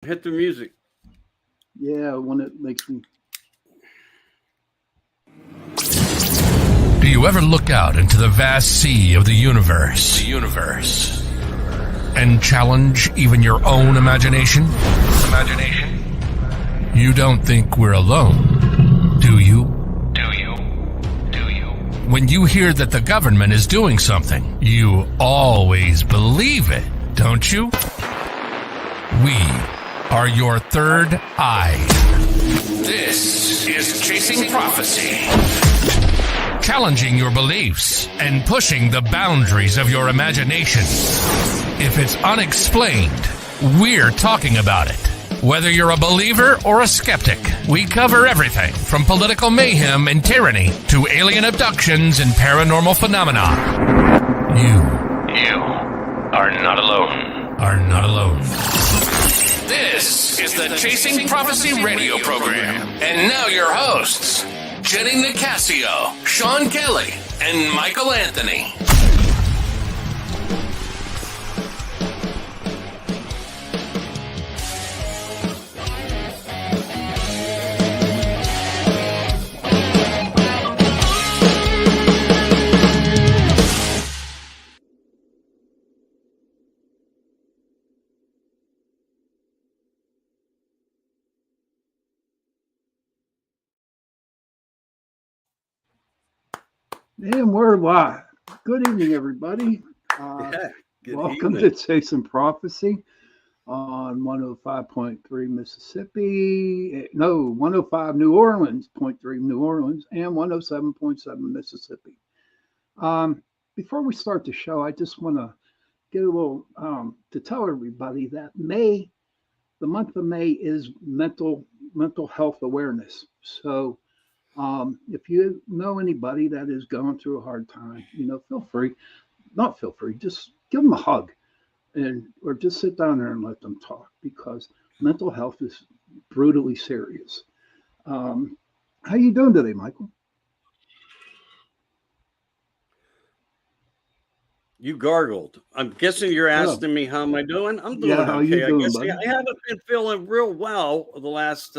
Hit the music. Yeah, when it makes me. Do you ever look out into the vast sea of the universe? And challenge even your own imagination? You don't think we're alone, do you? When you hear that the government is doing something, you always believe it, don't you? We are your third eye. This is Chasing Prophecy. Challenging your beliefs and pushing the boundaries of your imagination. If it's unexplained, we're talking about it. Whether you're a believer or a skeptic, we cover everything from political mayhem and tyranny to alien abductions and paranormal phenomena. You are not alone. This is the Chasing Prophecy radio program. And now your hosts, Jenny Nicasio, Sean Kelly, and Michael Anthony. And we're live. Good evening, everybody. Welcome to Chasing Prophecy on 105.3 Mississippi. No, 105 New Orleans, .3 New Orleans, and 107.7 Mississippi. Before we start the show, I just want to get a little to tell everybody that the month of May is mental health awareness. So if you know anybody that is going through a hard time, just give them a hug or just sit down there and let them talk, because mental health is brutally serious. How you doing today, Michael? You gargled. I'm guessing you're asking me how am I doing? I'm doing how okay. you doing, I guess buddy? I haven't been feeling real well the last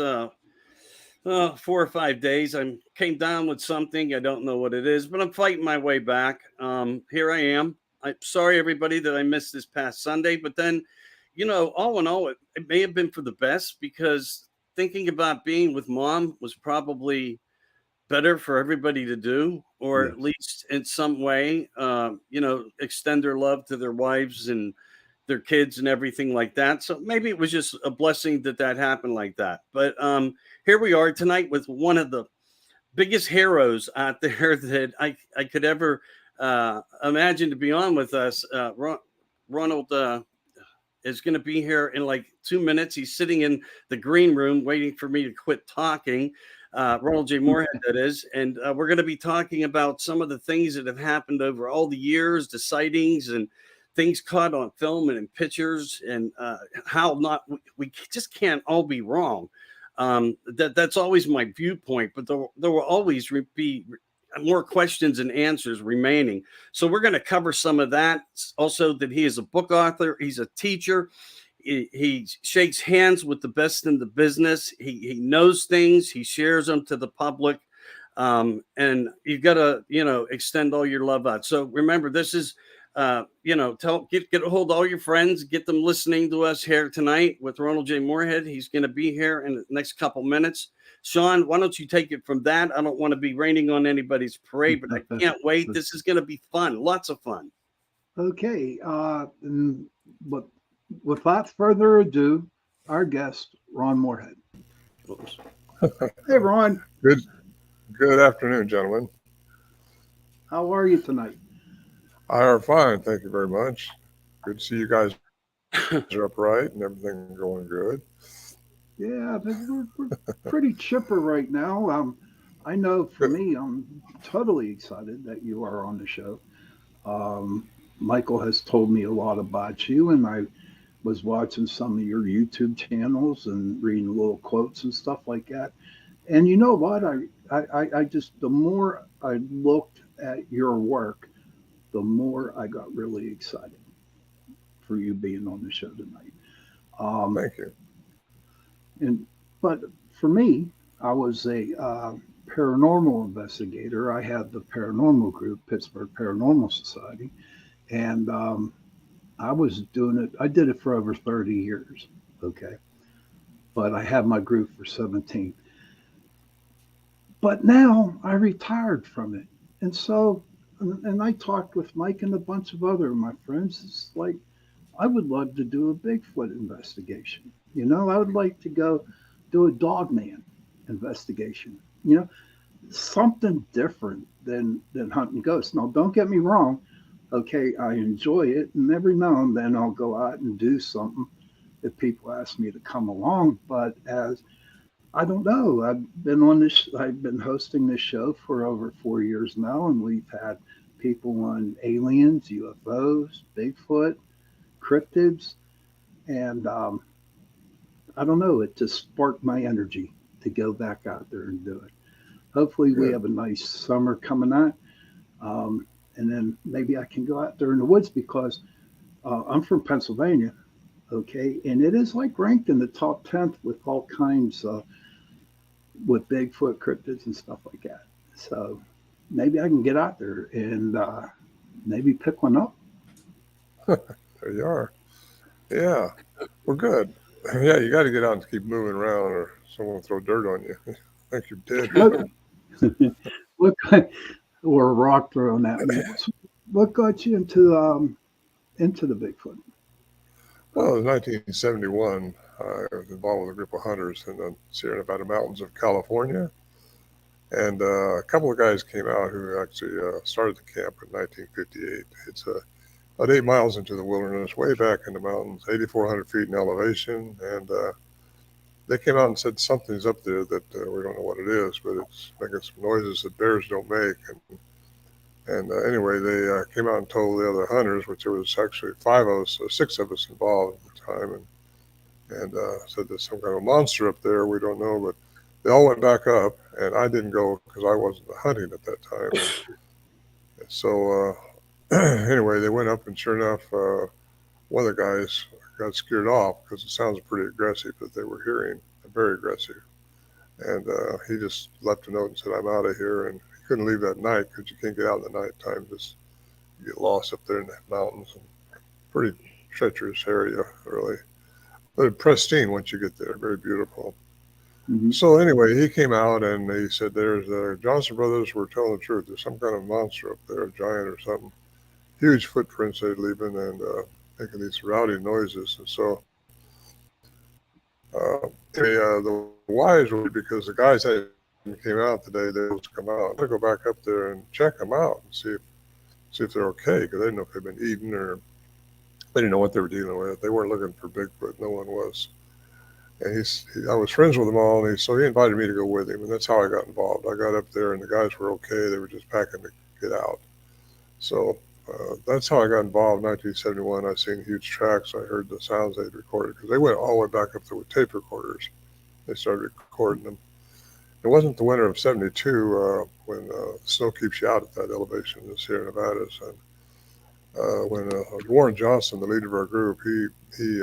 4 or 5 days. I came down with something. I don't know what it is, but I'm fighting my way back. Here I am. I'm sorry, everybody, that I missed this past Sunday. But then, all in all, it may have been for the best, because thinking about being with Mom was probably better for everybody to do, or Yes. at least in some way, extend their love to their wives and their kids and everything like that. So maybe it was just a blessing that happened like that. But here we are tonight with one of the biggest heroes out there that I could ever imagine to be on with us. Ronald is going to be here in like 2 minutes. He's sitting in the green room waiting for me to quit talking. Ronald J Moorehead, that is. And we're going to be talking about some of the things that have happened over all the years, the sightings and things caught on film and in pictures, and how we just can't all be wrong. That's always my viewpoint, but there will always be more questions and answers remaining. So we're going to cover some of that. Also, that he is a book author, he's a teacher. He shakes hands with the best in the business. He knows things. He shares them to the public. And you've got to, extend all your love out. So remember, this is, get a hold of all your friends, get them listening to us here tonight with Ronald J Moorehead. He's going to be here in the next couple minutes. Sean, why don't you take it from that? I don't want to be raining on anybody's parade, but I can't wait. This is going to be fun. Lots of fun. Okay. But without further ado, our guest, Ron Moorehead. Oops. Hey, Ron. Good afternoon, gentlemen. How are you tonight? I are fine, thank you very much. Good to see you guys are upright and everything going good. Yeah, we're pretty chipper right now. I know for me, I'm totally excited that you are on the show. Michael has told me a lot about you, and I was watching some of your YouTube channels and reading little quotes and stuff like that. And you know what? I just, the more I looked at your work, the more I got really excited for you being on the show tonight. Thank you. But for me, I was a paranormal investigator. I had the paranormal group, Pittsburgh Paranormal Society, and I was doing it. I did it for over 30 years. Okay, but I had my group for 17. But now I retired from it, and so and I talked with Mike and a bunch of other of my friends. It's like I would love to do a Bigfoot investigation. I would like to go do a dogman investigation. Something different than hunting ghosts. Now, don't get me wrong. Okay, I enjoy it, and every now and then I'll go out and do something if people ask me to come along. But as I don't know, I've been hosting this show for over 4 years now, and we've had people on aliens, UFOs, Bigfoot, cryptids, and I don't know. It just sparked my energy to go back out there and do it. Hopefully, we Good. have a nice summer coming on, and then maybe I can go out there in the woods because I'm from Pennsylvania, okay, and it is like ranked in the top 10th with all kinds with Bigfoot, cryptids, and stuff like that. So maybe I can get out there and maybe pick one up. There you are. Yeah. Well, good. Yeah, you got to get out and keep moving around, or someone will throw dirt on you. I think you're dead. What kind, or a rock thrown at me? What got you into the Bigfoot? Well, in 1971, I was involved with a group of hunters in the Sierra Nevada mountains of California. And a couple of guys came out who actually started the camp in 1958. It's about 8 miles into the wilderness, way back in the mountains, 8,400 feet in elevation. And they came out and said something's up there that we don't know what it is, but it's making some noises that bears don't make. And anyway, they came out and told the other hunters, which there was actually five of us, six of us involved at the time, and said there's some kind of monster up there. We don't know, but they all went back up, and I didn't go because I wasn't hunting at that time. And so anyway, they went up, and sure enough, one of the guys got scared off because it sounds pretty aggressive that they were hearing, very aggressive. And he just left a note and said, "I'm out of here." And he couldn't leave that night because you can't get out in the nighttime. Just you get lost up there in the mountains. And pretty treacherous area, really. But pristine once you get there. Very beautiful. Mm-hmm. So anyway, he came out and he said, "There's Johnson Brothers were telling the truth. There's some kind of monster up there, a giant or something. Huge footprints they'd leaving and making these rowdy noises." And so the wise were because the guys that came out today, they was come out. I'm gonna go back up there and check them out and see if they're okay because they didn't know if they'd been eaten or they didn't know what they were dealing with. They weren't looking for Bigfoot. No one was. And I was friends with them all, and so he invited me to go with him, and that's how I got involved. I got up there, and the guys were okay. They were just packing to get out. So that's how I got involved in 1971. I seen huge tracks. I heard the sounds they'd recorded because they went all the way back up there with tape recorders. They started recording them. It wasn't the winter of '72 when snow keeps you out at that elevation in the Sierra Nevadas. And when Warren Johnson, the leader of our group, he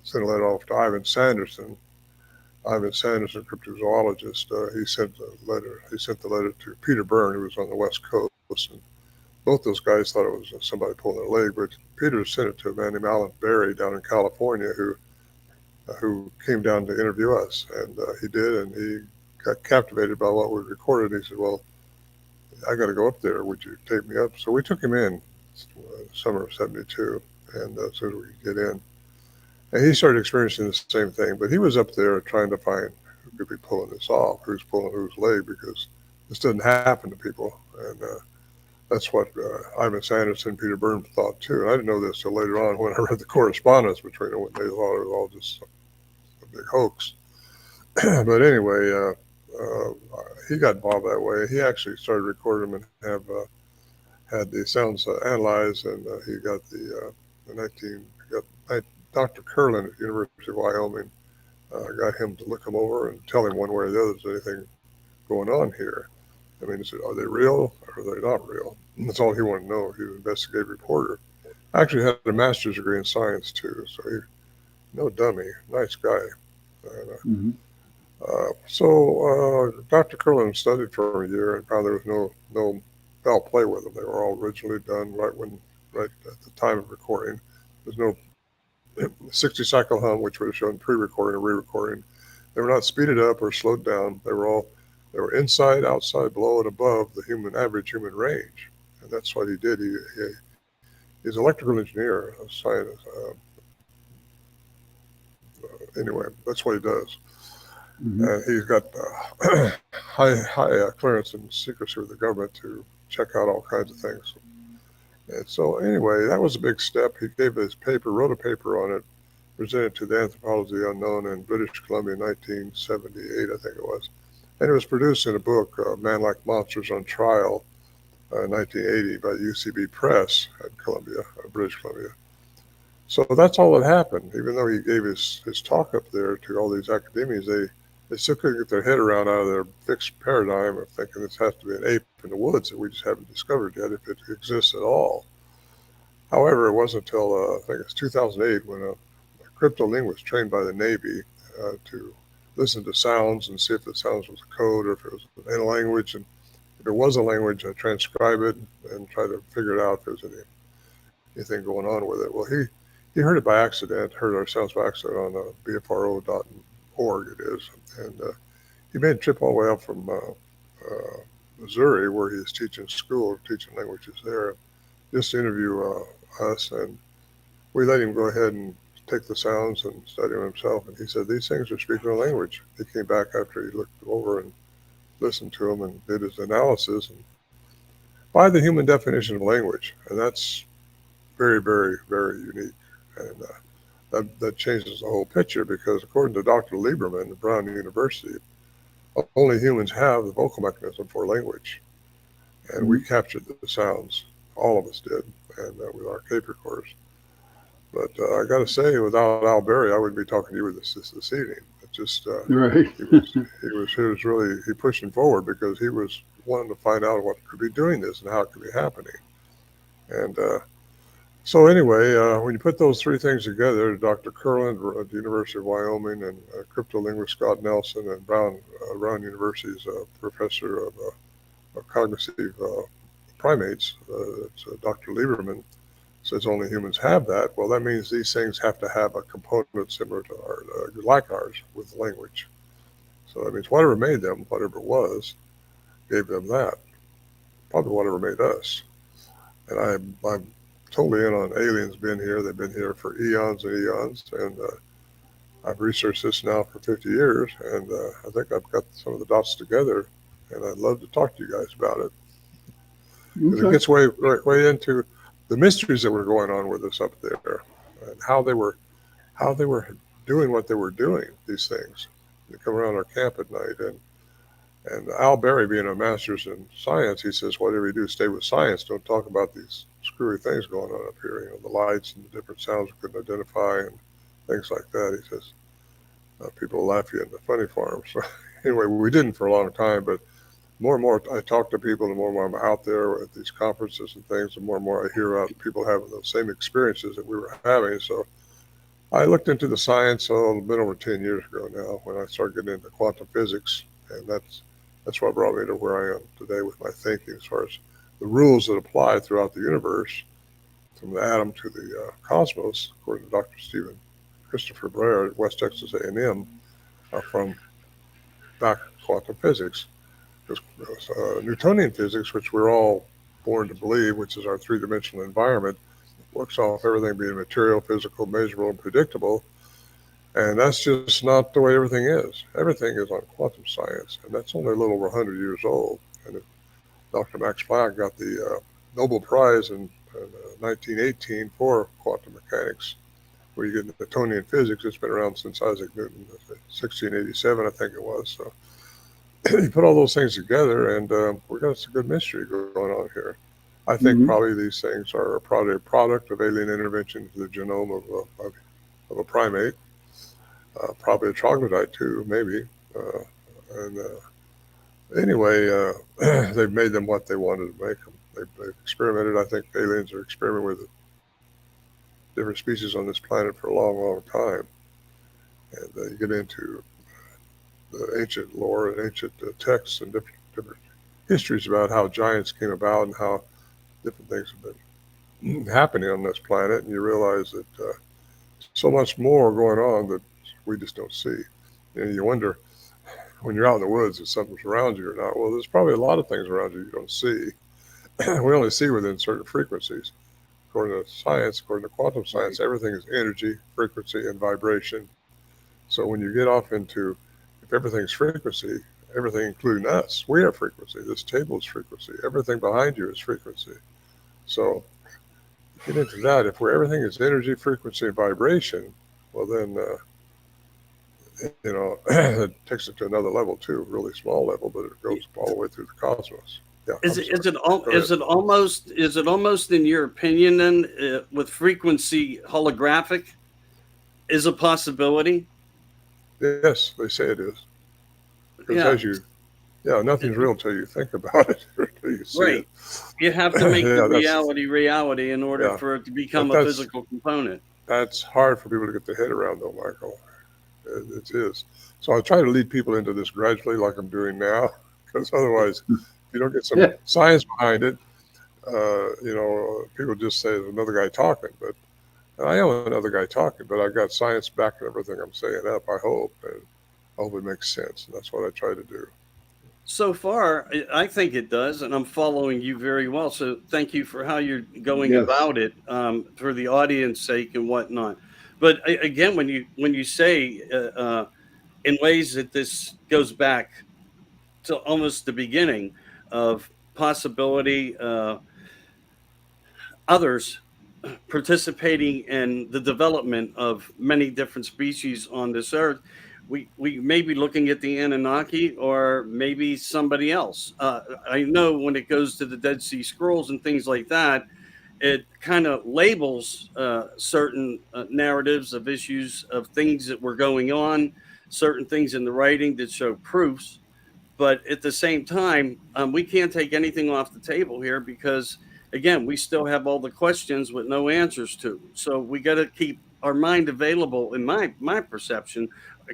sent a letter off to Ivan Sanderson. Ivan Sanderson, cryptozoologist, he sent the letter. He sent the letter to Peter Byrne, who was on the West Coast, and both those guys thought it was somebody pulling their leg. But Peter sent it to a man named Alan Berry down in California, who came down to interview us, and he did, and he got captivated by what we recorded. He said, "Well, I got to go up there. Would you take me up?" So we took him in summer of '72, and as soon as we could get in. And he started experiencing the same thing, but he was up there trying to find who could be pulling this off, who's pulling whose leg, because this doesn't happen to people. And that's what Ivan Sanderson and Peter Byrne thought too. And I didn't know this till later on when I read the correspondence between them, when they thought it was all just a big hoax. But anyway, he got involved that way. He actually started recording them and had the sounds analyzed, and he got Dr. Curlin at the University of Wyoming, got him to look them over and tell him one way or the other, is there anything going on here? I mean, he said, are they real or are they not real? And that's all he wanted to know. He was an investigative reporter. Actually had a master's degree in science too, so he no dummy, nice guy. And, so Dr. Curlin studied for a year and found there was no foul play with them. They were all originally done right at the time of recording. There's no 60 cycle hum, which would have shown pre-recording or re-recording. They were not speeded up or slowed down. They were inside, outside, below, and above the average human range, and that's what he did. He's an electrical engineer, a scientist. Anyway, that's what he does. He's got high clearance and secrecy with the government to check out all kinds of things. And so anyway, that was a big step. He gave his paper, wrote a paper on it, presented to the Anthropology of the Unknown in British Columbia in 1978, I think it was. And it was produced in a book, Man Like Monsters on Trial, 1980 by UCB Press at Columbia, British Columbia. So that's all that happened. Even though he gave his talk up there to all these academians, they still couldn't get their head around out of their fixed paradigm of thinking this has to be an ape in the woods that we just haven't discovered yet, if it exists at all. However, it wasn't until I think it's 2008 when a cryptolinguist trained by the Navy to listen to sounds and see if the sounds was a code or if it was in a language, and if it was a language, transcribe it and try to figure it out if there's anything going on with it. Well, he heard it by accident, heard our sounds by accident on bfro.org it is, and he made a trip all the way up from Missouri, where he was teaching school, teaching languages there, just to interview us, and we let him go ahead and take the sounds and study them himself, and he said these things are speaking a language. He came back after he looked over and listened to them and did his analysis, and by the human definition of language, and that's very, very, very unique, and that changes the whole picture, because according to Dr. Lieberman at Brown University, only humans have the vocal mechanism for language, and we captured the sounds, all of us did, and with our tape recorders. But I got to say, without Al Berry, I wouldn't be talking to you with this evening. It just right. he pushed him forward because he was wanting to find out what could be doing this and how it could be happening. And so anyway, when you put those three things together, Dr. Curlin at the University of Wyoming, and cryptolinguist Scott Nelson, and Brown University's professor of cognitive primates, Dr. Lieberman, says only humans have that. Well, that means these things have to have a component similar to ours, like ours, with language. So that means whatever made them, whatever it was, gave them that. Probably whatever made us. And I'm totally in on aliens being here. They've been here for eons and eons, and I've researched this now for 50 years, and I think I've got some of the dots together, and I'd love to talk to you guys about it. Because it gets way into the mysteries that were going on with us up there, and how they were doing what they were doing, these things. They come around our camp at night, and Al Berry, being a master's in science, he says, whatever you do, stay with science. Don't talk about these screwy things going on up here, the lights and the different sounds we couldn't identify and things like that. He says, people laugh you in the funny farm. So anyway, we didn't for a long time, but more and more I talk to people, the more and more I'm out there at these conferences and things, the more and more I hear about people having those same experiences that we were having. So I looked into the science a bit over 10 years ago now, when I started getting into quantum physics, and that's what brought me to where I am today with my thinking, as far as the rules that apply throughout the universe, from the atom to the cosmos, according to Dr. Stephen Christopher Blair at West Texas A&M, from back quantum physics. Newtonian physics, which we're all born to believe, which is our three-dimensional environment, works off everything being material, physical, measurable, and predictable. And that's just not the way everything is. Everything is on quantum science, and that's only a little over 100 years old. And Dr. Max Planck got the Nobel Prize in 1918 for quantum mechanics, where you get Newtonian physics. It's been around since Isaac Newton, 1687, I think it was. So you put all those things together, and we got some good mystery going on here. I think probably these things are probably a product of alien intervention into the genome of a primate, probably a troglodyte too, maybe. Anyway, they've made them what they wanted to make them. They've experimented. I think aliens are experimenting with different species on this planet for a long, long time. And you get into the ancient lore and ancient texts and different histories about how giants came about and how different things have been happening on this planet, and you realize that so much more going on that we just don't see. And you wonder when you're out in the woods if something's around you or not. Well, there's probably a lot of things around you don't see. We only see within certain frequencies. According to science, according to quantum science, everything is energy, frequency, and vibration. So when you get off into, if everything's frequency, everything including us, we are frequency. This table is frequency. Everything behind you is frequency. So get into that. If everything is energy, frequency, and vibration, well then, it takes it to another level too, really small level, but it goes all the way through the cosmos. Yeah. Is it almost in your opinion then with frequency holographic is a possibility? Yes, they say it is. Because nothing's real until you think about it, or until you see it. You have to make the reality in order for it to become a physical component. That's hard for people to get their head around, though, Michael. It is. So I try to lead people into this gradually, like I'm doing now, because otherwise, if you don't get some science behind it, people just say there's another guy talking. But I am another guy talking, but I've got science backing everything I'm saying up, I hope. And I hope it makes sense. And that's what I try to do. So far, I think it does, and I'm following you very well. So thank you for how you're going about it for the audience sake and whatnot. But again, when you say in ways that this goes back to almost the beginning of possibility, others participating in the development of many different species on this earth, we may be looking at the Anunnaki or maybe somebody else. I know when it goes to the Dead Sea Scrolls and things like that, it kind of labels certain narratives of issues of things that were going on, certain things in the writing that show proofs. But at the same time, we can't take anything off the table here because, again, we still have all the questions with no answers to. So we got to keep our mind available, in my perception,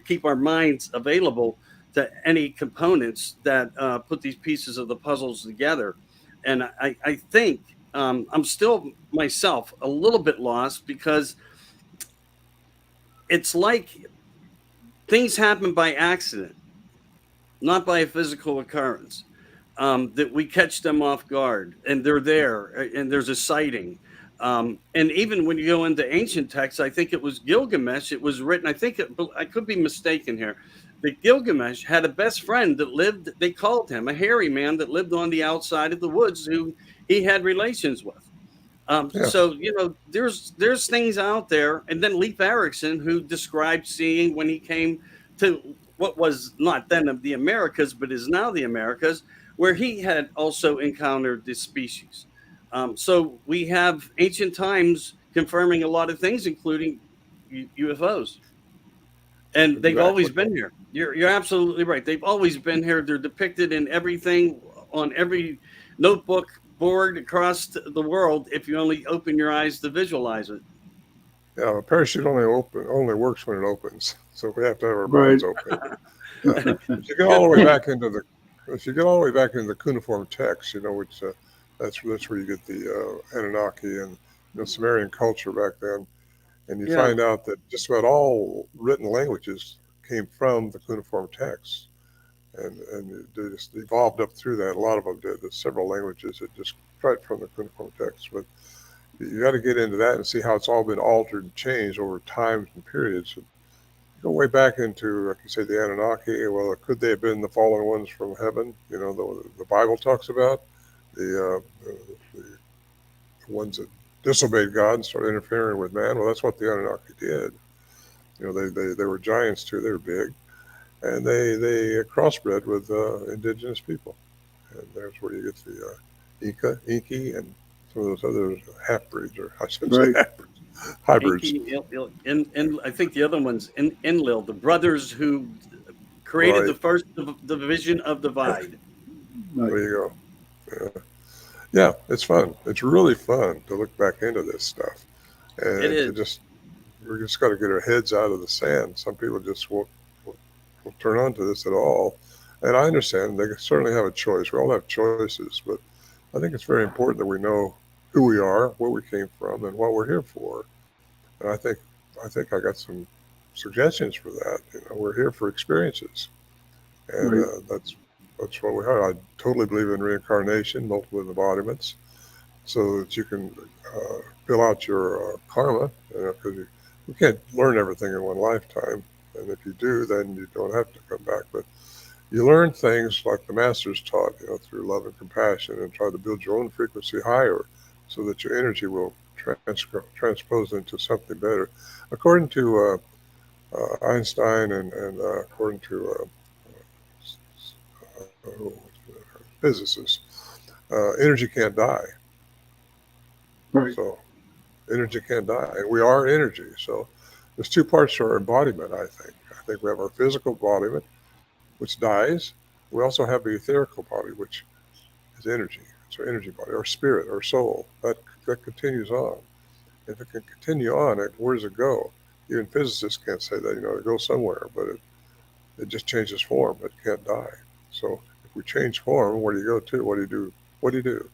keep our minds available to any components that put these pieces of the puzzles together. And I think I'm still myself a little bit lost because it's like things happen by accident, not by a physical occurrence. That we catch them off guard and they're there and there's a sighting. And even when you go into ancient texts, I think it was Gilgamesh, it was written, I could be mistaken here, that Gilgamesh had a best friend that lived, they called him a hairy man that lived on the outside of the woods who he had relations with. So, there's things out there. And then Leif Erikson, who described seeing when he came to what was not then of the Americas, but is now the Americas, where he had also encountered this species. So we have ancient times confirming a lot of things, including UFOs. And they've always been here. You're absolutely right. They've always been here. They're depicted in everything, on every notebook board across the world, if you only open your eyes to visualize it. Yeah, a parachute only works when it opens. So we have to have our minds open. If you get all the way back into the cuneiform text, which that's where you get the Anunnaki and Sumerian culture back then, and you find out that just about all written languages came from the cuneiform texts, and they just evolved up through that. A lot of them did. There's several languages that just right from the cuneiform text, but you got to get into that and see how it's all been altered and changed over times and periods. Go way back into, like you say, the Anunnaki. Well, could they have been the fallen ones from heaven? The Bible talks about the ones that disobeyed God and started interfering with man. Well, that's what the Anunnaki did. They were giants too. They were big, and they crossbred with indigenous people, and there's where you get the Inky, and some of those other half-breeds, or I shouldn't say half-breeds. Hybrids. And I think the other one's Enlil, the brothers who created the first division of divide. There you go. It's fun. It's really fun to look back into this stuff, and to just we just got to get our heads out of the sand. Some people just won't turn on to this at all. And I understand they certainly have a choice. We all have choices, but I think it's very important that we know who we are, where we came from, and what we're here for. And I think I got some suggestions for that. We're here for experiences, and Right. that's what we are. I totally believe in reincarnation, multiple embodiments, so that you can fill out your karma. Because you can't learn everything in one lifetime, and if you do, then you don't have to come back. But you learn things like the masters taught, through love and compassion, and try to build your own frequency higher, so that your energy will transpose into something better. According to Einstein and according to physicists, energy can't die. Right. So energy can't die, and we are energy. So there's two parts to our embodiment. I think we have our physical embodiment, which dies. We also have the etherical body, which is energy. It's our energy body, our spirit, our soul. That continues on. If it can continue on, where does it go? Even physicists can't say that. It goes somewhere, but it just changes form. It can't die. So if we change form, where do you go to? What do you do? What do you do?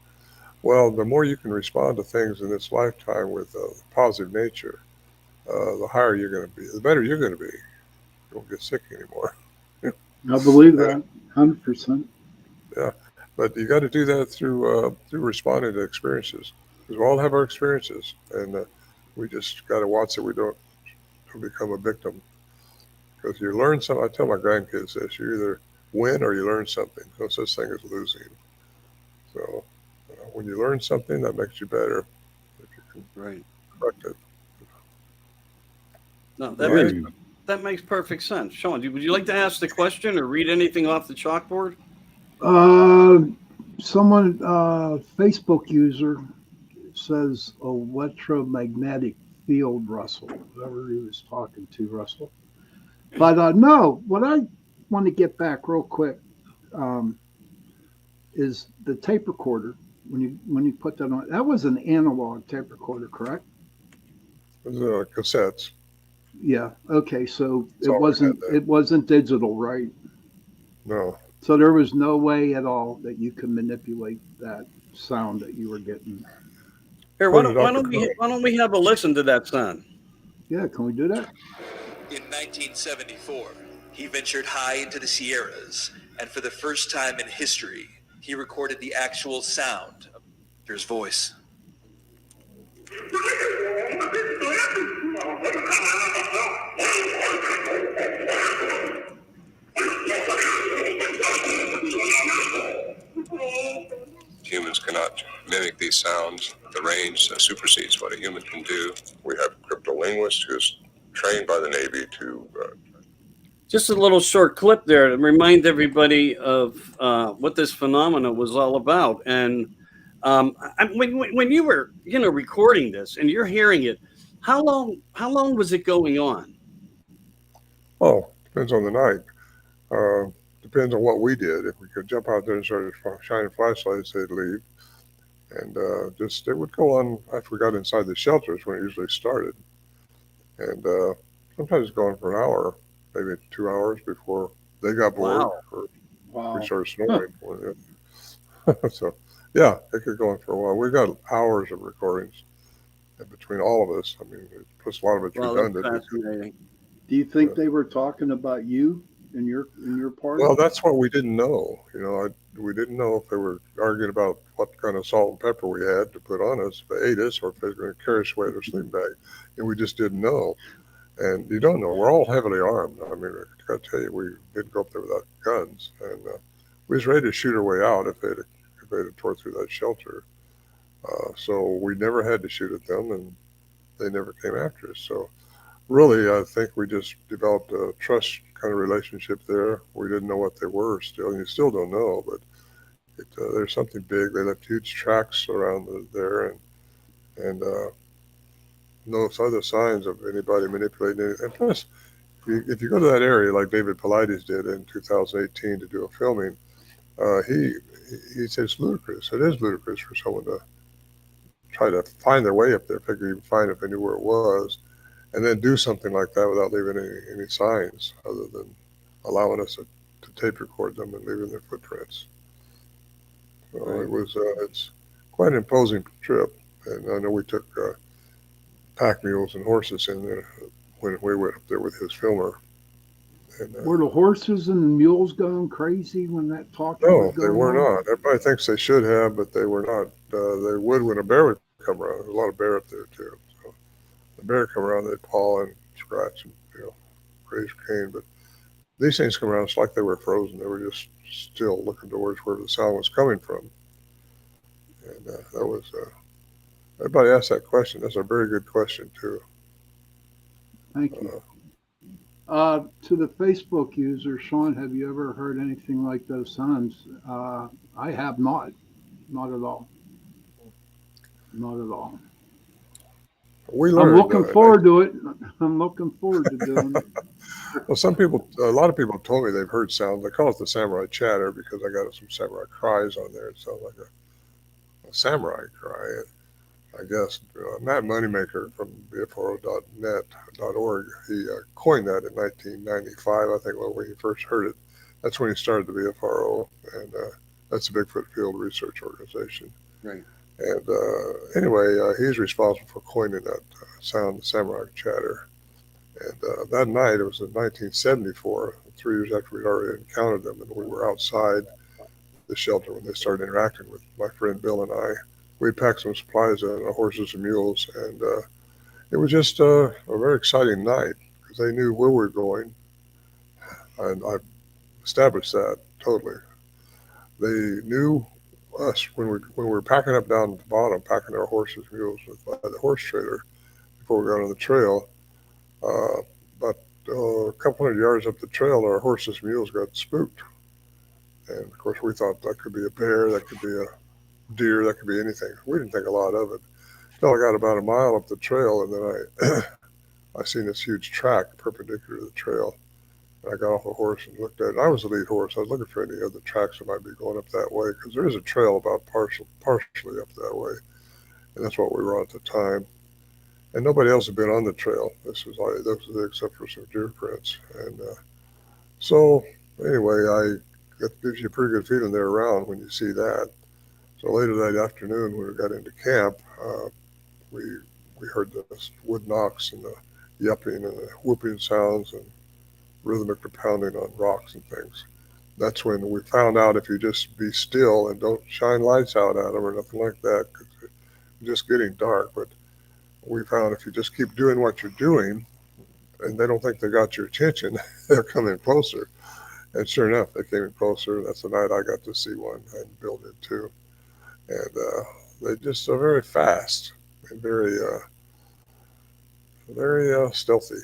Well, the more you can respond to things in this lifetime with positive nature, the higher you're going to be, the better you're going to be. You won't get sick anymore. I believe that 100%. Yeah, but you got to do that through responding to experiences, because we all have our experiences, and we just got to watch that we don't become a victim. Because you learn something. I tell my grandkids this: you either win or you learn something. No such thing as losing. So when you learn something, that makes you better if you can correct it. No, Agreed. that makes perfect sense. Sean, would you like to ask the question or read anything off the chalkboard? Someone, Facebook user, says electromagnetic field, Russell, whoever he was talking to, Russell. But no, what I want to get back real quick is the tape recorder. When you put that on, that was an analog tape recorder, correct? Those are cassettes. Yeah. Okay. So That's all we had then. it wasn't digital, right? No. So there was no way at all that you could manipulate that sound that you were getting. Here, why don't we have a listen to that sound? Yeah, can we do that? In 1974, he ventured high into the Sierras, and for the first time in history, he recorded the actual sound of his voice. Humans cannot mimic these sounds. The range supersedes what a human can do. We have cryptolinguists who's trained by the Navy to... Just a little short clip there to remind everybody of what this phenomena was all about. And when you were, recording this and you're hearing it, how long was it going on? Oh, depends on the night. Depends on what we did. If we could jump out there and start shining flashlights, they'd leave. And it would go on after we got inside the shelters when it usually started. And sometimes it's going for an hour, maybe 2 hours before they got bored or we started snoring. So, yeah, it could go on for a while. We've got hours of recordings between all of us. I mean, plus a lot of it's redundant. That's fascinating. Do you think they were talking about you in your part? Well, that's what we didn't know. We didn't know if they were arguing about what kind of salt and pepper we had to put on us, if they ate us, or if they were going to carry us away in their sleeping bag. And we just didn't know. And you don't know. We're all heavily armed. I mean, I got to tell you, we didn't go up there without guns. And we was ready to shoot our way out if they'd have tore through that shelter. So we never had to shoot at them, and they never came after us. So really, I think we just developed a trust kind of relationship there. We didn't know what they were still, and you still don't know, but there's something big. They left huge tracks around there, and no other signs of anybody manipulating anything. And plus, if you go to that area like David Paulides did in 2018 to do a filming, he says it's ludicrous. It is ludicrous for someone to try to find their way up there, figure you'd find if they knew where it was. and then do something like that without leaving any signs other than allowing us to tape record them and leaving their footprints. So Right. it's quite an imposing trip. And I know we took pack mules and horses in there when we went up there with his filmer. And, Were the horses and mules going crazy when that talking no, was they going were on? not. Everybody thinks they should have, but they were not. They would when a bear would come around. There's a lot of bear up there too. So the bear come around, they'd paw and scratch and raise cane. But these things come around, it's like they were frozen. They were just still looking towards where the sound was coming from. And that was everybody asked that question. That's a very good question too. Thank you. To the Facebook user, Sean, have you ever heard anything like those sounds? I have not. Not at all. Not at all. We I'm learned. looking forward to it. I'm looking forward to doing it. Well, a lot of people told me they've heard sounds. They call it the samurai chatter because I got some samurai cries on there. It sounds like a samurai cry. I guess Matt Moneymaker from BFRO.net.org, he coined that in 1995, I think, when he first heard it. That's when he started the BFRO, and that's the Bigfoot Field Research Organization. Right. And anyway, he's responsible for coining that sound, the samurai chatter. And that night, it was in 1974, 3 years after we'd already encountered them, and we were outside the shelter when they started interacting with my friend Bill and I. We packed some supplies on our horses and mules, and it was just a very exciting night because they knew where we were going, and I established that totally. They knew us when we were packing up down at the bottom, packing our horses and mules by the horse trailer before we got on the trail. About a couple hundred yards up the trail, our horses and mules got spooked, and of course we thought that could be a bear, that could be a deer, that could be anything. We didn't think a lot of it. Until I got about a mile up the trail, and then I seen this huge track perpendicular to the trail. And I got off a horse and looked at it. I was the lead horse. I was looking for any other tracks that might be going up that way because there is a trail about partially up that way, and that's what we were on at the time. And nobody else had been on the trail. This was except for some deer prints. And so anyway, that gives you a pretty good feeling they're around when you see that. So later that afternoon, when we got into camp, we heard the wood knocks and the yupping and the whooping sounds and rhythmic pounding on rocks and things. That's when we found out if you just be still and don't shine lights out at them or nothing like that, because it's just getting dark. But we found if you just keep doing what you're doing and they don't think they got your attention, they'll come in closer. And sure enough, they came in closer. That's the night I got to see one, and Bill did too. And they just are very fast and very stealthy.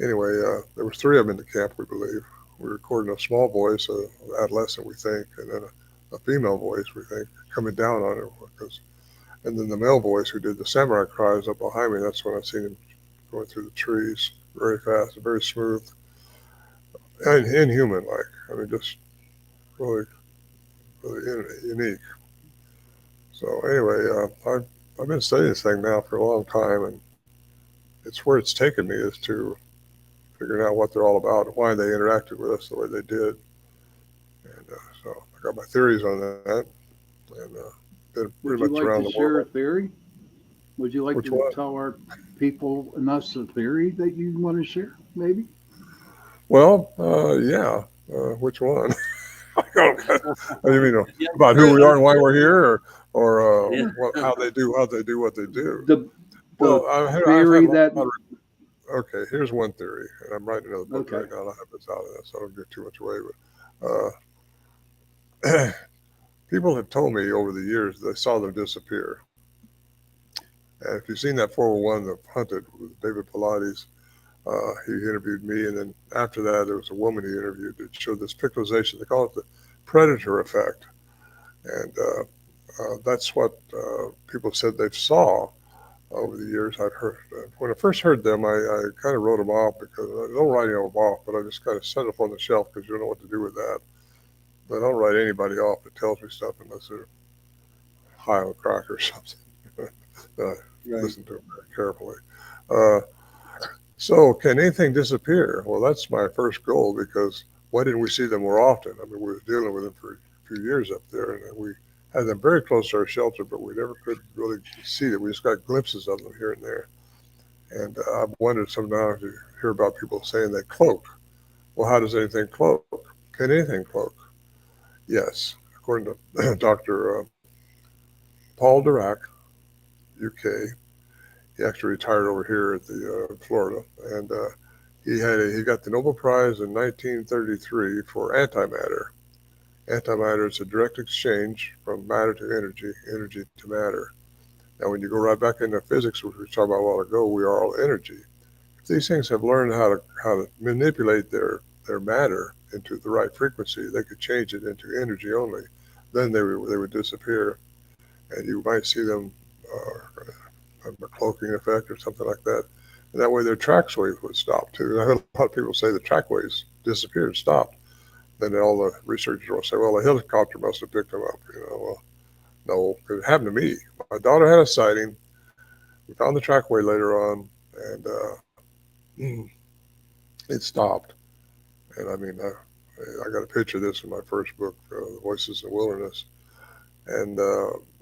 Anyway, there was 3 of them in the camp, we believe. We were recording a small voice, an adolescent, we think, and then a female voice, we think, coming down on her. And then the male voice who did the samurai cries up behind me, that's when I seen him going through the trees very fast, very smooth, and inhuman-like. I mean, just really, really unique. So anyway, I've been studying this thing now for a long time, and it's where it's taken me is to figuring out what they're all about and why they interacted with us the way they did. And so I got my theories on that, and been pretty much around the world. Would you like to share a theory? Would you like Which to one? tell our people and us a theory that you want to share, maybe? Well, yeah. Which one? You mean about who we are and why we're here, or how they do what they do? The theory that. Okay, here's one theory, and I'm writing another book right now. I have this out of that, so I don't give too much away. But people have told me over the years they saw them disappear. And if you've seen that 401 that hunted with David Pilates, he interviewed me, and then after that, there was a woman he interviewed that showed this pixelization. They call it the predator effect, and that's what people said they saw over the years. I've heard when I first heard them, I kind of wrote them off because I don't write them off, but I just kind of set it up on the shelf because you don't know what to do with that. But I don't write anybody off that tells me stuff unless they're high on crack or something. Right. listen to them very carefully. Uh, so, can anything disappear? Well, that's my first goal because why didn't we see them more often? I mean, we were dealing with them for a few years up there, and we had them very close to our shelter, but we never could really see them. We just got glimpses of them here and there. And I've wondered sometimes to hear about people saying they cloak. Well, how does anything cloak? Can anything cloak? Yes. According to Dr. Paul Dirac, UK, he actually retired over here at the Florida, and he got the Nobel Prize in 1933 for antimatter. Antimatter is a direct exchange from matter to energy, energy to matter. Now, when you go right back into physics, which we talked about a while ago, we are all energy. If these things have learned how to manipulate their matter into the right frequency, they could change it into energy only. Then they would disappear, and you might see them a cloaking effect or something like that. And that way their track waves would stop too. I heard a lot of people say the track waves disappeared, stopped. Then all the researchers will say, well, a helicopter must have picked them up. Well, no, because it happened to me. My daughter had a sighting. We found the trackway later on, and it stopped. And I mean, I got a picture of this in my first book, The Voices of the Wilderness. And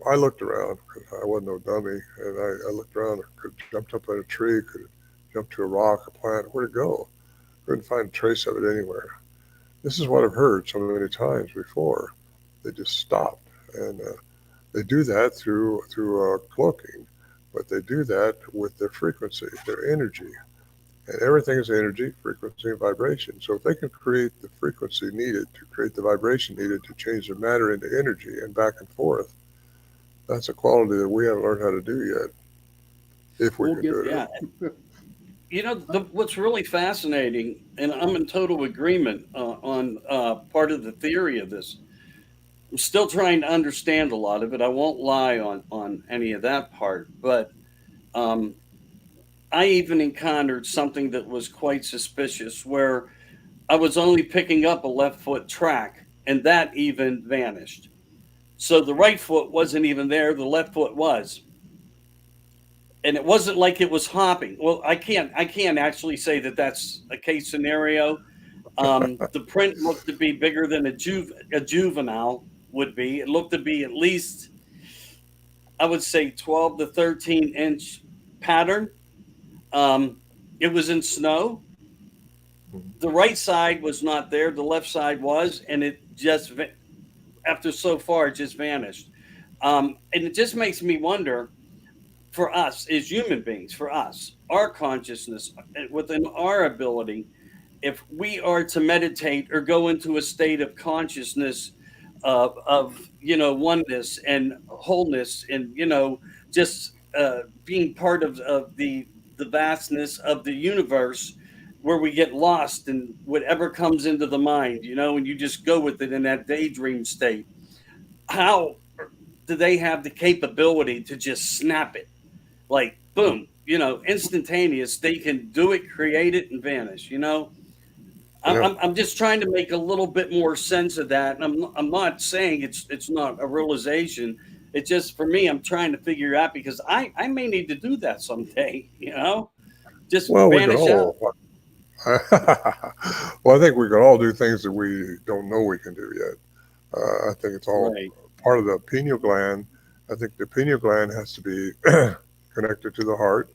I looked around because I wasn't no dummy, and I looked around. I could have jumped up on a tree, could have jumped to a rock, a plant. Where'd it go? Couldn't find a trace of it anywhere. This is what I've heard so many times before. They just stopped, and they do that through cloaking, but they do that with their frequency, their energy, and everything is energy, frequency, and vibration. So if they can create the frequency needed to create the vibration needed to change their matter into energy and back and forth, that's a quality that we haven't learned how to do yet. If we We'll can get do Yeah. it. What's really fascinating, and I'm in total agreement on part of the theory of this. I'm still trying to understand a lot of it. I won't lie on any of that part, but um, I even encountered something that was quite suspicious, where I was only picking up a left foot track, and that even vanished. So the right foot wasn't even there; the left foot was, and it wasn't like it was hopping. Well, I can't actually say that that's a case scenario. The print looked to be bigger than a juvenile would be. It looked to be at least, I would say, 12 to 13-inch pattern. Um, it was in snow. The right side was not there. The left side was, and it just after so far it just vanished. And it just makes me wonder, for us as human beings, for us, our consciousness, within our ability, if we are to meditate or go into a state of consciousness of oneness and wholeness, and just being part of the vastness of the universe, where we get lost in whatever comes into the mind, and you just go with it in that daydream state. How do they have the capability to just snap it, like boom, instantaneous? They can do it, create it, and vanish. Yeah. I'm just trying to make a little bit more sense of that, and I'm not saying it's not a realization. It's just, for me, I'm trying to figure out, because I may need to do that someday. Just Well, we can vanish out. all. Well, I think we can all do things that we don't know we can do yet. I think it's all Right. part of the pineal gland. I think the pineal gland has to be connected to the heart.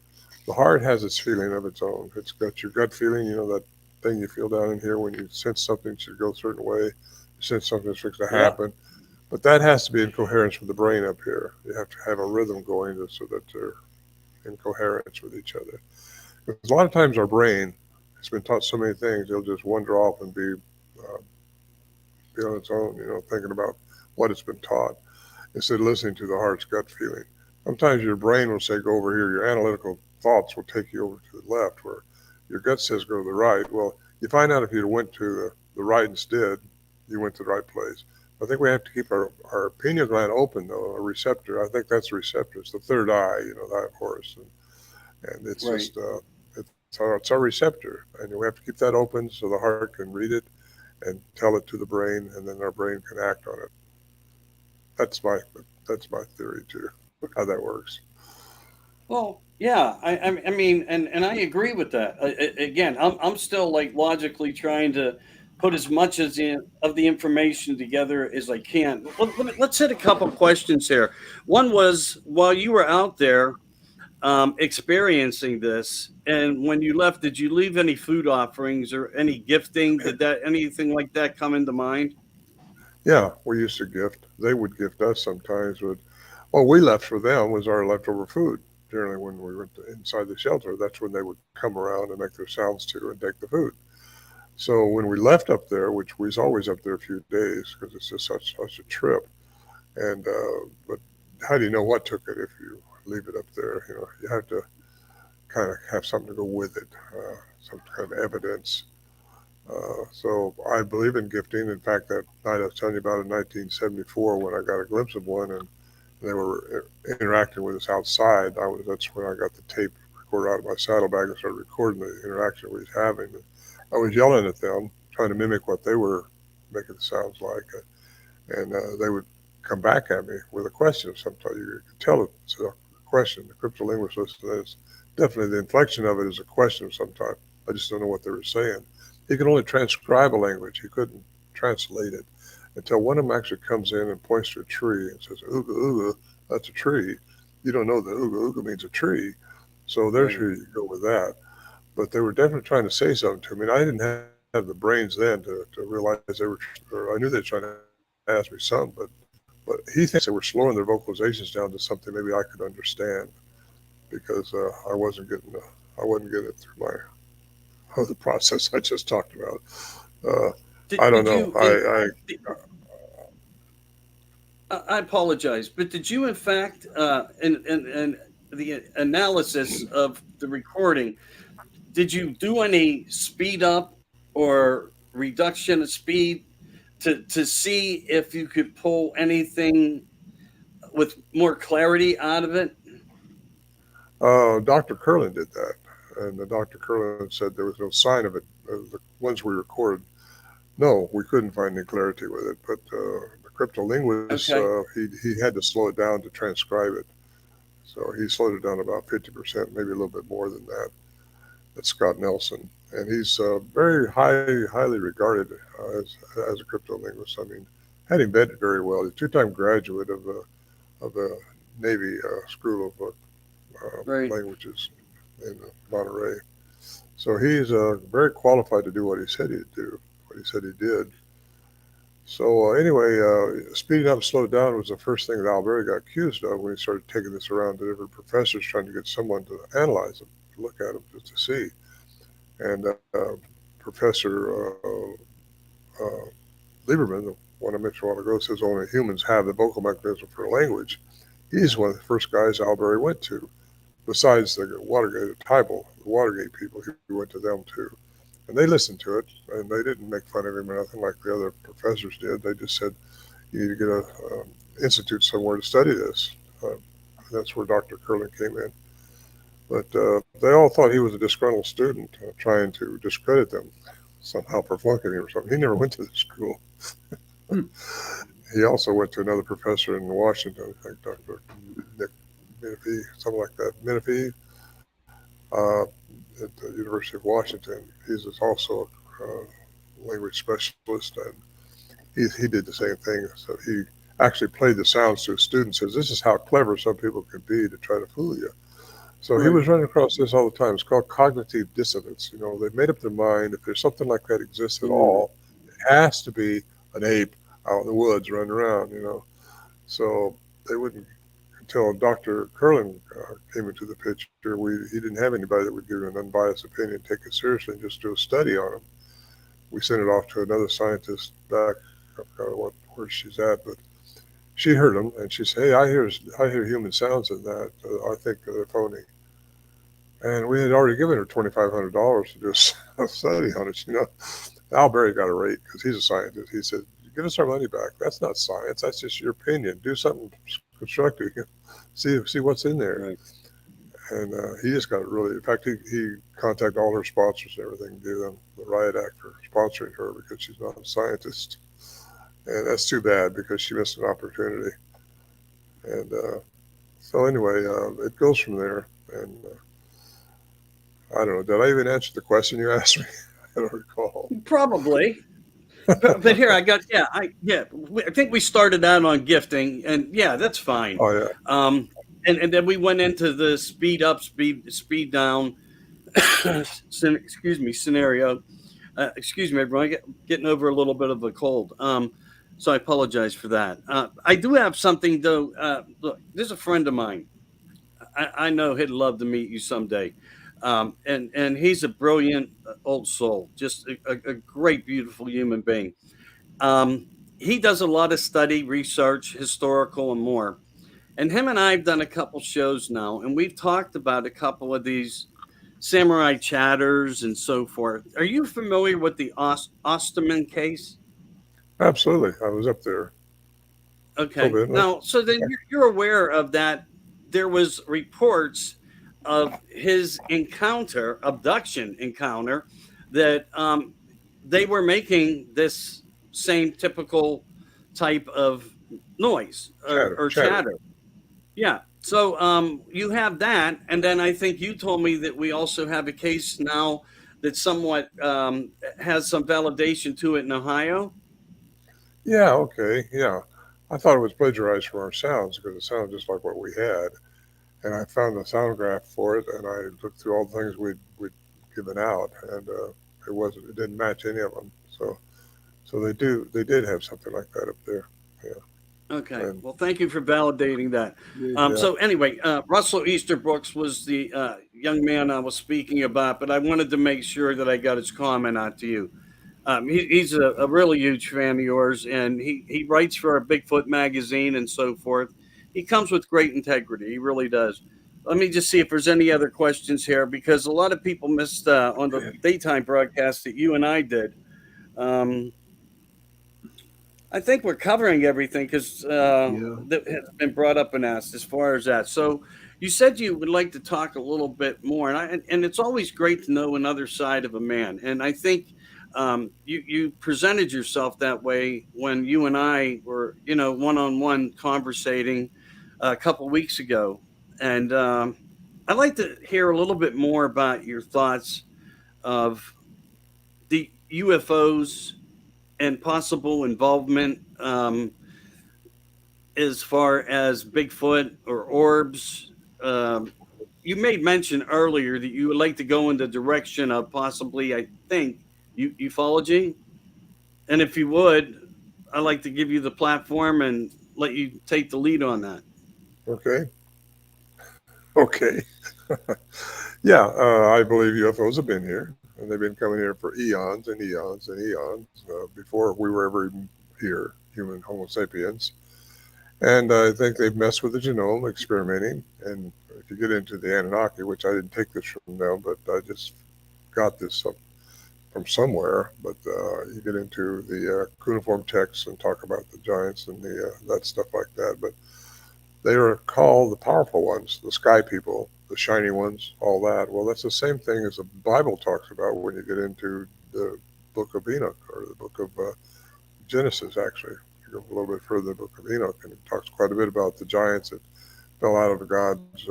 The heart has its feeling of its own. It's got your gut feeling, that thing you feel down in here when you sense something should go a certain way, you sense something's fixed to Yeah. happen. But that has to be in coherence with the brain up here. You have to have a rhythm going so that they're in coherence with each other. Because a lot of times our brain has been taught so many things, it'll just wander off and be on its own, thinking about what it's been taught instead of listening to the heart's gut feeling. Sometimes your brain will say, go over here. Your analytical thoughts will take you over to the left, where your gut says, go to the right. Well, you find out if you went to the right instead, you went to the right place. I think we have to keep our pineal gland open, though, a receptor. I think that's a receptor. It's the third eye, that horse. And it's Right. just, it's our receptor. And we have to keep that open so the heart can read it and tell it to the brain, and then our brain can act on it. That's my that's my theory too, how that works. Well, yeah, I mean, and I agree with that. Again, I'm still like logically trying to put as much as of the information together as I can. Let's hit a couple questions here. One was while you were out there experiencing this, and when you left, did you leave any food offerings or any gifting? Did that anything like that come into mind? Yeah, we used to gift. They would gift us sometimes, but what we left for them was our leftover food. Generally, when we went inside the shelter, that's when they would come around and make their sounds too and take the food. So when we left up there, which we was always up there a few days because it's just such a trip, and but how do you know what took it if you leave it up there? You know, you have to kind of have something to go with it, some kind of evidence. So I believe in gifting. In fact, that night I was telling you about in 1974 when I got a glimpse of one and they were interacting with us outside. That's when I got the tape recorder out of my saddlebag and started recording the interaction we was having. I was yelling at them, trying to mimic what they were making the sounds like, and they would come back at me with a question. Sometimes you could tell it's a question. The cryptolinguist listens. Definitely, the inflection of it is a question. Sometimes I just don't know what they were saying. He could only transcribe a language. He couldn't translate it until one of them actually comes in and points to a tree and says, "Ooga ooga, that's a tree." You don't know that ooga ooga means a tree, so there's Right. where you go with that. But they were definitely trying to say something to me. And I didn't have the brains then to realize they were, or I knew they were trying to ask me something, but he thinks they were slowing their vocalizations down to something maybe I could understand because I wasn't getting it through my other process I just talked about. Uh, I don't Did know. you I apologize, but did you, in fact, in the analysis of the recording, did you do any speed up or reduction of speed to see if you could pull anything with more clarity out of it? Dr. Curlin did that, and Dr. Curlin said there was no sign of it. The ones we recorded, no, we couldn't find any clarity with it. But the cryptolinguist, Okay. he had to slow it down to transcribe it. So he slowed it down about 50%, maybe a little bit more than that. That's Scott Nelson, and he's very highly regarded as a cryptolinguist. I mean, had him vetted very well. He's a two-time graduate of the Navy School of Right. Languages in Monterey. So he's very qualified to do what he said he'd do, what he said he did. So anyway, speeding up and slow down was the first thing that Alberta got accused of when he started taking this around to different professors, trying to get someone to analyze them, to look at them, just to see. And Professor uh, Lieberman, the one I mentioned a while ago, says only humans have the vocal mechanism for language. He's one of the first guys Albury went to, besides the Watergate, Tybal, the Watergate people. He went to them too. And they listened to it, and they didn't make fun of him or nothing like the other professors did. They just said, you need to get a institute somewhere to study this. That's where Dr. Curlin came in. But they all thought he was a disgruntled student trying to discredit them, somehow for flunking him or something. He never went to the school. Hmm. He also went to another professor in Washington, I think Dr. Nick Menifee, something like that. Menifee uh, at the University of Washington. He's also a language specialist, and he did the same thing. So he actually played the sounds to his students. Says this is how clever some people can be to try to fool you. So he Right. was running across this all the time. It's called cognitive dissonance. You know, they've made up their mind if there's something like that exists at Mm, all, it has to be an ape out in the woods running around. You know, so they wouldn't until Dr. Curlin came into the picture. He didn't have anybody that would give him an unbiased opinion, take it seriously, and just do a study on him. We sent it off to another scientist back. I forgot where she's at, but she heard him and she said, "Hey, I hear human sounds in that. I think they're phony." And we had already given her $2,500 to do a study on it. You know, Al Berry got a rate because he's a scientist. He said, "Give us our money back. That's not science. That's just your opinion. Do something constructive. See what's in there." right. And he just got really. In fact, he contacted all her sponsors and everything, gave them the riot act for sponsoring her because she's not a scientist, and that's too bad because she missed an opportunity. And so anyway, it goes from there. And I don't know. Did I even answer the question you asked me? I don't recall. Probably. But here I got I think we started out on gifting, and yeah, that's fine. Oh yeah. And then we went into the speed up, speed down, excuse me, scenario. Excuse me, everyone. Getting over a little bit of a cold. So I apologize for that. I do have something though. Look, there's a friend of mine. I know he'd love to meet you someday. And he's a brilliant old soul, just a great, beautiful human being. Um, he does a lot of study, research, historical, and more. And him and I have done a couple shows now, and we've talked about a couple of these samurai chatters and so forth. Are you familiar with the Osterman case? Absolutely. I was up there. Okay. Now, so then you're aware of that. There was reports of his encounter, abduction encounter, that they were making this same typical type of noise or chatter. Yeah. So you have that, and then I think you told me that we also have a case now that somewhat has some validation to it in Ohio. Yeah. Okay. Yeah. I thought it was plagiarized from our sounds because it sounded just like what we had. And I found the sound graph for it, and I looked through all the things we'd given out, and it didn't match any of them. So they did have something like that up there. Yeah. Okay. And, Well, thank you for validating that. So anyway, Russell Easterbrooks was the young man I was speaking about, but I wanted to make sure that I got his comment out to you. He's a really huge fan of yours, and he writes for a Bigfoot magazine and so forth. He comes with great integrity. He really does. Let me just see if there's any other questions here, because a lot of people missed on the daytime broadcast that you and I did. I think we're covering everything because that has been brought up and asked as far as that. So you said you would like to talk a little bit more, and it's always great to know another side of a man. And I think you presented yourself that way when you and I were, one on one conversating a couple weeks ago. And I'd like to hear a little bit more about your thoughts of the UFOs and possible involvement as far as Bigfoot or orbs. You made mention earlier that you would like to go in the direction of possibly, I think, ufology. And if you would, I'd like to give you the platform and let you take the lead on that. okay. Okay. Yeah, I believe UFOs have been here, and they've been coming here for eons and eons and eons before we were ever even here, human Homo sapiens. And I think they've messed with the genome, experimenting. And if you get into the Anunnaki, which I didn't take this from them, but I just got this from somewhere. But you get into the cuneiform texts and talk about the giants and that stuff like that. But they are called the powerful ones, the sky people, the shiny ones, all that. Well, that's the same thing as the Bible talks about when you get into the book of Enoch or the book of Genesis, actually. You go a little bit further, the book of Enoch, and it talks quite a bit about the giants that fell out of God's,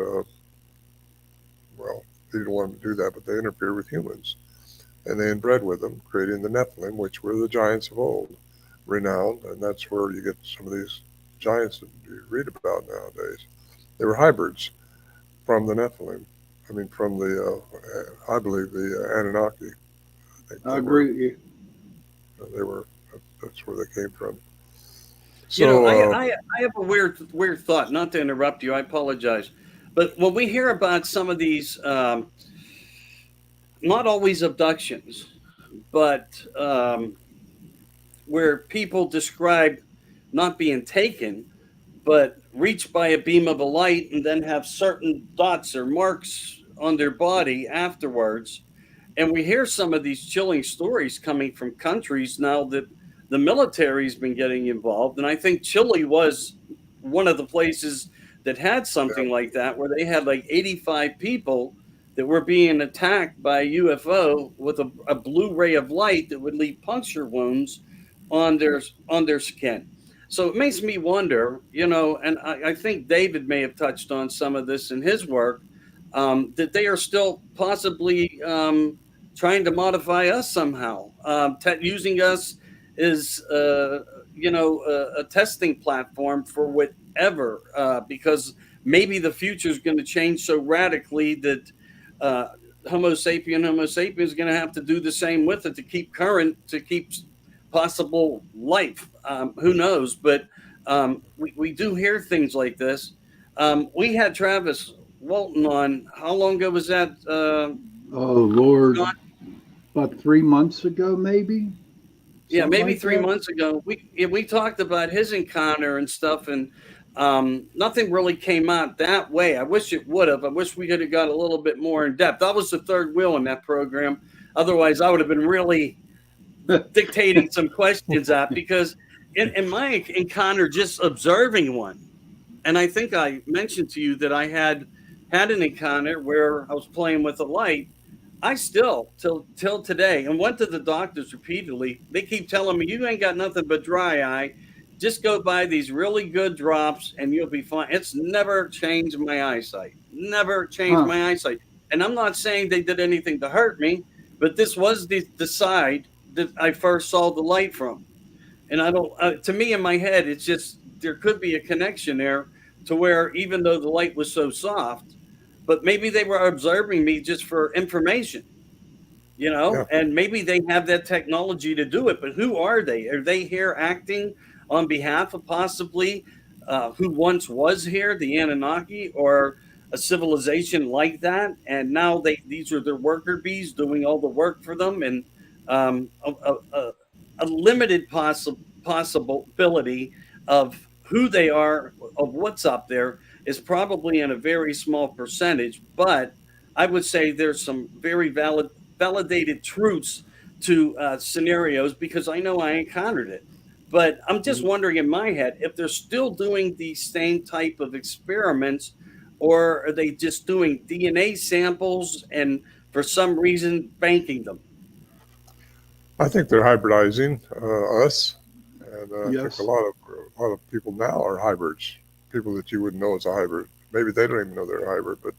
well, they didn't want them to do that, but they interfered with humans. And they inbred with them, creating the Nephilim, which were the giants of old, renowned, and that's where you get some of these giants that you read about nowadays. They were hybrids from the Nephilim. I mean, from the, I believe, the Anunnaki. I agree with you. They were, that's where they came from. So, I have a weird thought. Not to interrupt you, I apologize, but when we hear about some of these, not always abductions, but where people describe not being taken, but reached by a beam of a light and then have certain dots or marks on their body afterwards. And we hear some of these chilling stories coming from countries now that the military's been getting involved. And I think Chile was one of the places that had something like that, where they had like 85 people that were being attacked by a UFO with a blue ray of light that would leave puncture wounds on their skin. So it makes me wonder, and I think David may have touched on some of this in his work. that they are still possibly trying to modify us somehow, using us as a testing platform for whatever, because maybe the future is going to change so radically that uh, Homo sapien is going to have to do the same with it to keep current, to keep possible life. Who knows? But we do hear things like this. We had Travis Walton on. How long ago was that? Oh Lord, about 3 months ago, maybe Yeah, something maybe like three that. months ago. We talked about his encounter and stuff, and nothing really came out that way. I wish it would have. I wish we could have got a little bit more in depth. I was the third wheel in that program. Otherwise, I would have been really dictating some questions out, because in my encounter, just observing one, and I think I mentioned to you that I had an encounter where I was playing with a light. I still till today, and went to the doctors repeatedly. They keep telling me, you ain't got nothing but dry eye. Just go buy these really good drops and you'll be fine. It's never changed my eyesight. Never changed Huh. my eyesight. And I'm not saying they did anything to hurt me, but this was the side that I first saw the light from. And I don't, to me in my head, it's just there could be a connection there to where even though the light was so soft, but maybe they were observing me just for information, Yeah. and maybe they have that technology to do it. But who are they? Are they here acting on behalf of possibly who once was here, the Anunnaki, or a civilization like that? And now these are their worker bees doing all the work for them, and a limited possibility of who they are, of what's up there, is probably in a very small percentage. But I would say there's some very validated truths to scenarios, because I know I encountered it. But I'm just wondering in my head if they're still doing the same type of experiments, or are they just doing DNA samples and for some reason banking them? I think they're hybridizing us, and I think a Yes. lot of people now are hybrids. People that you wouldn't know as a hybrid. Maybe they don't even know they're a hybrid, but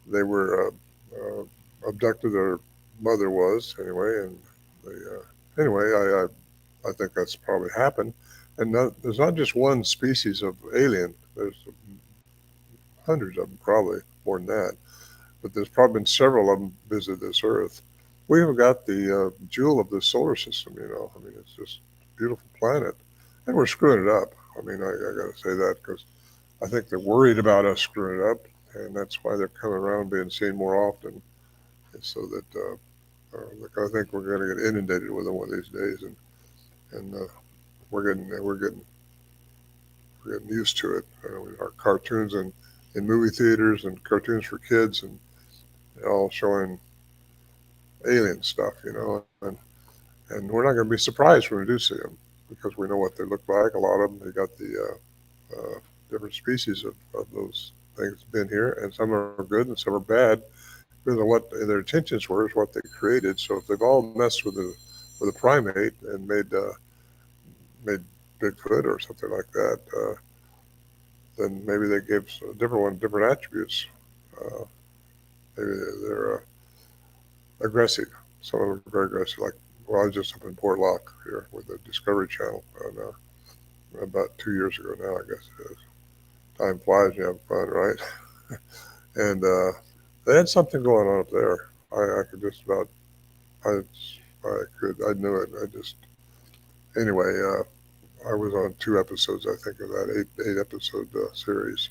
they were abducted. Their mother was anyway, and anyway, I think that's probably happened. And there's not just one species of alien. There's hundreds of them, probably more than that. But there's probably been several of them visit this Earth. We have got the jewel of the solar system. I mean, it's just a beautiful planet, and we're screwing it up. I mean, I got to say that because I think they're worried about us screwing it up, and that's why they're coming around being seen more often, and so that like I think we're going to get inundated with them one of these days, and we're getting used to it. Our cartoons in movie theaters and cartoons for kids and all showing alien stuff, and we're not going to be surprised when we do see them because we know what they look like. A lot of them, they got the different species of those things been here, and some are good and some are bad. Because of what their intentions were is what they created. So if they've all messed with a primate and made Bigfoot or something like that, then maybe they gave a different one different attributes. Maybe they're aggressive. Some of them are very aggressive. Like, well, I was just up in Port Lock here with the Discovery Channel about 2 years ago now, I guess it is. Time flies, you have fun, right? And they had something going on up there. I could just about, I knew it. Anyway, I was on 2 episodes, I think, of that eight episode series.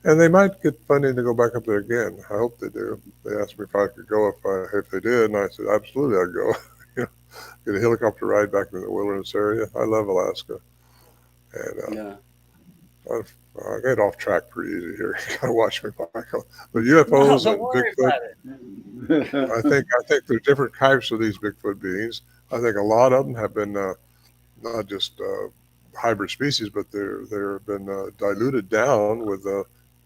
And they might get funding to go back up there again. I hope they do. They asked me if I could go if they did, and I said absolutely I'd go. Get a helicopter ride back in the wilderness area. I love Alaska, and Yeah. I get off track pretty easy here. You gotta watch me, Michael. But No, UFOs don't and worry Bigfoot, about it. I think there's different types of these Bigfoot beings. I think a lot of them have been not just hybrid species, but they've been diluted down with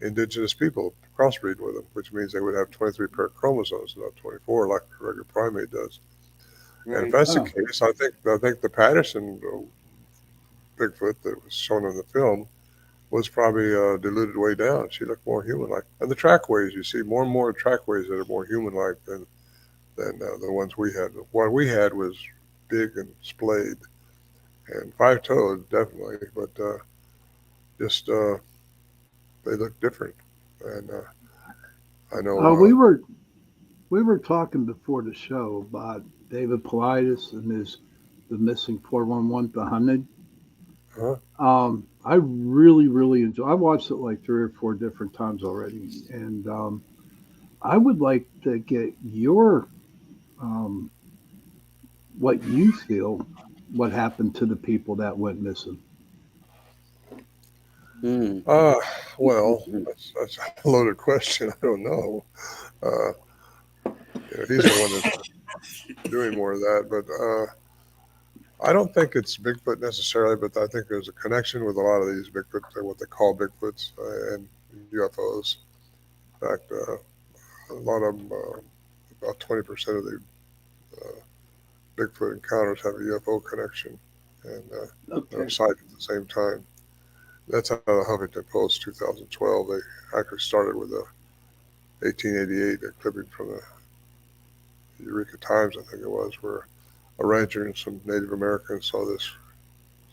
indigenous people, crossbreed with them, which means they would have 23 pair of chromosomes, not 24, like a regular primate does. And if Right. that's the Oh, case, I think the Patterson Bigfoot that was shown in the film was probably diluted way down. She looked more human-like. And the trackways, you see more and more trackways that are more human-like than the ones we had. What we had was big and splayed and five-toed, definitely, but just they look different. And I know, we were talking before the show about David Politis and his the missing 411 behind. huh? I really, really enjoy. I watched it like 3 or 4 different times already, and I would like to get your um, what you feel, what happened to the people that went missing. Mm. Uh, well, that's a loaded question. I don't know. Uh, he's the one that's doing more of that, but I don't think it's Bigfoot necessarily, but I think there's a connection with a lot of these Bigfoot, what they call Bigfoots and UFOs. In fact, a lot of them, about 20% of the uh, Bigfoot encounters have a UFO connection, and they're Okay. sighted at the same time. That's out of the Huffington Post 2012. They actually started with a 1888 a clipping from the Eureka Times, I think it was, where a rancher and some Native Americans saw this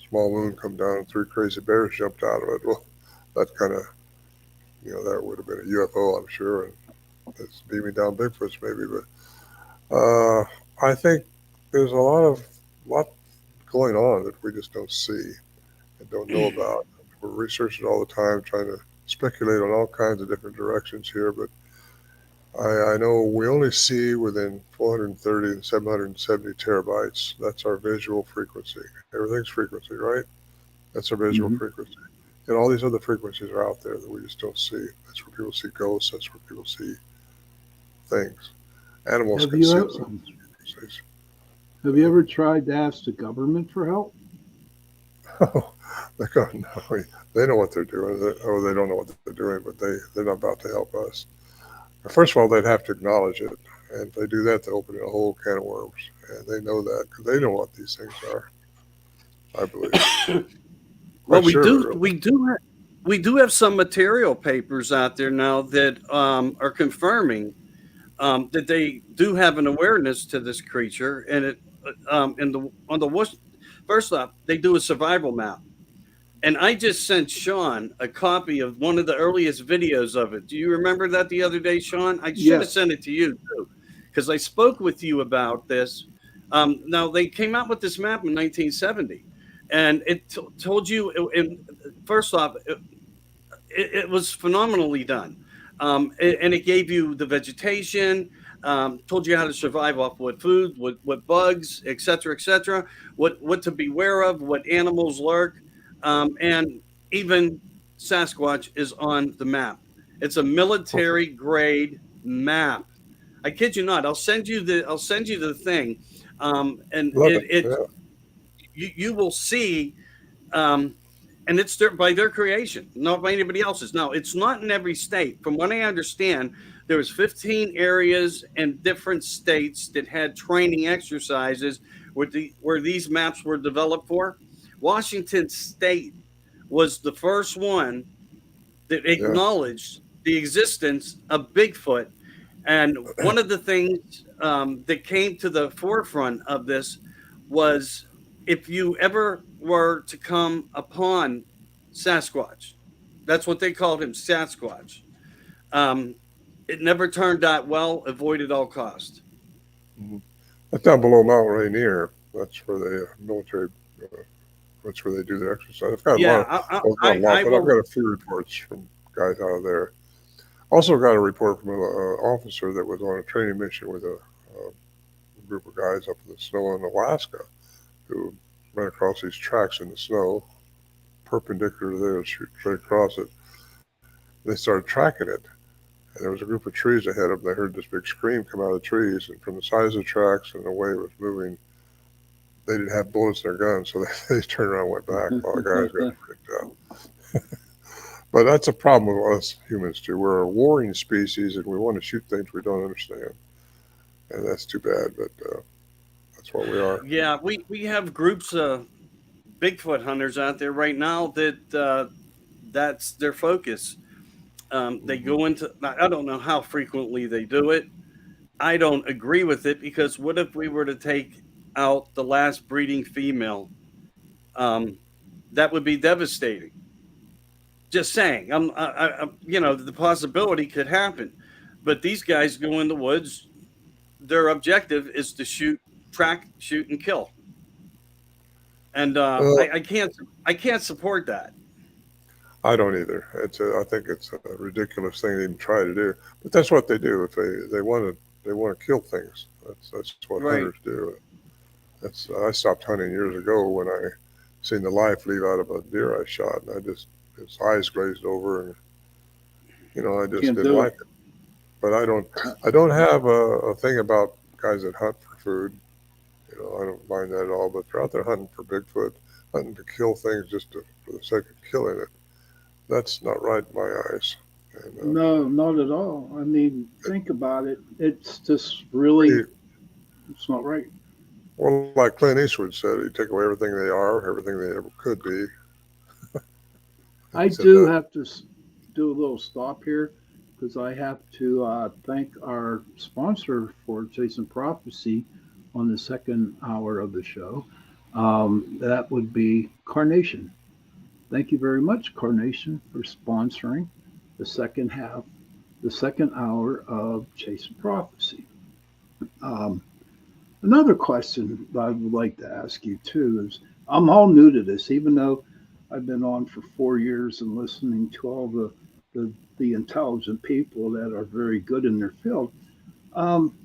small moon come down and 3 crazy bears jumped out of it. Well, that kind of, that would have been a UFO, I'm sure, and it's beaming down Bigfoots maybe. But I think there's a lot going on that we just don't see and don't know about. We're researching all the time, trying to speculate on all kinds of different directions here, but I know we only see within 430 and 770 terabytes. That's our visual frequency. Everything's frequency, right? That's our visual Hmm. frequency. And all these other frequencies are out there that we just don't see. That's where people see ghosts. That's where people see things. Animals Have can you see ever, those frequencies. have you ever tried to ask the government for help? Oh, they go, no, they know what they're doing. They don't know what they're doing, but they're not about to help us. First of all, they'd have to acknowledge it. And if they do that, they're opening a whole can of worms. And they know that because they know what these things are, I believe. Well, Quite sure. we do have some material papers out there now that are confirming that they do have an awareness to this creature, and it in the on the first off, they do a survival map. And I just sent Sean a copy of one of the earliest videos of it. Do you remember that the other day, Sean? I should have Yes. sent it to you too, because I spoke with you about this. Now they came out with this map in 1970, and it told you. And first off, it was phenomenally done, and it gave you the vegetation, told you how to survive off what food, what bugs, etc., what to beware of, what animals lurk, and even Sasquatch is on the map. It's a military grade map. I kid you not. I'll send you the thing, and Love it. it Yeah. you will see, um, and it's by their creation, not by anybody else's. Now, it's not in every state. From what I understand, there was 15 areas in different states that had training exercises where these maps were developed for. Washington State was the first one that Yeah. acknowledged the existence of Bigfoot. And one of the things that came to the forefront of this was, if you ever were to come upon Sasquatch, that's what they called him, Sasquatch. Um, it never turned out well. Avoid at all cost. Mhm. That's down below Mount Rainier. That's where the military. Uh, that's where they do their exercise. I've got a lot Yeah, of, well, not a lot, I but I've will. got a few reports from guys out of there. Also got a report from an officer that was on a training mission with a group of guys up in the snow in Alaska who ran across these tracks in the snow, perpendicular to theirs, shoot straight across it. They started tracking it, and there was a group of trees ahead of them. They heard this big scream come out of the trees, and from the size of the tracks and the way it was moving, they didn't have bullets in their guns, so they turned around and went back while the guys got freaked out. But that's a problem with us humans too. We're a warring species, and we want to shoot things we don't understand, and that's too bad. But that's what we are. Yeah, we have groups of Bigfoot hunters out there right now that That's their focus. They go into, I don't know how frequently they do it. I don't agree with it because what if we were to take out the last breeding female? Um, that would be devastating. Just saying, the possibility could happen. But these guys go in the woods. Their objective is to shoot, track, shoot, and kill. And Well, I can't support that. I don't either. I think it's a ridiculous thing to even try to do. But that's what they do. If they want to kill things. That's what Right. hunters do. I stopped hunting years ago when I seen the life leave out of a deer I shot, and his eyes glazed over, and I just Can't didn't do like it. it. But I don't have a thing about guys that hunt for food. I don't mind that at all. But they're out there hunting for Bigfoot, hunting to kill things for the sake of killing it. That's not right in my eyes. And No, not at all. I mean, think about it. It's just really, pretty, it's not right. well, like Clint Eastwood said, you take away everything they are, everything they ever could be. I He said do that. have to do a little stop here because I have to thank our sponsor for Chasing Prophecy on the second hour of the show. That would be Carnation. Thank you very much, Carnation, for sponsoring the second half, the second hour of Chasing Prophecy. Um, Another question that I would like to ask you too is I'm all new to this, even though I've been on for 4 years and listening to all the intelligent people that are very good in their field. Um,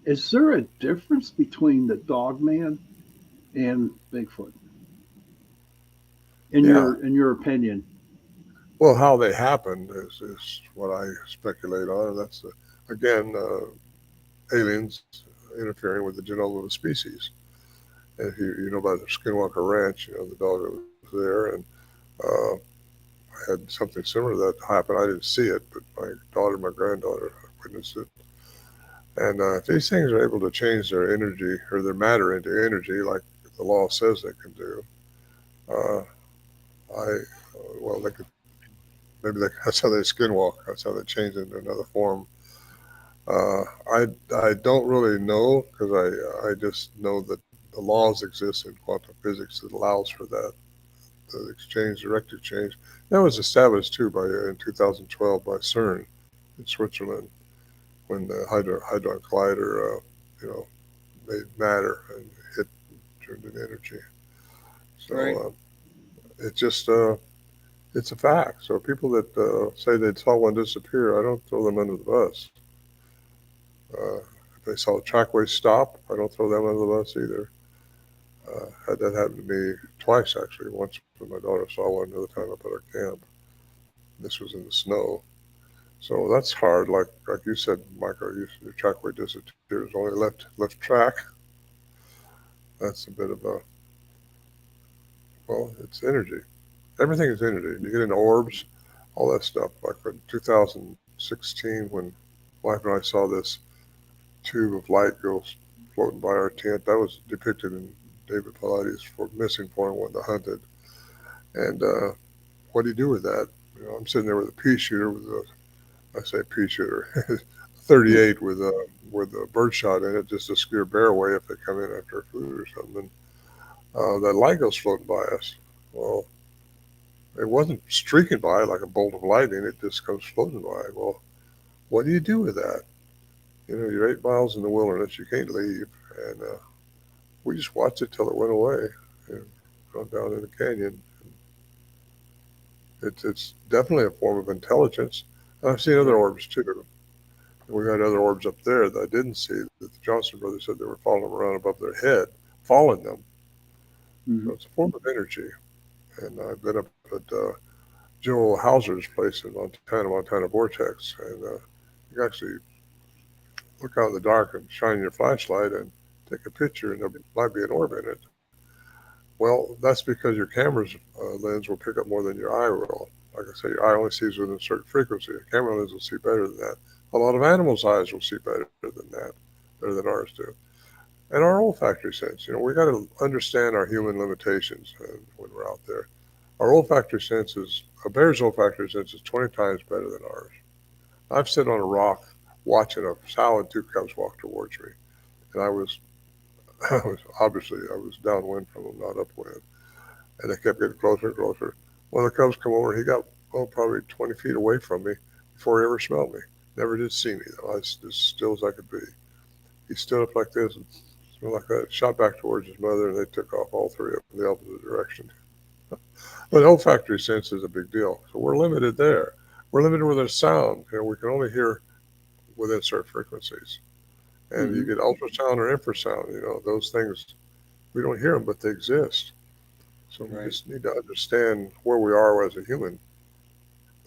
is there a difference between the dog man and Bigfoot Yeah. in your opinion? Well, how they happened is what I speculate on, and that's again aliens interfering with the genome of a species. And if you know about the Skinwalker Ranch, the dog that was there, and uh, I had something similar to that happen. I didn't see it, but my granddaughter witnessed it. And if these things are able to change their energy or their matter into energy, like the law says they can do, uh, they could that's how they skinwalk. That's how they change into another form. Uh, I I don't really know because I just know that the laws exist in quantum physics that allows for that the exchange, direct exchange. That was established too by in 2012 by CERN in Switzerland when the Hadron Collider you know made matter and hit turned into energy. So Right. it just it's a fact. So people that say they saw one disappear, I don't throw them under the bus. If they saw a trackway stop, I don't throw them under the bus either. Had that happen to me twice actually. Once when my daughter saw one, another time up at our camp. This was in the snow, so that's hard. Like you said, Michael, your trackway disappears, only left track. That's a bit of a it's energy. Everything is energy. You get into orbs, all that stuff. Like in 2016, when wife and I saw this tube of light go floating by our tent. That was depicted in David Pilates' for Missing Point when the hunted. And what do you do with that? I'm sitting there with a pea shooter I say pea shooter, 38 with a birdshot in it just to scare bear away if they come in after food or something. That light goes floating by us. Well, it wasn't streaking by like a bolt of lightning. It just comes floating by. Well, what do you do with that? You're 8 miles in the wilderness. You can't leave. And we just watched it till it went away and gone down in the canyon. It's definitely a form of intelligence. And I've seen other orbs too. We had other orbs up there that I didn't see that the Johnson brothers said they were following around above their head, following them. Mm-hmm. So it's a form of energy. And I've been up at Joe Hauser's place in Montana Vortex, and you can actually look out in the dark and shine your flashlight and take a picture, and there might be an orb in it. Well, that's because your camera's lens will pick up more than your eye will. Like I say, your eye only sees within a certain frequency. A camera lens will see better than that. A lot of animals' eyes will see better than that, better than ours do. And our olfactory sense, we got to understand our human limitations when we're out there. Our olfactory sense is, a bear's olfactory sense is 20 times better than ours. I've sat on a rock watching a sow and two cubs walk towards me, and I was, I was downwind from them, not upwind, and they kept getting closer and closer. One of the cubs come over, he got probably 20 feet away from me before he ever smelled me. Never did see me though. I was as still as I could be. He stood up like this and smelled like that, shot back towards his mother, and they took off all three of them in the opposite direction. But olfactory sense is a big deal. So we're limited there. We're limited with our sound. We can only hear within certain frequencies. And you Mm-hmm. get ultrasound or infrasound, those things, we don't hear them, but they exist. So we Right. just need to understand where we are as a human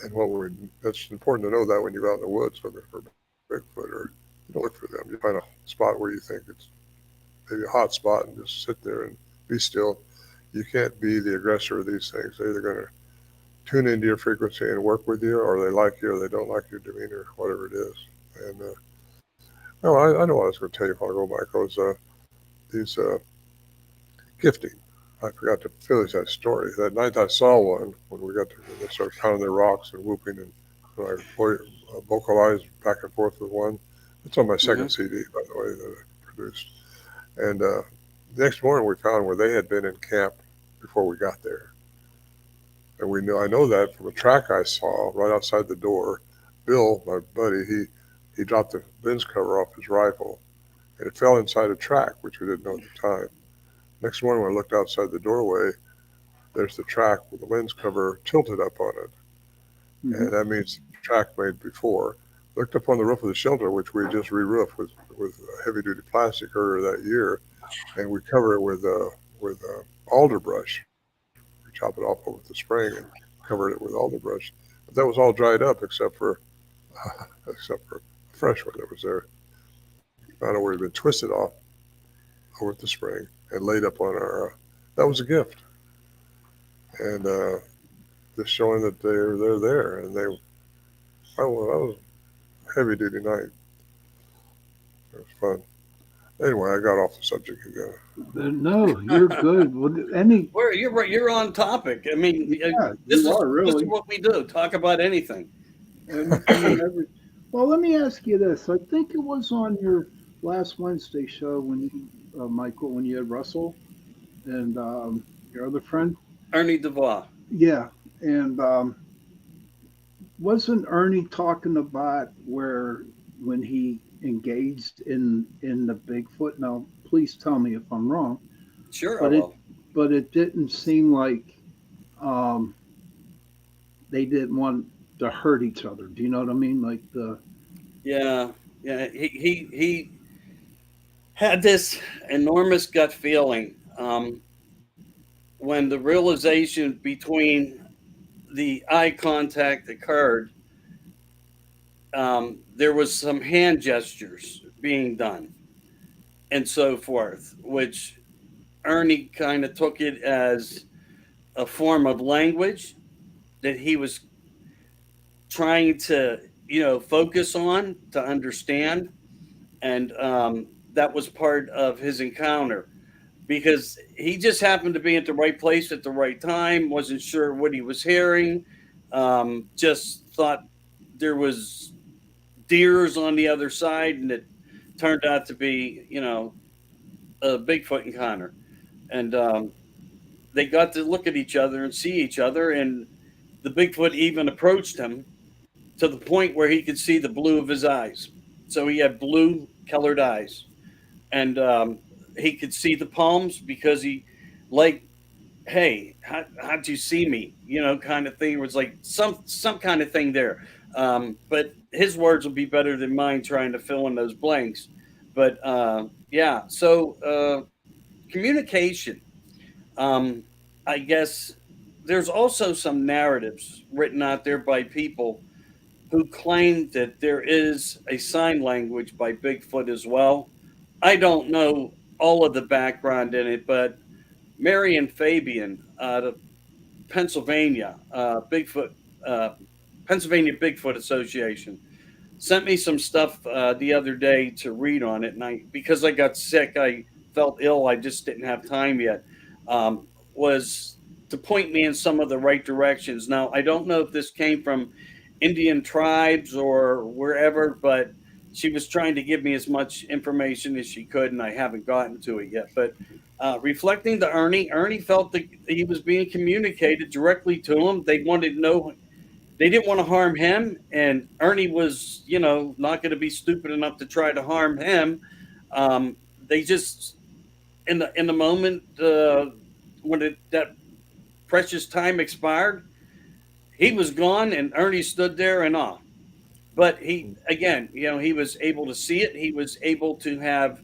and that's important to know that when you go out in the woods looking for Bigfoot, or you don't look for them. You find a spot where you think it's maybe a hot spot and just sit there and be still. You can't be the aggressor of these things. They're either going to tune into your frequency and work with you, or they like you, or they don't like your demeanor, whatever it is. And no, I know what I was going to tell you a while ago, Michael. Is these gifting. I forgot to finish that story. That night I saw one when when they started pounding their rocks and whooping, and I vocalized back and forth with one. It's on my Mm-hmm. second CD, by the way, that I produced. And the next morning we found where they had been in camp before we got there. And I know that from a track I saw right outside the door. Bill, my buddy, he dropped the lens cover off his rifle, and it fell inside a track, which we didn't know at the time. Next morning, when I looked outside the doorway, there's the track with the lens cover tilted up on it, Mm-hmm. and that means the track made before. Looked up on the roof of the shelter, which we just re-roofed with heavy duty plastic earlier that year, and we cover it with alder brush. We chop it off over the spring and covered it with alder brush. But that was all dried up except for the fresh one that was there. I don't know where it had been twisted off over the spring and laid up on our. That was a gift, and just showing that they're there, and they. Oh, that was a heavy duty night. It was fun. Anyway, I got off the subject again. No, you're good. Well, any, Where you're right, you're on topic. I mean, yeah, this you is are this is really what we do. Talk about anything. anything and everything. Well, let me ask you this. I think it was on your last Wednesday show when Michael, when you had Russell and your other friend. Ernie DeVos. Yeah, and wasn't Ernie talking about where when he engaged in the Bigfoot? Now, please tell me if I'm wrong, Sure, I but it will. but it didn't seem like um, they didn't want to hurt each other. Do you know what I mean? Like the Yeah, yeah. He had this enormous gut feeling when the realization between the eye contact occurred. There was some hand gestures being done and so forth, which Ernie kind of took it as a form of language that he was trying to, focus on to understand. And that was part of his encounter because he just happened to be at the right place at the right time, wasn't sure what he was hearing, just thought there was deers on the other side, and it turned out to be, a Bigfoot encounter. And they got to look at each other and see each other, and the Bigfoot even approached him to the point where he could see the blue of his eyes. So he had blue colored eyes, and he could see the palms because he, like, hey, how'd you see me? Kind of thing. It was like some kind of thing there. But his words will be better than mine trying to fill in those blanks. But yeah, so communication. Um, I guess there's also some narratives written out there by people who claim that there is a sign language by Bigfoot as well. I don't know all of the background in it, but Marion Fabian out of Pennsylvania, uh, Pennsylvania Bigfoot Association, sent me some stuff the other day to read on it, and because I got sick, I felt ill. I just didn't have time yet. Was to point me in some of the right directions. Now, I don't know if this came from Indian tribes or wherever, but she was trying to give me as much information as she could, and I haven't gotten to it yet. But reflecting to Ernie, Ernie felt that he was being communicated directly to him. They wanted to know, they didn't want to harm him, and Ernie was, not going to be stupid enough to try to harm him. They just in the moment when that precious time expired, he was gone, and Ernie stood there and awe. But he, again, he was able to see it. He was able to have,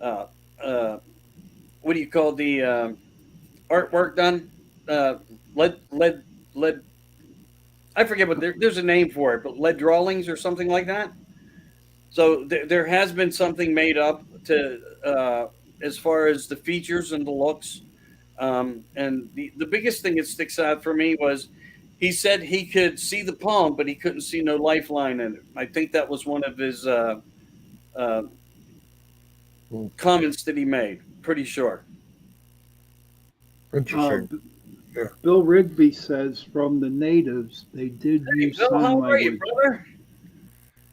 uh, uh, what do you call the artwork done? Uh, lead, lead. I forget what there's a name for it, but lead drawings or something like that. So there has been something made up to as far as the features and the looks. And the biggest thing that sticks out for me was he said he could see the palm, but he couldn't see no lifeline in it. I think that was one of his uh, comments that he made. Pretty sure. Interesting. Yeah. Bill Rigby says from the natives, they did Hey, use Bill, sign how are you, language. brother?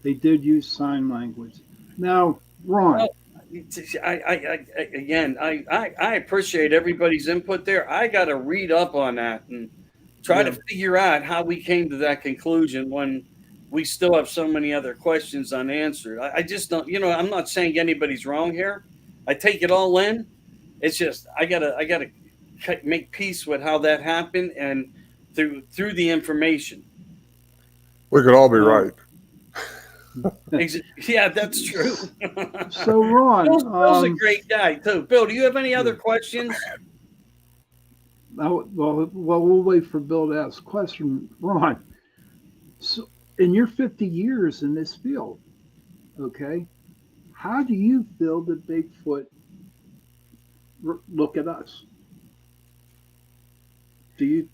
They did use sign language. Now, Ron, Well, again, I appreciate everybody's input there. I got to read up on that and try to yeah, figure out how we came to that conclusion when we still have so many other questions unanswered. I just don't, I'm not saying anybody's wrong here. I take it all in. It's just I gotta make peace with how that happened and through the information. We could all be Um, right. Yeah, that's true. so Ron, Bill's a great guy too. Bill, do you have any other questions? we'll wait for Bill to ask a question. Ron, so in your 50 years in this field, okay, how do you feel that Bigfoot look at us? Do you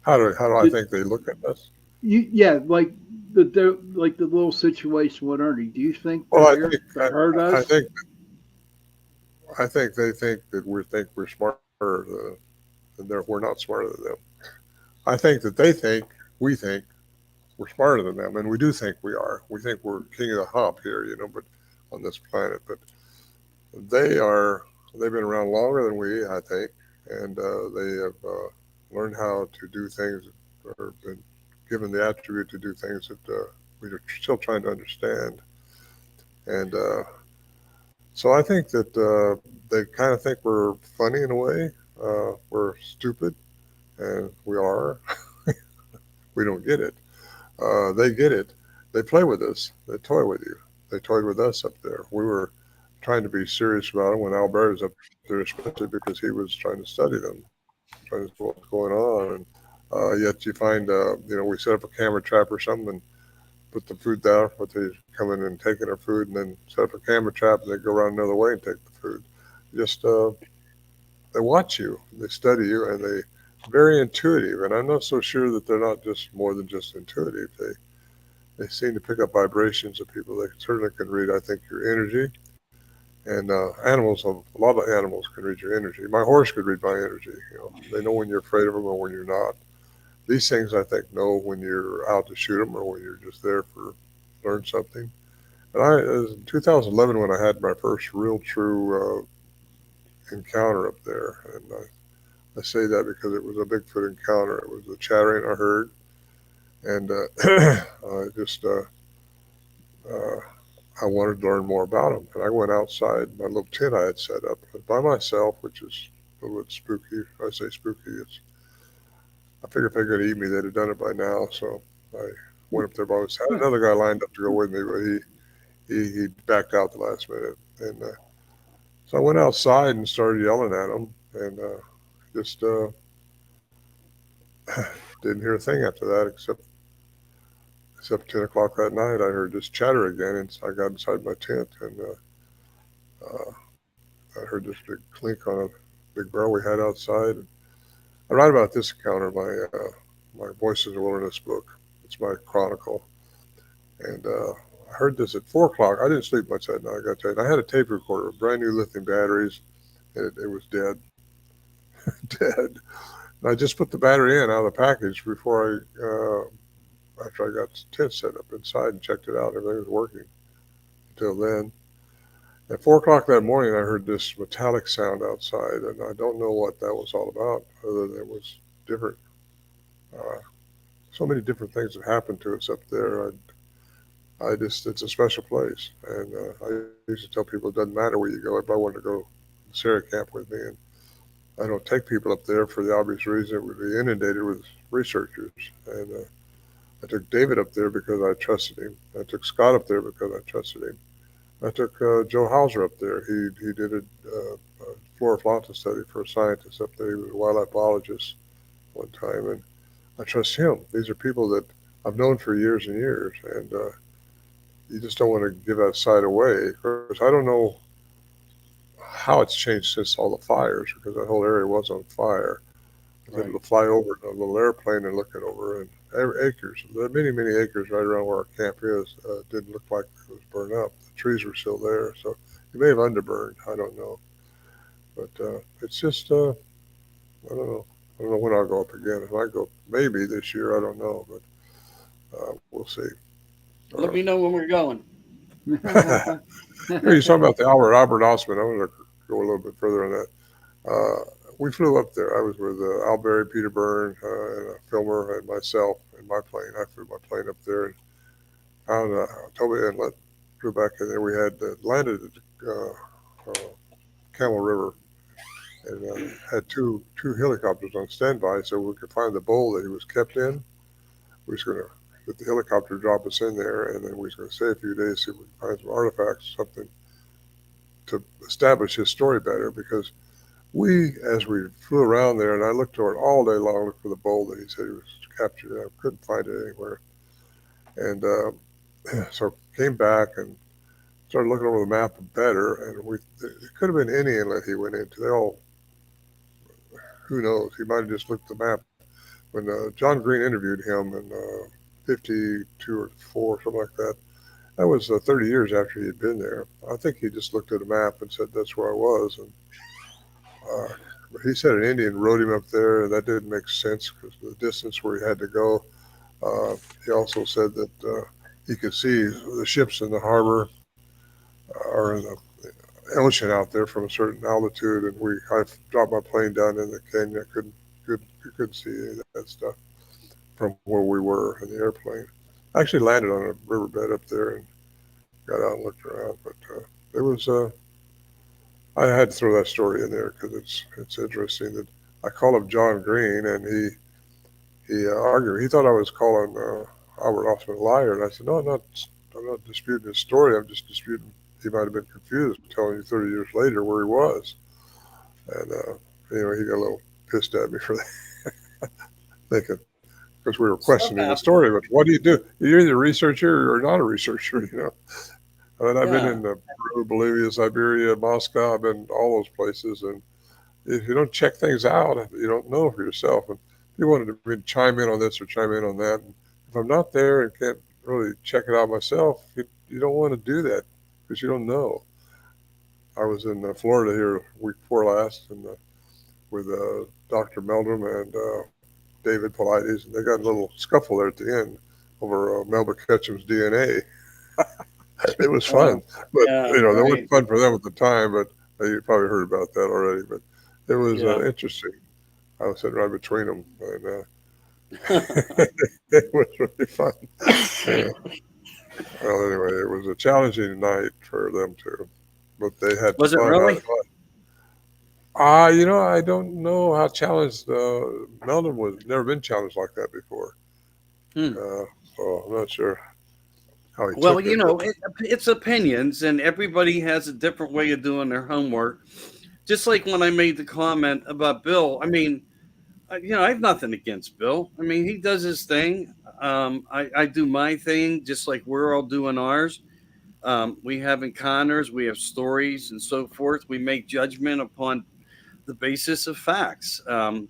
How do I did, think they look at us? yeah, like the little situation with Ernie? Do you think Well, they're here to hurt I us? think they think that we're smarter than we're not smarter than them. I think that we think we're smarter than them, and we do think we are. We think we're king of the hump here, but on this planet. But they've been around longer than we, I think, and they have learned how to do things, or been given the attribute to do things that we're still trying to understand. And so I think that they kind of think we're funny in a way. We're stupid, and we are. We don't get it. They get it. They play with us. They toy with you. They toyed with us up there. We were trying to be serious about it when Albert was up there, especially because he was trying to study them, trying to see what's going on. And yet you find, we set up a camera trap or something and put the food down, but they come in and taking our food, and then set up a camera trap, and they go around another way and take the food. Just they watch you, they study you, and they very intuitive. And I'm not so sure that they're not just more than just intuitive. They seem to pick up vibrations of people. They certainly can read, I think, your energy. And animals, a lot of animals can read your energy. My horse could read my energy. They know when you're afraid of them or when you're not. These things, I think, know when you're out to shoot them or when you're just there for learn something. And it was in 2011 when I had my first real true encounter up there. And I say that because it was a Bigfoot encounter. It was the chattering I heard, and I wanted to learn more about them. And I went outside my little tent I had set up by myself, which is a little bit spooky. I say spooky. I figured if they could eat me, they'd have done it by now. So I went up there by myself. I had another guy lined up to go with me, but he backed out the last minute. And so I went outside and started yelling at him, and just didn't hear a thing after that except 10 o'clock that night. I heard this chatter again, and so I got inside my tent, and I heard this big clink on a big barrel we had outside. And I write about this encounter in my Voices of the Wilderness book. It's my chronicle. And I heard this at 4 o'clock. I didn't sleep much that night, I got to tell you. And I had a tape recorder with brand new lithium batteries, and it was dead. dead. And I just put the battery in out of the package before after I got the tent set up inside and checked it out. Everything was working until then. At 4 o'clock that morning, I heard this metallic sound outside, and I don't know what that was all about, other than it was different. Uh, so many different things have happened to us up there. It's a special place. And I used to tell people it doesn't matter where you go. Everybody wanted to go to Sarah Camp with me. And I don't take people up there for the obvious reason it would be inundated with researchers. And I took David up there because I trusted him. I took Scott up there because I trusted him. I took Joe Hauser up there. He did a flora fauna study for a scientist up there. He was a wildlife biologist one time, and I trust him. These are people that I've known for years and years, and you just don't want to give that side away. Of course, I don't know how it's changed since all the fires, because that whole area was on fire. I was able to fly over in a little airplane and look it over, and acres, many acres right around where our camp is, didn't look like it was burned up. The trees were still there, so it may have underburned. I don't know, but it's just I don't know. I don't know when I'll go up again. If I go, maybe this year, I don't know, but we'll see. Let me know when we're going. You're talking about the Albert Osmond. I want to go a little bit further on that. We flew up there. I was with Al Berry, Peter Byrne, and a filmer, and myself in my plane. I flew my plane up there and found Toby Inlet, flew back in there. We had landed at Camel River and had two helicopters on standby so we could find the bowl that he was kept in. We was going to let the helicopter drop us in there, and then we was going to stay a few days, see if we could find some artifacts, something to establish his story better, because as we flew around there, and I looked for it all day long, looked for the bowl that he said he was captured. I couldn't find it anywhere. And so came back and started looking over the map better, and it could have been any inlet he went into. Who knows? He might have just looked at the map. When John Green interviewed him in 52 or 4, something like that, that was 30 years after he had been there. I think he just looked at a map and said that's where I was. And but he said an Indian rode him up there, and that didn't make sense because of the distance where he had to go. He also said that he could see the ships in the harbor or in the ocean out there from a certain altitude, and I dropped my plane down in the canyon. I couldn't see any of that stuff from where we were in the airplane. I actually landed on a riverbed up there and got out and looked around, but it was. I had to throw that story in there because it's interesting that I called him John Green, and he argued. He thought I was calling Albert Osmond a liar, and I said, no, I'm not disputing his story. I'm just disputing he might have been confused, telling you 30 years later where he was. And anyway, he got a little pissed at me for that, thinking, because we were questioning the story. But what do? You're either a researcher or not a researcher, you know. I mean, I've been in Peru, Bolivia, Siberia, Moscow. I've been all those places, and if you don't check things out, you don't know for yourself. And if you wanted to chime in on this or chime in on that, and if I'm not there and can't really check it out myself, you don't want to do that because you don't know. I was in Florida here week before last, and with Dr. Meldrum and David Paulides, and they got a little scuffle there at the end over Melba Ketchum's DNA. It was fun, but that wasn't fun for them at the time. But you probably heard about that already. But it was interesting. I was sitting right between them, and it was really fun. Well, anyway, it was a challenging night for them too, but they had. Was it really? I don't know how challenged Meldon was. Never been challenged like that before. So I'm not sure. Well, it's opinions, and everybody has a different way of doing their homework. Just like when I made the comment about Bill, I mean, I have nothing against Bill. I mean, he does his thing. I do my thing, just like we're all doing ours. We have encounters, we have stories, and so forth. We make judgment upon the basis of facts.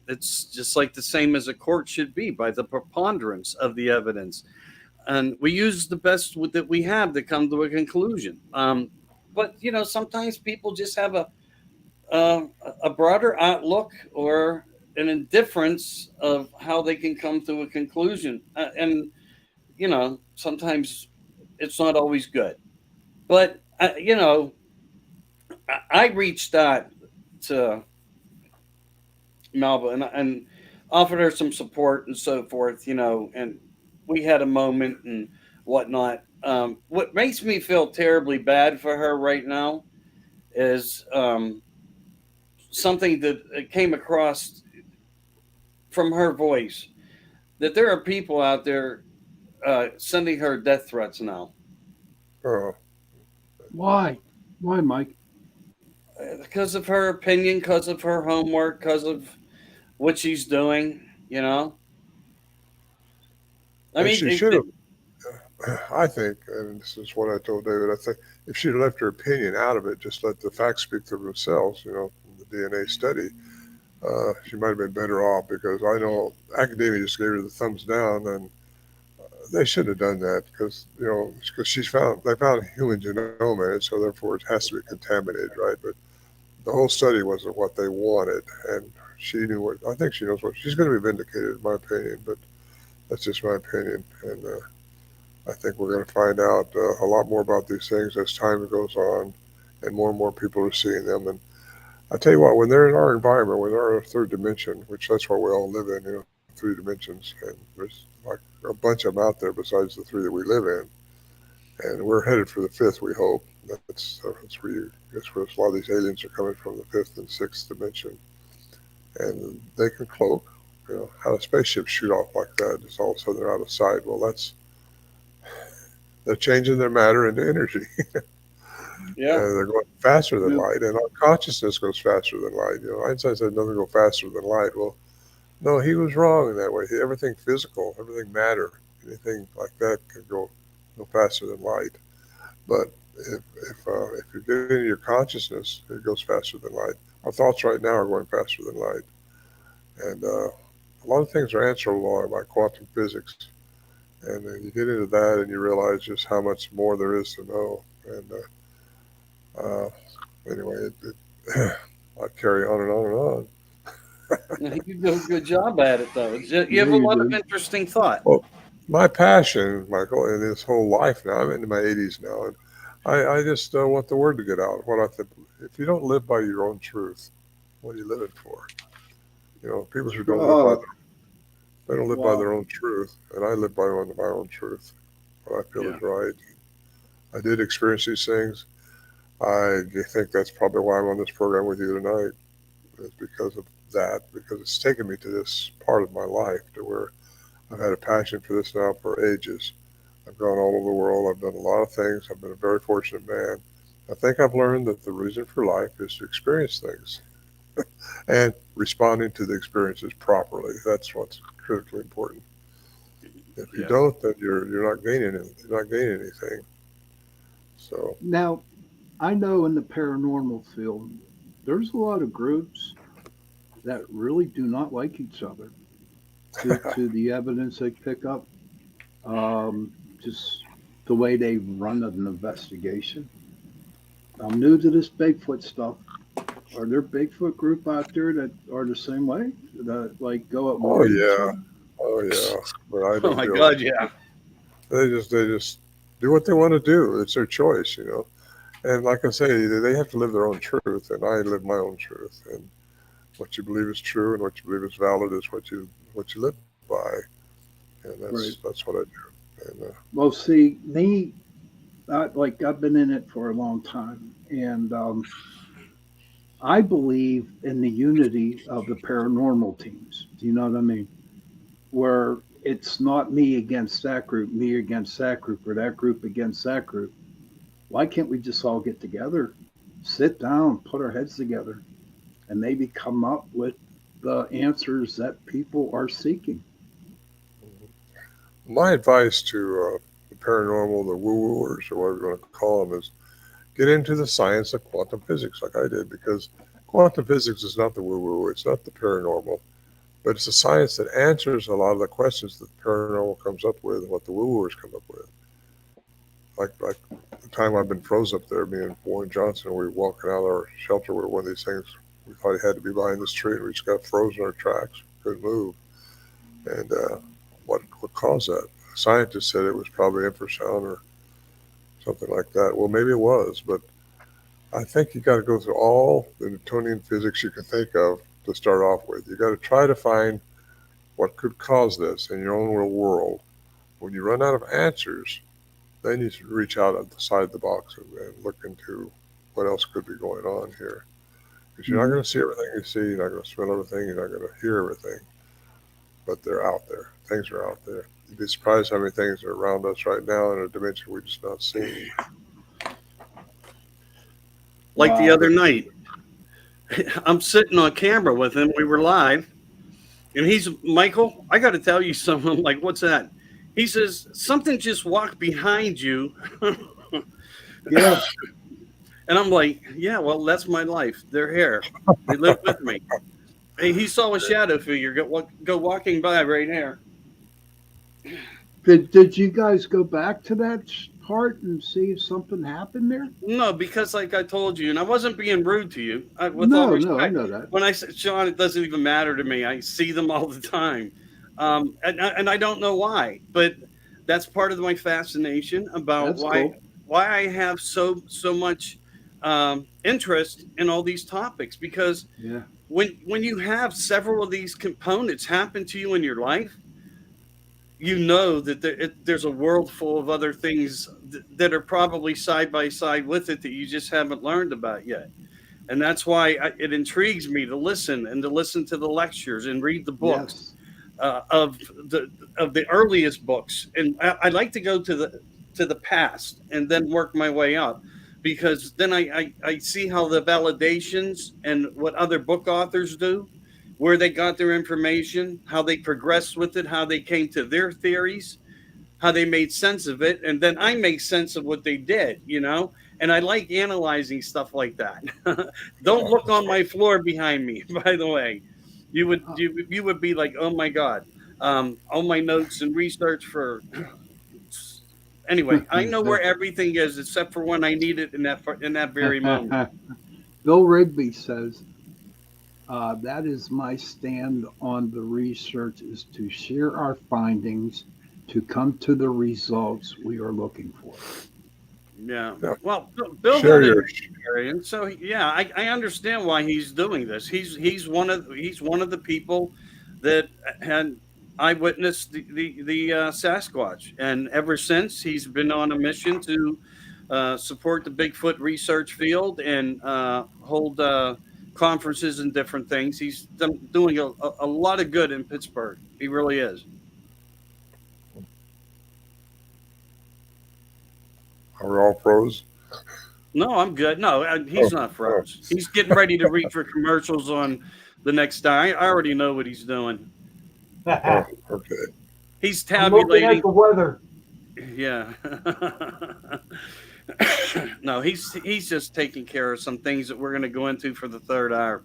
It's just like the same as a court should be, by the preponderance of the evidence. And we use the best that we have to come to a conclusion. But sometimes people just have a broader outlook or an indifference of how they can come to a conclusion. And, sometimes it's not always good. But, I reached out to Melba and offered her some support and so forth, and we had a moment and whatnot. What makes me feel terribly bad for her right now is something that came across from her voice, that there are people out there sending her death threats now. Oh, Why? Why, Mike? Because of her opinion, because of her homework, because of what she's doing, I and mean, she should have. I think, and this is what I told David. I think if she'd left her opinion out of it, just let the facts speak for themselves. The DNA study, she might have been better off, because I know academia just gave her the thumbs down, and they should have done that, because they found human genome in it, so therefore it has to be contaminated, right? But the whole study wasn't what they wanted, and she knew what. I think she knows what she's going to be vindicated, in my opinion. But that's just my opinion, and I think we're going to find out a lot more about these things as time goes on, and more people are seeing them. And I tell you what, when they're in our environment, when they're in our third dimension, which that's what we all live in, 3 dimensions, and there's like a bunch of them out there besides the 3 that we live in, and we're headed for the 5th. We hope that's where that's where a lot of these aliens are coming from, the 5th and 6th dimension, and they can cloak. How do spaceships shoot off like that? Just all of a sudden they're out of sight. Well, they're changing their matter into energy. yeah. They're going faster than Yeah. light, and our consciousness goes faster than light. Einstein said nothing go faster than light. Well, no, he was wrong in that way. Everything physical, everything matter, anything like that can go faster than light. But if you get into your consciousness, it goes faster than light. Our thoughts right now are going faster than light, and a lot of things are answerable by quantum physics. And then you get into that, and you realize just how much more there is to know. And anyway, I carry on and on and on. You do a good job at it, though. You Yeah, have a you lot of do. interesting thought. Well, my passion, Michael, in this whole life now, I'm into my 80s now, and I just want the word to get out. What I think, if you don't live by your own truth, what are you living for? People who don't live by Oh, they don't live by wow. their own truth, and I live by my own truth. What I feel Yeah. is right. I did experience these things. I think that's probably why I'm on this program with you tonight. Is because of that, because it's taken me to this part of my life to where I've had a passion for this now for ages. I've gone all over the world. I've done a lot of things. I've been a very fortunate man. I think I've learned that the reason for life is to experience things and responding to the experiences properly. That's what's critically important. If you Yeah. don't, then you're not gaining it. You're not gaining anything. So Now, I know in the paranormal field, there's a lot of groups that really do not like each other due to the evidence they pick up, just the way they run an investigation. I'm new to this Bigfoot stuff. Are there Bigfoot group out there that are the same way, that like go at oh war with each yeah, other? oh yeah. But I Oh don't my deal with God, it. yeah. They just do what they want to do. It's their choice. And like I say, they have to live their own truth, and I live my own truth. And what you believe is true and what you believe is valid is what you live by, and that's Right. that's what I do. And Well, see, me, I've been in it for a long time, and I believe in the unity of the paranormal teams. Do you know what I mean? Where it's not me against that group, me against that group, or that group against that group. Why can't we just all get together, sit down, put our heads together, and maybe come up with the answers that people are seeking? my advice to the paranormal, the woo-wooers, or whatever you want to call them, is get into the science of quantum physics, like I did, because quantum physics is not the woo-woo, it's not the paranormal, but it's a science that answers a lot of the questions that the paranormal comes up with and what the woo-wooers come up with. Like the time I've been froze up there, me and Warren Johnson, we were walking out of our shelter where one of these things we thought he had to be behind this tree, and we just got frozen in our tracks, couldn't move. And what caused that? Scientists said it was probably infrasound or something like that. Well, maybe it was, but I think you got to go through all the Newtonian physics you can think of to start off with. You got to try to find what could cause this in your own real world. When you run out of answers, then you reach out outside the box and look into what else could be going on here. Because you're not going to see everything you see, you're not going to smell everything, you're not going to hear everything, but they're out there. Things are out there. You'd be surprised how many things are around us right now in a dimension we're just not seeing. Like the other night, I'm sitting on camera with him. We were live, and he's Michael. I got to tell you something. I'm like, what's that? He says something just walked behind you. Yeah. And I'm like, yeah, well, that's my life. They're here. They live with me. And he saw a shadow figure go walking by right here. Did you guys go back to that part and see if something happened there? No, because like I told you, and I wasn't being rude to you. With all No, respect, I know that. when I said Sean, it doesn't even matter to me. I see them all the time, and I don't know why, but that's part of my fascination about That's cool. why I have so much interest in all these topics. Because Yeah. when you have several of these components happen to you in your life, you know that there's a world full of other things that are probably side by side with it that you just haven't learned about yet. And that's why it intrigues me to listen to the lectures and read the books Yes. of the earliest books. And I like to go to the past and then work my way up, because then I see how the validations and what other book authors do, where they got their information, how they progressed with it, how they came to their theories, how they made sense of it, and then I make sense of what they did, And I like analyzing stuff like that. Don't look on my floor behind me, by the way. You would be like, oh my God. All my notes and research for anyway, I know where everything is except for when I need it in that very moment. Bill Rigby says, that is my stand on the research, is to share our findings to come to the results we are looking for. Yeah. Yeah. Well, Bill Share got an your experience, so yeah, I understand why he's doing this. He's one of the people that had eyewitnessed the Sasquatch, and ever since he's been on a mission to support the Bigfoot research field and hold conferences and different things. He's doing a lot of good in Pittsburgh. He really is. Are we all pros? No, I'm good. No, he's not froze. He's getting ready to read for commercials on the next day. I already know what he's doing. Oh, okay. He's I'm looking at tabulating. the weather. Yeah. No, he's just taking care of some things that we're going to go into for the third hour.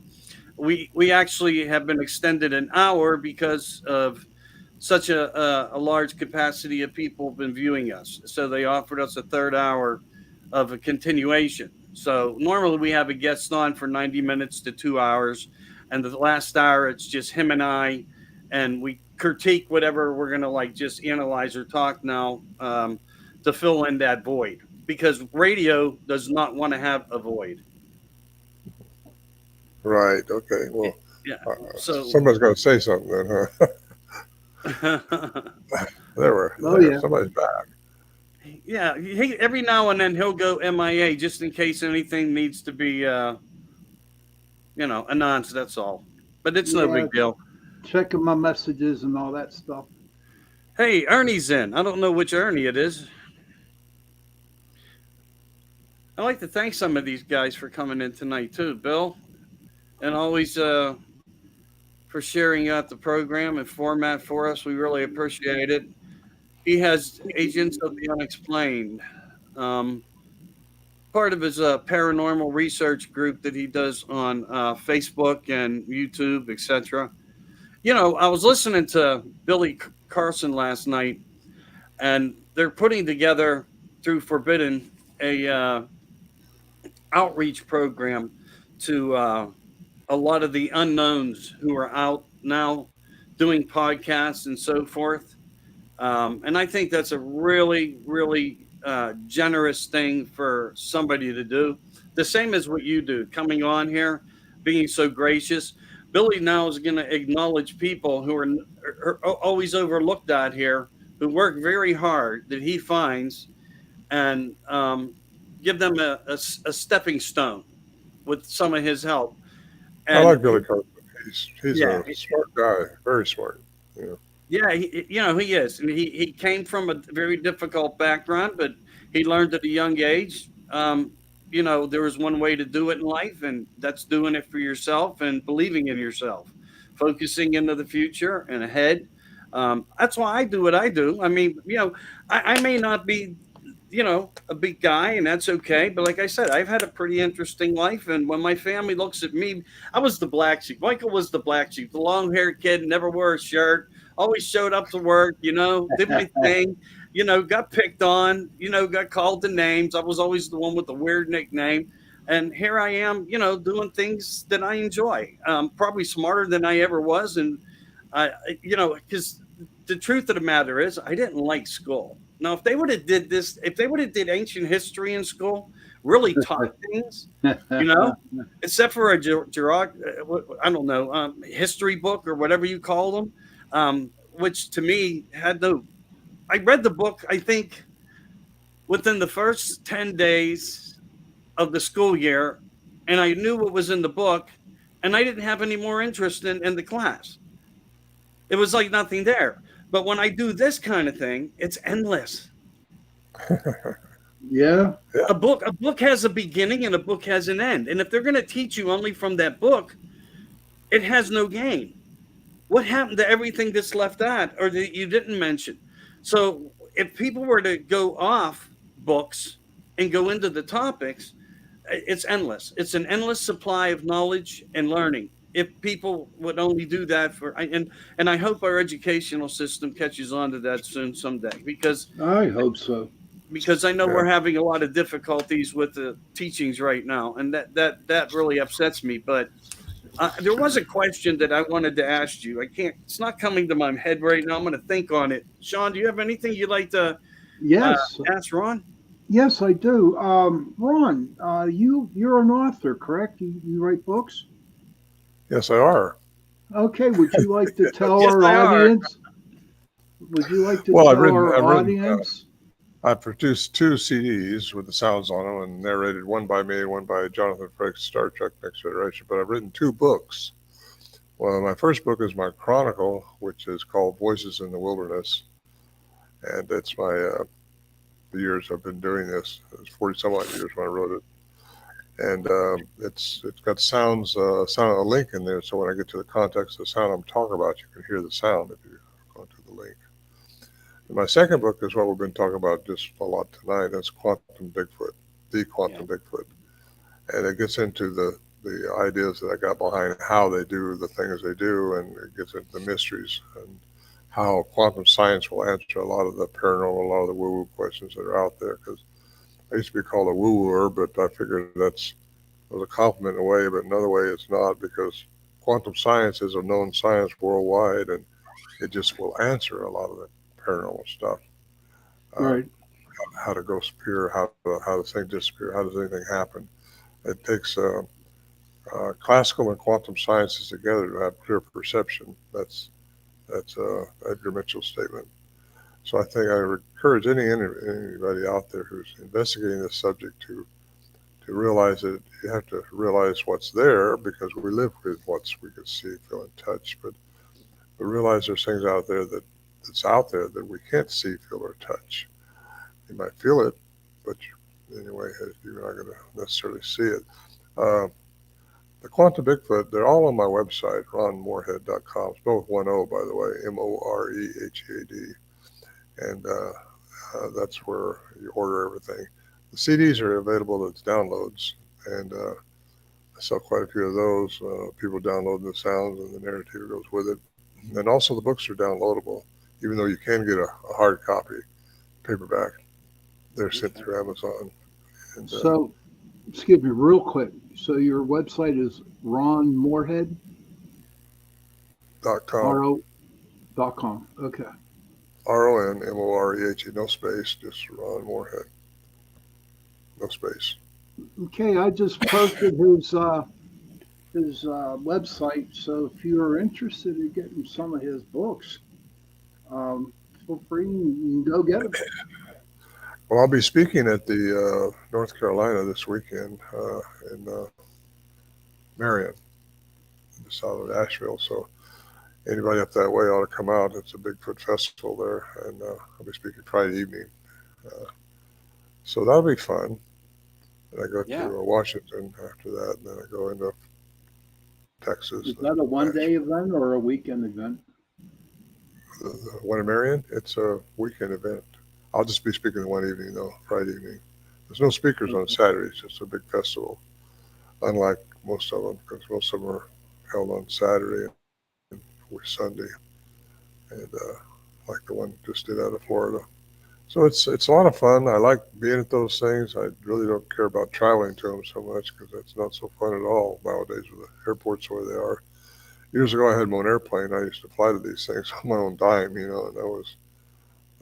We actually have been extended an hour because of such a large capacity of people have been viewing us. So they offered us a third hour of a continuation. So normally we have a guest on for 90 minutes to 2 hours, and the last hour it's just him and I, and we critique whatever we're gonna like just analyze or talk now, to fill in that void, because radio does not want to have a void. Right. Okay. Well, Yeah. So somebody's going to say something then, huh? Oh, yeah. Somebody's back. yeah, every now and then he'll go MIA just in case anything needs to be announced. That's all. But it's no Yeah. big deal. Checking my messages and all that stuff. Hey, Ernie's in. I don't know which Ernie it is. I'd like to thank some of these guys for coming in tonight too, Bill, and always for sharing out the program and format for us. We really appreciate it. He has Agents of the Unexplained, part of his paranormal research group that he does on Facebook and YouTube, etc. I was listening to Billy Carson last night, and they're putting together through Forbidden a outreach program to a lot of the unknowns who are out now doing podcasts and so forth. And I think that's a really, really generous thing for somebody to do. The same as what you do, coming on here, being so gracious. Billy now is going to acknowledge people who are always overlooked out here, who work very hard that he finds, and give them a stepping stone with some of his help. I And like Billy Carson. He's yeah, a smart guy, very smart. Yeah. yeah, he is, and he came from a very difficult background, but he learned at a young age. There was one way to do it in life, and that's doing it for yourself and believing in yourself, focusing into the future and ahead. That's why I do what I do. I mean, I may not be, a big guy, and that's okay. But like I said, I've had a pretty interesting life, and when my family looks at me, I was the black sheep. Michael was the black sheep, the long-haired kid, never wore a shirt, always showed up to work, did my thing, got picked on, got called the names. I was always the one with the weird nickname. And here I am, doing things that I enjoy. Probably smarter than I ever was. And, because the truth of the matter is, I didn't like school. Now, if they would have did this, if they would have did ancient history in school, really taught things, except for a I don't know, history book or whatever you call them, which to me had no. I read the book, I think, within the first 10 days of the school year, and I knew what was in the book, and I didn't have any more interest in the class. It was like nothing there. But when I do this kind of thing, it's endless. Yeah. A book has a beginning and a book has an end. And if they're going to teach you only from that book, it has no gain. What happened to everything that's left out or that you didn't mention? So if people were to go off books and go into the topics, it's endless. It's an endless supply of knowledge and learning. If people would only do that and I hope our educational system catches on to that soon someday, because I hope so. I know we're having a lot of difficulties with the teachings right now, and that really upsets me. But there was a question that I wanted to ask you. It's not coming to my head right now. I'm going to think on it. Sean, do you have anything you'd like to Yes. ask Ron? Yes, I do. Ron, you're an author, correct? You write books? Yes, they are. Okay. Would you like to tell Yes, our they are. audience? Would you like to Well, tell our audience? I produced 2 CDs with the sounds on them and narrated, one by me, one by Jonathan Frakes, Star Trek Next Generation. But I've written 2 books. Well, my first book is my chronicle, which is called Voices in the Wilderness. And it's the years I've been doing this. It was 40 some odd years when I wrote it. And it's got sounds, a link in there. So when I get to the context of the sound I'm talking about, you can hear the sound if you go to the link. And my second book is what we've been talking about just a lot tonight. That's Quantum Bigfoot, the Quantum Bigfoot. And it gets into the ideas that I got behind how they do the things they do, and it gets into the mysteries and how quantum science will answer a lot of the paranormal, a lot of the woo-woo questions that are out there. Because I used to be called a woo-wooer, but I figured was a compliment in a way, but another way it's not, because quantum science is a known science worldwide, and it just will answer a lot of the paranormal stuff. Right. How to ghosts appear, how does things disappear, how does anything happen? It takes classical and quantum sciences together to have clear perception. That's Edgar Mitchell's statement. So I think I would encourage anybody out there who's investigating this subject to realize that you have to realize what's there, because we live with what we can see, feel, and touch. But realize there's things out there that's out there that we can't see, feel, or touch. You might feel it, but anyway, you're not going to necessarily see it. The Quantum Bigfoot, they're all on my website, ronmoorehead.com. Spelled with 1 O, by the way, Morehead. And that's where you order everything. The CDs are available as downloads, and I sell quite a few of those. People download the sounds, and the narrative goes with it. And also the books are downloadable, even though you can get a hard copy, paperback. They're sent through Amazon. And, so, excuse me, real quick. So your website is Ron Moorehead, .com. RO.com. Okay. RONMOREHE, no space, just Ron Moorehead, no space. Okay, I just posted his website. So if you're interested in getting some of his books, feel free and go get them. Well, I'll be speaking at the North Carolina this weekend in Marion, just out of Asheville. So anybody up that way ought to come out. It's a Bigfoot festival there, and I'll be speaking Friday evening. Uh, so that'll be fun. And I go to Washington after that, and then I go into Texas. Is that a one-day event or a weekend event? The one in Marion, it's a weekend event. I'll just be speaking one evening, though, Friday evening. There's no speakers on Saturday. It's just a big festival, unlike most of them, because most of them are held on Saturday and Sunday, and like the one just did out of Florida. So it's a lot of fun. I like being at those things. I really don't care about traveling to them so much because that's not so fun at all nowadays with the airports where they are. Years ago, I had my own airplane. I used to fly to these things on my own dime, and that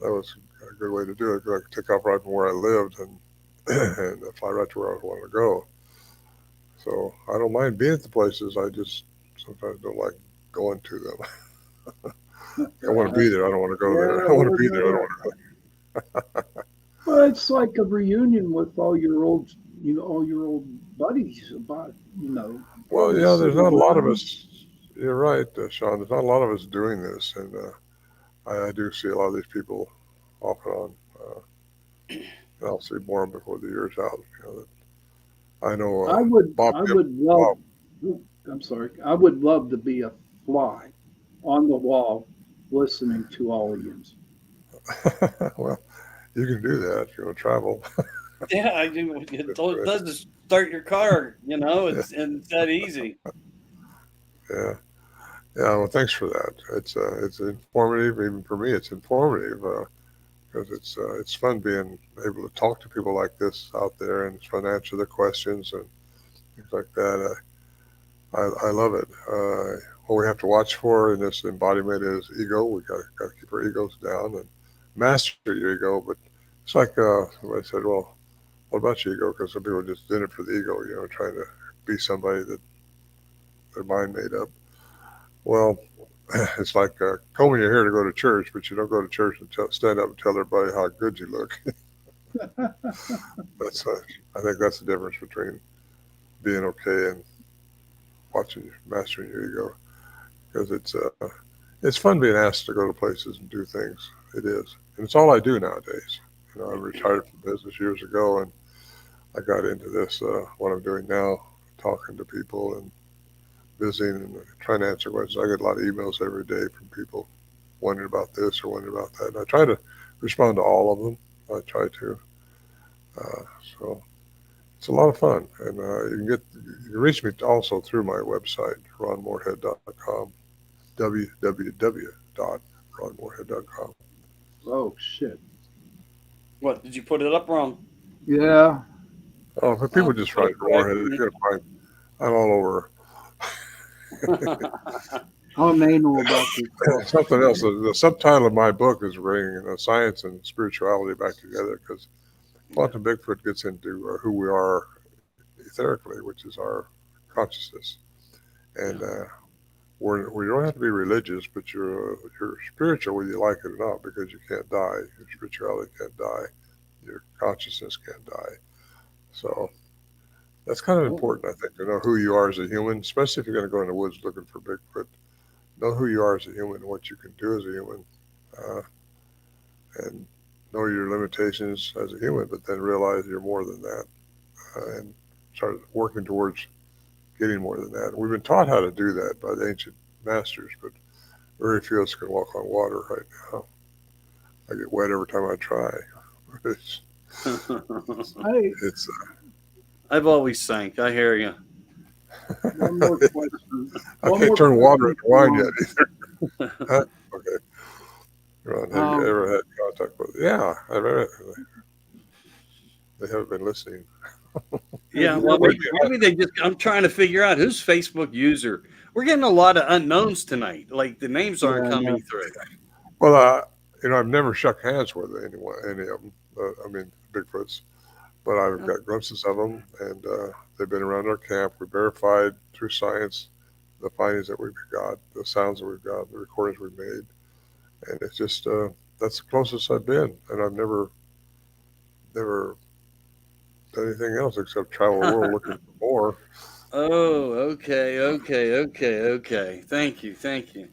was a good way to do it. I could take off right from where I lived and and fly right to where I wanted to go. So I don't mind being at the places. I just sometimes don't like going to them. I want to be there. I don't want to go there. I want to be there. I don't want to go. Well, it's like a reunion with all your old buddies. Well, yeah, there's not a lot of us. You're right, Sean. There's not a lot of us doing this, and I do see a lot of these people off and on. And I'll see more of them before the year's out. I know. I would Bob. love. I'm sorry. I would love to be a fly on the wall, listening to audience. Well, you can do that if you want to travel. Yeah, I do. It does start your car. It's that easy. Yeah. Yeah. Well, thanks for that. It's informative. Even for me, it's informative because it's fun being able to talk to people like this out there, and it's fun to answer their questions and things like that. I love it. What we have to watch for in this embodiment is ego. We got to keep our egos down and master your ego. But it's like somebody said, well, what about your ego? Because some people are just in it for the ego, trying to be somebody that their mind made up. Well, it's like combing your hair to go to church, but you don't go to church and stand up and tell everybody how good you look. I think that's the difference between being okay and mastering your ego, because it's fun being asked to go to places and do things. It is, and it's all I do nowadays. I retired from business years ago, and I got into this what I'm doing now, talking to people and visiting and trying to answer questions. I get a lot of emails every day from people wondering about this or wondering about that, and I try to respond to all of them. I try to. So it's a lot of fun, and you can reach me also through my website, ronmoorehead.com, www.ronmoorehead.com. Oh shit! What, did you put it up wrong? Yeah. Oh, if people just write Moorehead, you're gonna find I'm all over. I'm anal about this. Something else. The subtitle of my book is bringing science and spirituality back together, because quantum Bigfoot gets into who we are etherically, which is our consciousness, and we don't have to be religious, but you're spiritual whether you like it or not, because you can't die. Your spirituality can't die. Your consciousness can't die. So that's kind of important, I think, to know who you are as a human, especially if you're going to go in the woods looking for Bigfoot. Know who you are as a human, what you can do as a human, and know your limitations as a human, but then realize you're more than that, and start working towards getting more than that. And we've been taught how to do that by the ancient masters, but very few of us can walk on water right now. I get wet every time I try. I've always sank. I hear you. One more question. I can't turn water into wine yet either. Huh? Okay. Ron, have you ever had contact with? Yeah, they haven't been listening. Yeah, well, maybe they just. I'm trying to figure out who's Facebook user. We're getting a lot of unknowns tonight. Like the names aren't Yeah, I coming know. through. Well, I've never shook hands with anyone, any of them. I mean, Bigfoots, but I've got glimpses of them, and they've been around our camp. We verified through science the findings that we've got, the sounds that we've got, the recordings we've made, and it's just that's the closest I've been, and I've never done anything else except travel the world looking for more. Oh, okay. Thank you.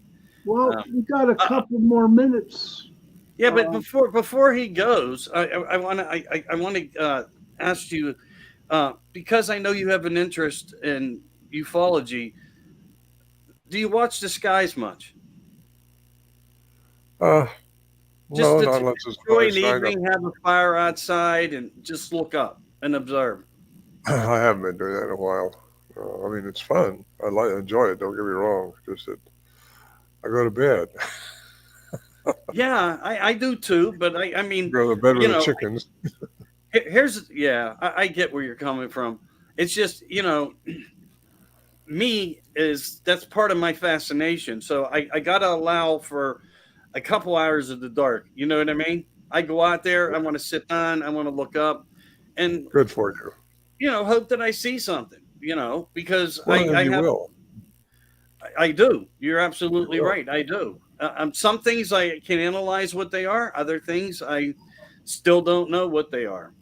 Well, Um, we got a uh, couple more minutes. yeah, but Uh, before he goes, I want to I want to ask you because I know you have an interest in ufology. Do you watch the skies much? Uh, Just no, not unless it's enjoy an nice night. evening, have a fire outside, and just look up and observe. I haven't been doing that in a while. I mean, it's fun. Enjoy it. Don't get me wrong. Just that I go to bed. Yeah, I do too. But I mean, Go to bed you with the know, chickens. here's yeah, I get where you're coming from. It's just me is that's part of my fascination. So I gotta allow for a couple hours of the dark. You know what I mean? I go out there. I want to sit down. I want to look up, and Good for you. hope that I see something. Because Well, and I you have will. I do. You're You absolutely will. right. I do. Some things I can analyze what they are. Other things I still don't know what they are.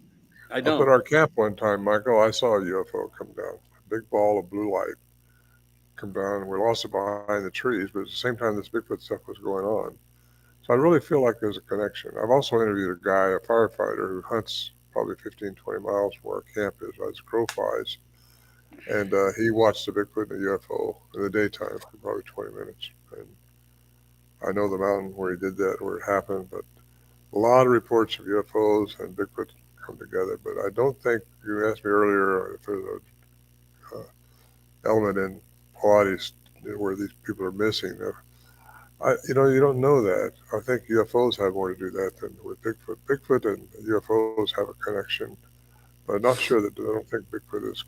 I Up at don't. our camp one time, Michael, I saw a UFO come down. A big ball of blue light come down. We lost it behind the trees, but at the same time, this Bigfoot stuff was going on. So I really feel like there's a connection. I've also interviewed a guy, a firefighter, who hunts probably 15, 20 miles from where our camp is as the crow flies. And he watched the Bigfoot and the UFO in the daytime for probably 20 minutes. And I know the mountain where he did that, where it happened, but a lot of reports of UFOs and Bigfoot come together. But I don't think, you asked me earlier if there's a element in Pilates where these people are missing. You don't know that. I think UFOs have more to do that than with Bigfoot. Bigfoot and UFOs have a connection, but I'm not sure that I don't think Bigfoot is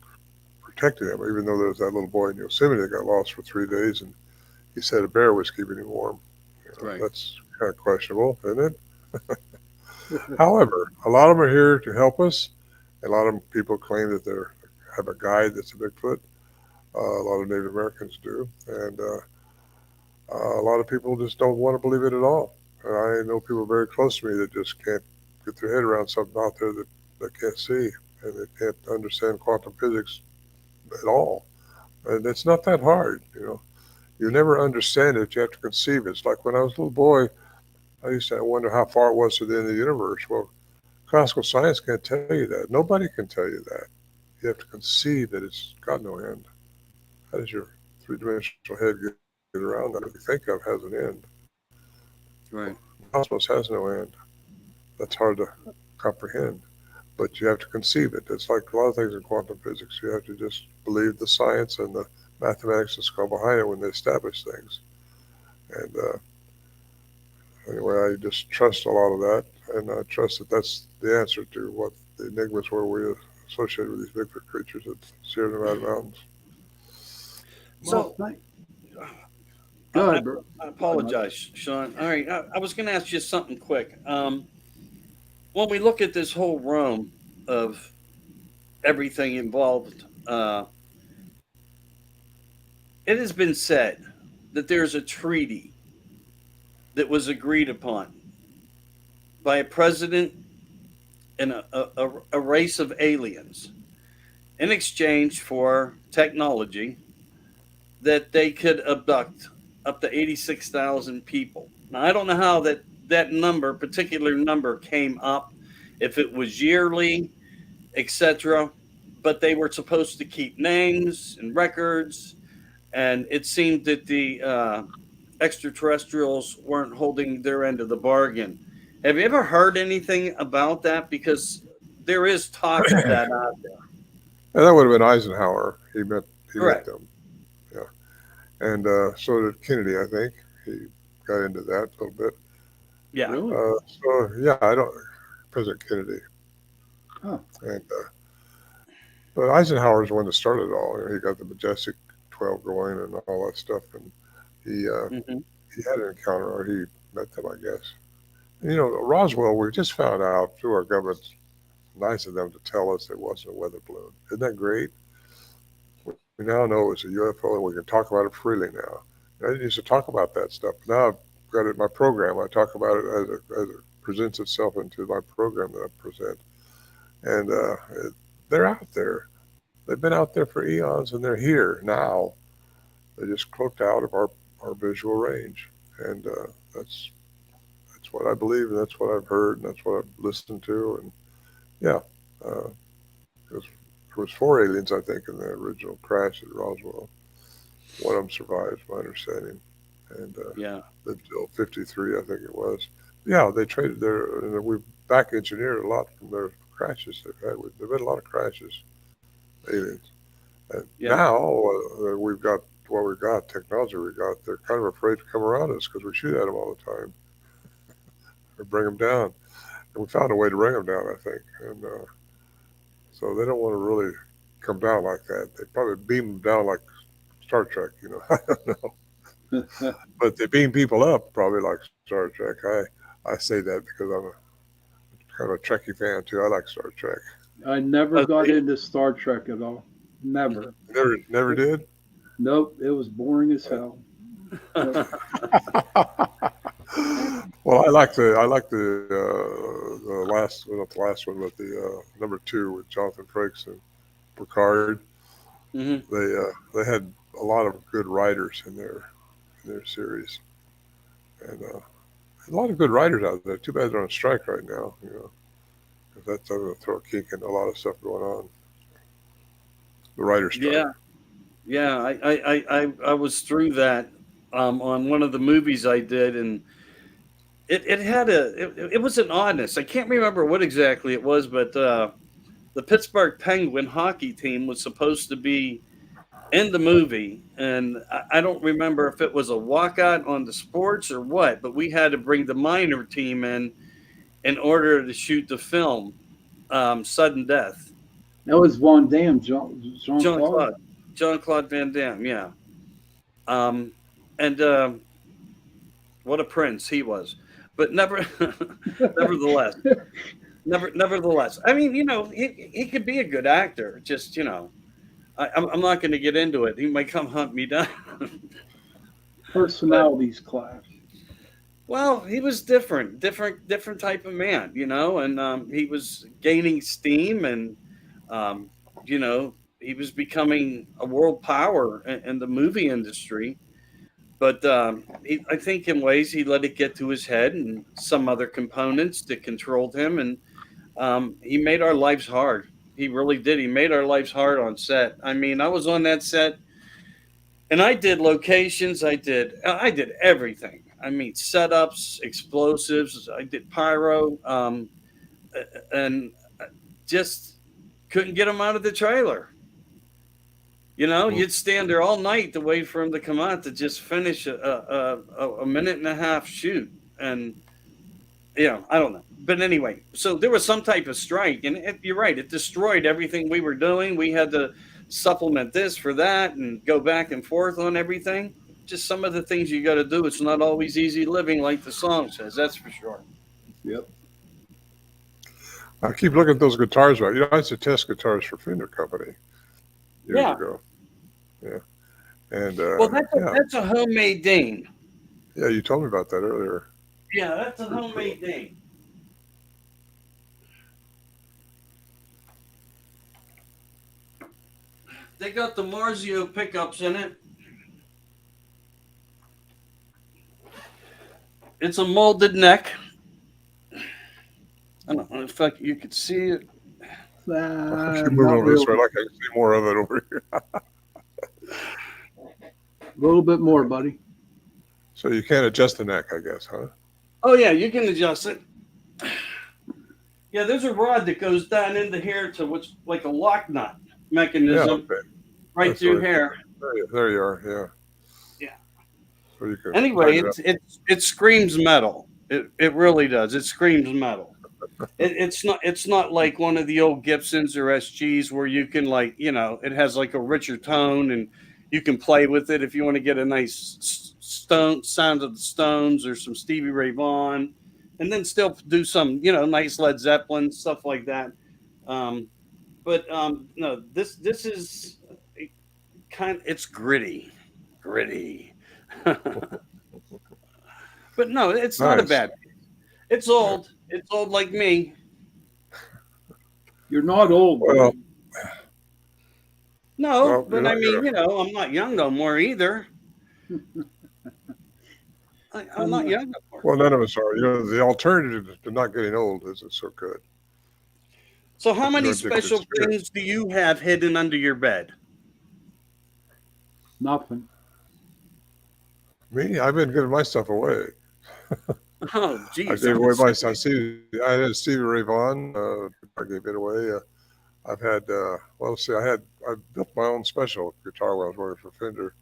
protecting them. Even though there's that little boy in Yosemite that got lost for 3 days, and he said a bear was keeping him warm. Right. That's kind of questionable, isn't it? However, a lot of them are here to help us. A lot of people claim that they have a guide that's a Bigfoot. A lot of Native Americans do, and a lot of people just don't want to believe it at all. And I know people very close to me that just can't get their head around something out there that they can't see, and they can't understand quantum physics at all. And it's not that hard. You never understand it. You have to conceive it. It's like when I was a little boy, I used to wonder how far it was to the end of the universe. Well, classical science can't tell you that. Nobody can tell you that. You have to conceive that it's got no end. How does your three-dimensional head get around that? What you think of has an end. Right. Cosmos has no end. That's hard to comprehend. But you have to conceive it. It's like a lot of things in quantum physics. You have to just believe the science and the mathematics that's gone behind it when they establish things. And anyway, I just trust a lot of that, and I trust that that's the answer to what the enigmas were we associated with these Bigfoot creatures at Sierra Nevada mountains. So well, I, go I, ahead, bro. I apologize, Sean. All right, I was going to ask you something quick. When we look at this whole realm of everything involved, it has been said that there's a treaty that was agreed upon by a president and a race of aliens in exchange for technology that they could abduct up to 86,000 people. Now, I don't know how that particular number came up, if it was yearly, etc. But they were supposed to keep names and records, and it seemed that the extraterrestrials weren't holding their end of the bargain. Have you ever heard anything about that? Because there is talk of that out there. And that would have been Eisenhower. He met Correct. them. Yeah, and so did Kennedy. I think he got into that a little bit. Yeah. Really? So yeah, I don't President Kennedy, Huh. and But Eisenhower's the one that started it all. He got the Majestic 12 going and all that stuff, and he Hmm. he had an encounter, or he met them, I guess. And, Roswell, we just found out through our government. Nice of them to tell us it wasn't a weather balloon. Isn't that great? We now know it's a UFO, and we can talk about it freely now. I didn't used to talk about that stuff. Now I've got it in my program. I talk about it as it presents itself into my program that I present. And they're out there. They've been out there for eons, and they're here now. They just cloaked out of our visual range, and that's what I believe, and that's what I've heard, and that's what I've listened to, and yeah, uh, there was four aliens, I think, in the original crash at Roswell. One of them survived, my understanding, and Yeah. lived till 53, I think it was. Yeah, they traded their, and we've back engineered a lot from their crashes they've had. There've been a lot of crashes, aliens. And Yeah. now we've got what we've got, technology we got. They're kind of afraid to come around us because we shoot at them all the time or bring them down. And we found a way to bring them down, I think. And so they don't want to really come down like that. They probably beam them down like Star Trek, I don't know. But they beam people up probably like Star Trek. I say that because I'm kind of a Trekkie fan too. I like Star Trek. I never got into Star Trek at all. Never. Never did? Nope. It was boring as hell. Nope. Well, I like the last, well, not the last one, but the number two with Jonathan Frakes and Picard. Hmm. They had a lot of good writers in their series, and a lot of good writers out there. Too bad they're on strike right now, 'cause that's going to throw a kink in a lot of stuff going on. The writer's strike. Yeah. Yeah. I was through that on one of the movies I did, and it had it was an oddness. I can't remember what exactly it was, but the Pittsburgh Penguin hockey team was supposed to be in the movie, and I don't remember if it was a walkout on the sports or what, but we had to bring the minor team in order to shoot the film, Sudden Death. That was Von Damme, Jean John Claude. Claude, John Claude Van Damme, yeah. Um, and what a prince he was, but nevertheless, nevertheless, I mean, he could be a good actor. Just I'm not going to get into it. He might come hunt me down. But Personalities clash. well, he was different type of man, and he was gaining steam, and um, he was becoming a world power in the movie industry. But I think in ways he let it get to his head and some other components that controlled him, and he made our lives hard. He really did. He made our lives hard on set. I mean, I was on that set, and I did locations. I did everything. I mean, setups, explosives. I did pyro, and just couldn't get him out of the trailer. Mm. You'd stand there all night to wait for him to come out to just finish a minute and a half shoot. And, I don't know. But anyway, so there was some type of strike. And you're right, it destroyed everything we were doing. We had to supplement this for that and go back and forth on everything. Just some of the things you got to do. It's not always easy living, like the song says. That's for sure. Yep. I keep looking at those guitars, right? I used to test guitars for Fender Company years Yeah. ago. Yeah. And Well, that's a homemade Dane. yeah, you told me about that earlier. Yeah, that's a homemade Dane. They got the Marzio pickups in it. It's a molded neck. I don't know if you could see it. I keep moving Not over this way. really. Like I can see more of it over here. A little bit more, buddy. So you can't adjust the neck, I guess, huh? Oh yeah, you can adjust it. Yeah, there's a rod that goes down into here to what's like a lock nut Yeah. mechanism Okay. right That's through right. here. There you are. Yeah. Yeah. So you can Anyway, tighten it up. it screams metal. It really does. It screams metal. It's not like one of the old Gibsons or SGs where you can like, it has like a richer tone and you can play with it if you want to get a nice stone sound of the Stones or some Stevie Ray Vaughan, and then still do some, nice Led Zeppelin stuff like that. But no, this is it's gritty. But no, it's not a Nice. bad. It's old. It's old like me. You're not old. Well, No, you're but I not mean, gonna. I'm not young no more either. I'm not young no more. Well, none of us are. The alternative to not getting old isn't so good. So how If many you're addicted special spirit. things do you have hidden under your bed? Nothing. Me, I've been giving my stuff away. Oh, I geez. gave away my. I had Stevie Ray Vaughan. I gave it away. I've had. Let's see. I built my own special guitar when I was working for Fender.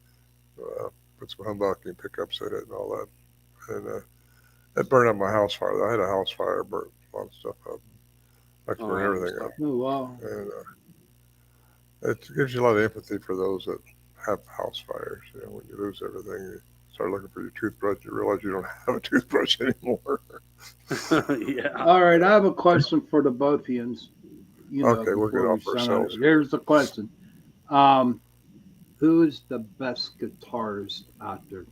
Put some humbucking pickups in it and all that. And it burned up my house fire. I had a house fire, burnt a lot of stuff up. I could burn everything up. Oh, wow. And it gives you a lot of empathy for those that have house fires. When you lose everything, you start looking for your toothbrush. You realize you don't have a toothbrush anymore. Yeah. All right, I have a question for the both of you. Okay, we'll get off ourselves. Here's the question. Who's the best guitarist out there?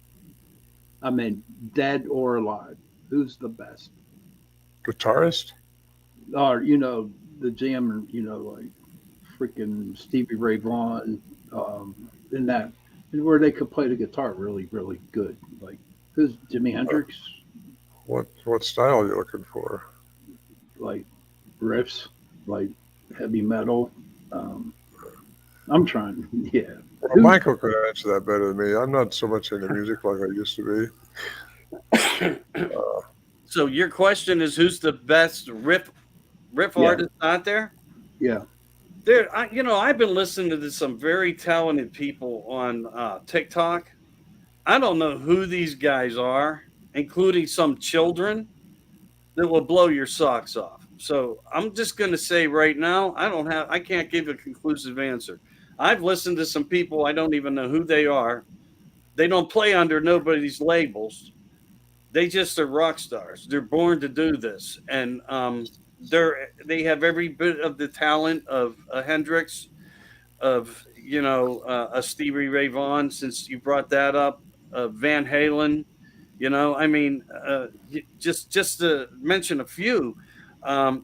I mean, dead or alive. Who's the best? Guitarist? Or, the jammer, like freaking Stevie Ray Vaughan, and where they could play the guitar really, really good. Like, who's Jimi Hendrix? What style are you looking for? Like riffs, like heavy metal. I'm trying, yeah. Well, Michael could answer that better than me. I'm not so much into music like I used to be. So your question is, who's the best riff artist out there? Yeah. I've been listening to some very talented people on TikTok. I don't know who these guys are, including some children that will blow your socks off. So I'm just going to say right now, I can't give a conclusive answer. I've listened to some people. I don't even know who they are. They don't play under nobody's labels. They just are rock stars. They're born to do this. And, they have every bit of the talent of a Hendrix, of a Stevie Ray Vaughan, since you brought that up, Van Halen. Just to mention a few.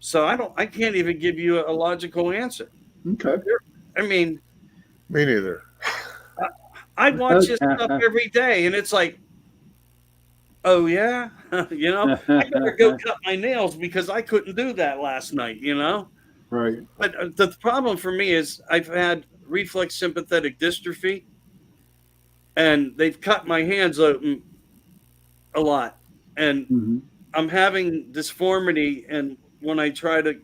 So I can't even give you a logical answer. Okay. Me neither. I watch this stuff every day, and it's like, oh yeah, I better go cut my nails because I couldn't do that last night. Right. But the problem for me is I've had reflex sympathetic dystrophy, and they've cut my hands open a lot, and I'm having disformity. And when I try to,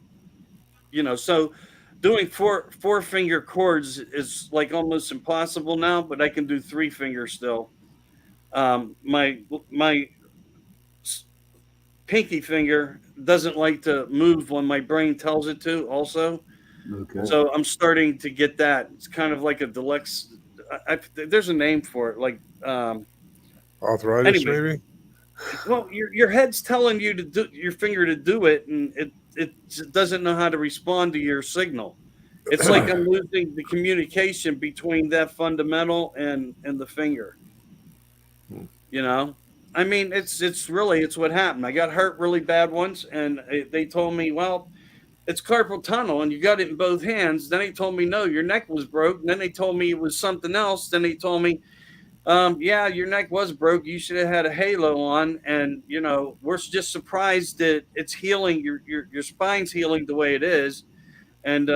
so doing four finger chords is like almost impossible now, but I can do 3 fingers still. My pinky finger doesn't like to move when my brain tells it to also. Okay. So I'm starting to get that. It's kind of like a deluxe. There's a name for it, like arthritis, maybe. Well, your head's telling you to do your finger to do it, and it doesn't know how to respond to your signal. It's like I'm losing the communication between that fundamental and the finger. I mean, it's what happened. I got hurt really bad once, and they told me, well, it's carpal tunnel, and you got it in both hands. Then they told me, no, your neck was broke. And then they told me it was something else. Then they told me, yeah, your neck was broke. You should have had a halo on. And, we're just surprised that it's healing. Your spine's healing the way it is. And,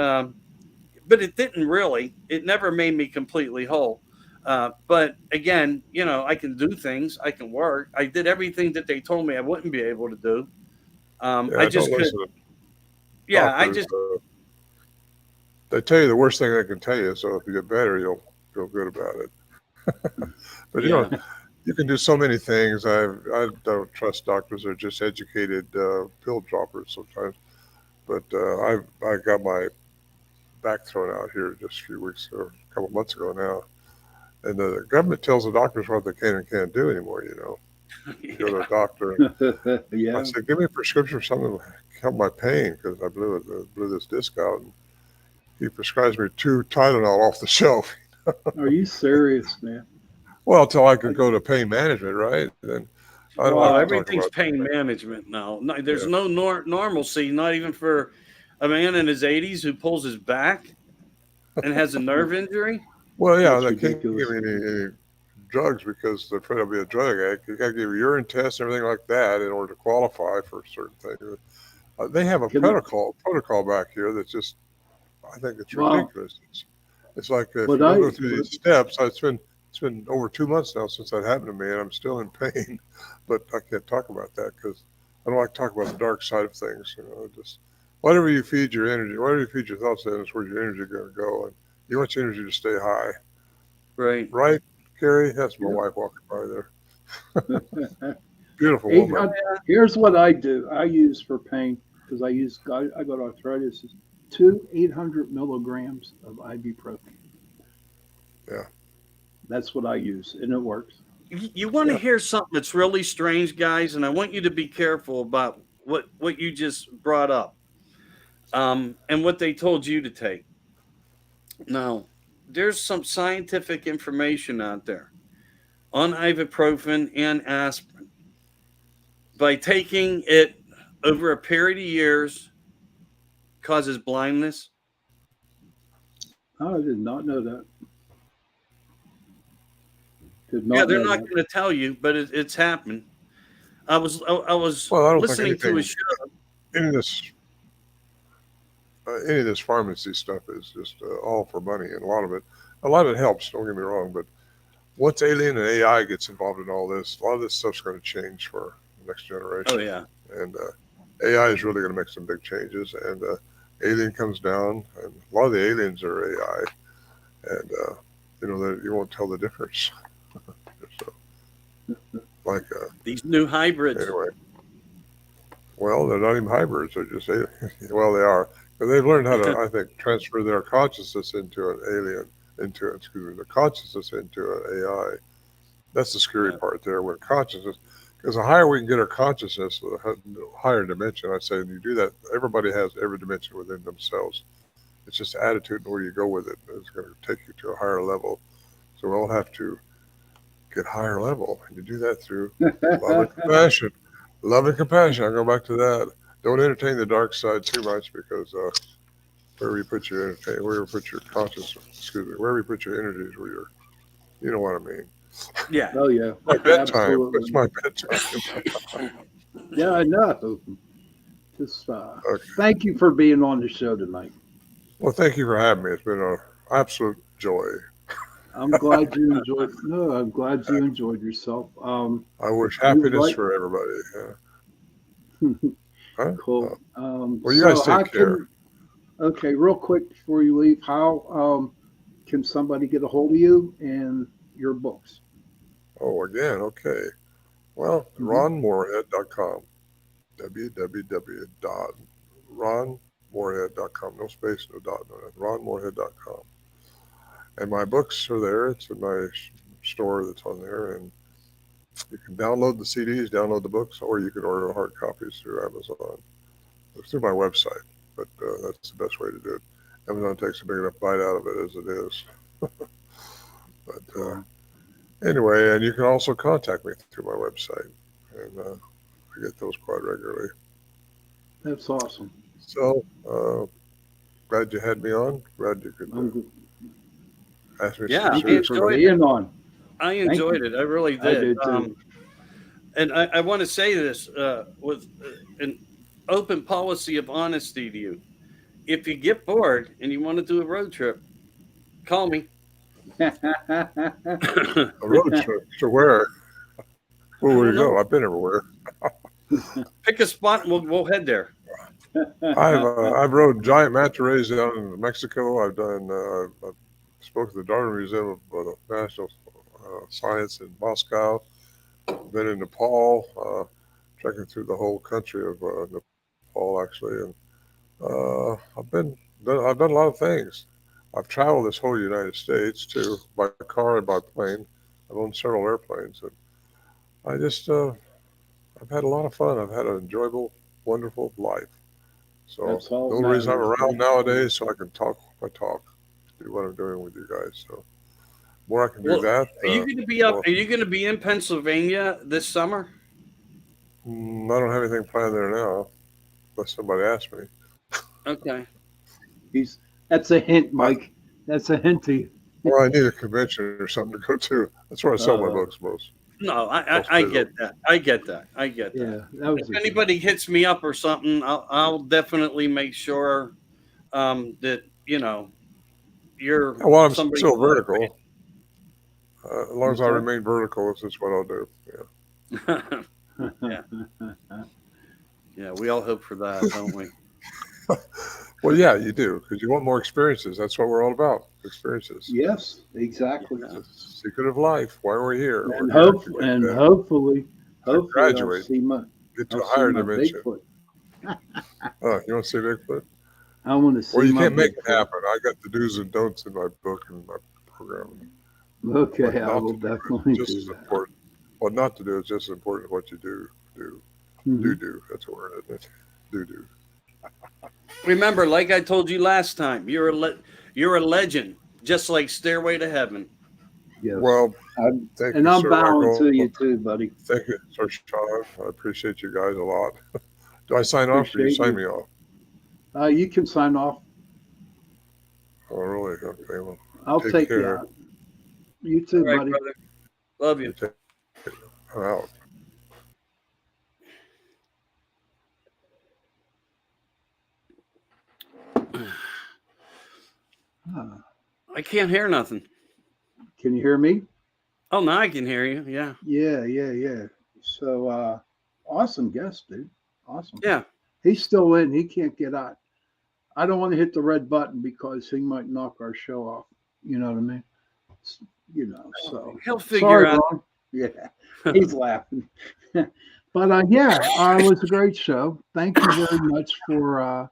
but it didn't really. It never made me completely whole. But again, I can do things. I can work. I did everything that they told me I wouldn't be able to do. I just could. Yeah, I just. They tell you the worst thing they can tell you. So if you get better, you'll feel good about it. But you can do so many things. I don't trust doctors; they're just educated pill droppers sometimes. But I got my back thrown out here just a few weeks or a couple months ago now, and the government tells the doctors what they can and can't do anymore. You go to a doctor. I Yeah. said, give me a prescription for something to help my pain because I blew this disc out. And he prescribes me 2 Tylenol off the shelf. Are you serious, man? Well, until I could go to pain management, right? Then I don't Well, like Wow. to talk everything's about pain that. management now. No, there's Yeah. no normalcy, not even for a man in his 80s who pulls his back and has a nerve injury. Well, yeah, That's they can't give ridiculous. me any drugs because they're afraid I'll be a drug addict. You got to give a urine test and everything like that in order to qualify for certain things. They have a Can I, protocol back here that's just, I think it's wow. ridiculous. It's like if What you don't I go through what, these steps, it's been over 2 months now since that happened to me, and I'm still in pain. But I can't talk about that because I don't like to talk about the dark side of things. Just whatever you feed your energy, whatever you feed your thoughts in, is where your energy is going to go, and you want your energy to stay high, Right. right, Carrie? That's my yeah. wife walking by there. Beautiful woman. 800, here's what I do. I use for pain because I got arthritis. Is 800 milligrams of ibuprofen. Yeah, That's what I use, and it works. You want to yeah. hear something that's really strange, guys, and I want you to be careful about what you just brought up, and what they told you to take. Now, there's some scientific information out there on ibuprofen and aspirin. By taking it over a period of years, causes blindness. Oh, I did not know that. Did Yeah, not they're know not that. going to tell you, but it's happened. I was Well, I don't think listening to a show. any of this any of this pharmacy stuff is just all for money, and a lot of it helps. Don't get me wrong, but once alien and AI gets involved in all this, a lot of this stuff's going to change for the next Oh generation. yeah, And AI is really going to make some big changes. And alien comes down, and a lot of the aliens are AI, and you won't tell the difference. So, like these new hybrids. anyway, well, they're not even hybrids. They're just well, they are, but they've learned how to, I think, transfer their consciousness into an alien, the consciousness into an AI. That's the scary Yeah. part there when consciousness, because the higher we can get our consciousness, the higher dimension, I'd say, and you do that, everybody has every dimension within themselves. It's just attitude and where you go with it is going to take you to a higher level. So we'll have to get higher level, and you do that through love and compassion. Love and compassion. I'll go back to that. Don't entertain the dark side too much because wherever you put your wherever you put your wherever you put your energies, you know what I mean. Yeah. Oh yeah, My bedtime. It's absolutely. my bedtime. Yeah, I know. Just Okay. thank you for being on the show tonight. Well, thank you for having me. It's been an absolute joy. I'm glad you enjoyed. No, I'm glad you enjoyed yourself. I wish You would happiness like. for everybody. Huh? Cool. Well, you So guys how take care. can? Okay, real quick before you leave, how can somebody get a hold of you and your books? Oh, again, okay. Well, Hmm. ronmorehead.com. www.ronmorehead.com. No space, no dot, no nothing. ronmorehead.com. And my books are there. It's in my store that's on there. And you can download the CDs, download the books, or you can order hard copies through Amazon. It's through my website, but that's the best way to do it. Amazon takes a big enough bite out of it as it is. But Cool. anyway, and you can also contact me through my website. And I get those quite regularly. That's awesome. So glad you had me on. Glad you could I'm, ask me Yeah, some thank I you serious for enjoyed questions. it. being on. I Thank enjoyed you. it. I really I did. did too. And I want to say this with an open policy of honesty to you. If you get bored and you want to do a road trip, call me. A road trip to where? Where I would don't you go? know. I've been everywhere. Pick a spot and we'll head there. I've rode giant manta rays down in Mexico. I've spoke at the Darwin Museum of National Science in Moscow. been in Nepal, trekking through the whole country of Nepal, actually, and I've done a lot of things. I've traveled this whole United States too, by car and by plane. I've owned several airplanes, and I just I've had a lot of fun. I've had an enjoyable, wonderful life. So That's all the that only reason I'm matters, around man. nowadays so I can talk my talk, do what I'm doing with you guys. So the more I can do Well, that, are you going to be up? more. Are you going to be in Pennsylvania this summer? I don't have anything planned there now, unless somebody asks me. Okay. That's a hint, I, Mike. That's a hint to you. well, I need a convention or something to go to. That's where I sell my books No, most I days. get that. I get that. I get that. Yeah, that was If anybody hits me up or something, I'll definitely make sure that you're Well, I'm somebody. still vertical. As long as I Okay. remain vertical, this is what I'll do. Yeah. Yeah. Yeah, we all hope for that, don't we? Well, yeah, you do, because you want more experiences. That's what we're all about, experiences. Yes, exactly. It's the secret of life. Why are we here? And We're here to get hopefully I'll graduate, see my get to I'll a see higher my dimension. Bigfoot. You want to see Bigfoot? I want to see Well, you my can't make it Bigfoot. happen. I got the do's and don'ts in my book and my program. Okay, What I not will to do definitely is just do as that. important. What not to do is just as important as what you do. Mhm. Do. That's a word, isn't it? Do. Remember, like I told you last time, you're a legend, just like Stairway to Heaven. Yes. Well, I'm, thank and you, I'm Sir bowing Michael. to you too, buddy. Thank you, Sir Sean. I appreciate you guys a lot. Do I sign off or you Appreciate sign you. me off? You can sign off. Oh, really? Okay. Well, I'll take you care. out. You too, All right, buddy. brother. Love you. I'm out. I can't hear nothing. Can you hear me? Oh, now I can hear you. Yeah. Yeah. So awesome guest, dude. Awesome. Yeah. He's still in. He can't get out. I don't want to hit the red button because he might knock our show off. You know what I mean? So He'll figure sorry, out. Ron. Yeah, he's laughing. But yeah, it was a great show. Thank you very much for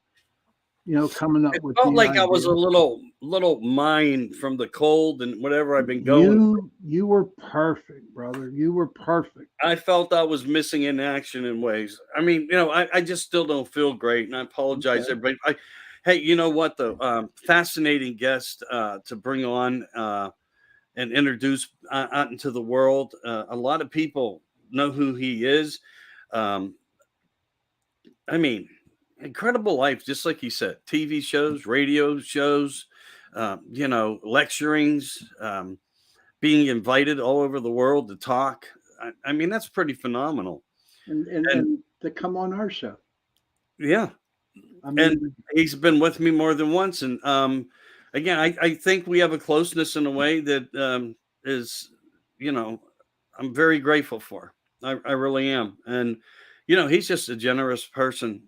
coming up It with felt the like I was a ideas. little mined from the cold and whatever I've been going. You were perfect, brother. You were perfect. I felt I was missing in action in ways. I mean, I just still don't feel great, and I apologize, Okay. everybody. Hey, you know what? The fascinating guest to bring on and introduce out into the world. A lot of people know who he is. Um, I mean, incredible life, just like he said. TV shows, radio shows, lecturings, being invited all over the world to talk. I mean, that's pretty phenomenal. And And to come on our show. yeah, I and mean, he's been with me more than once. And again, I think we have a closeness in a way that is, I'm very grateful for. I really am. And, he's just a generous person,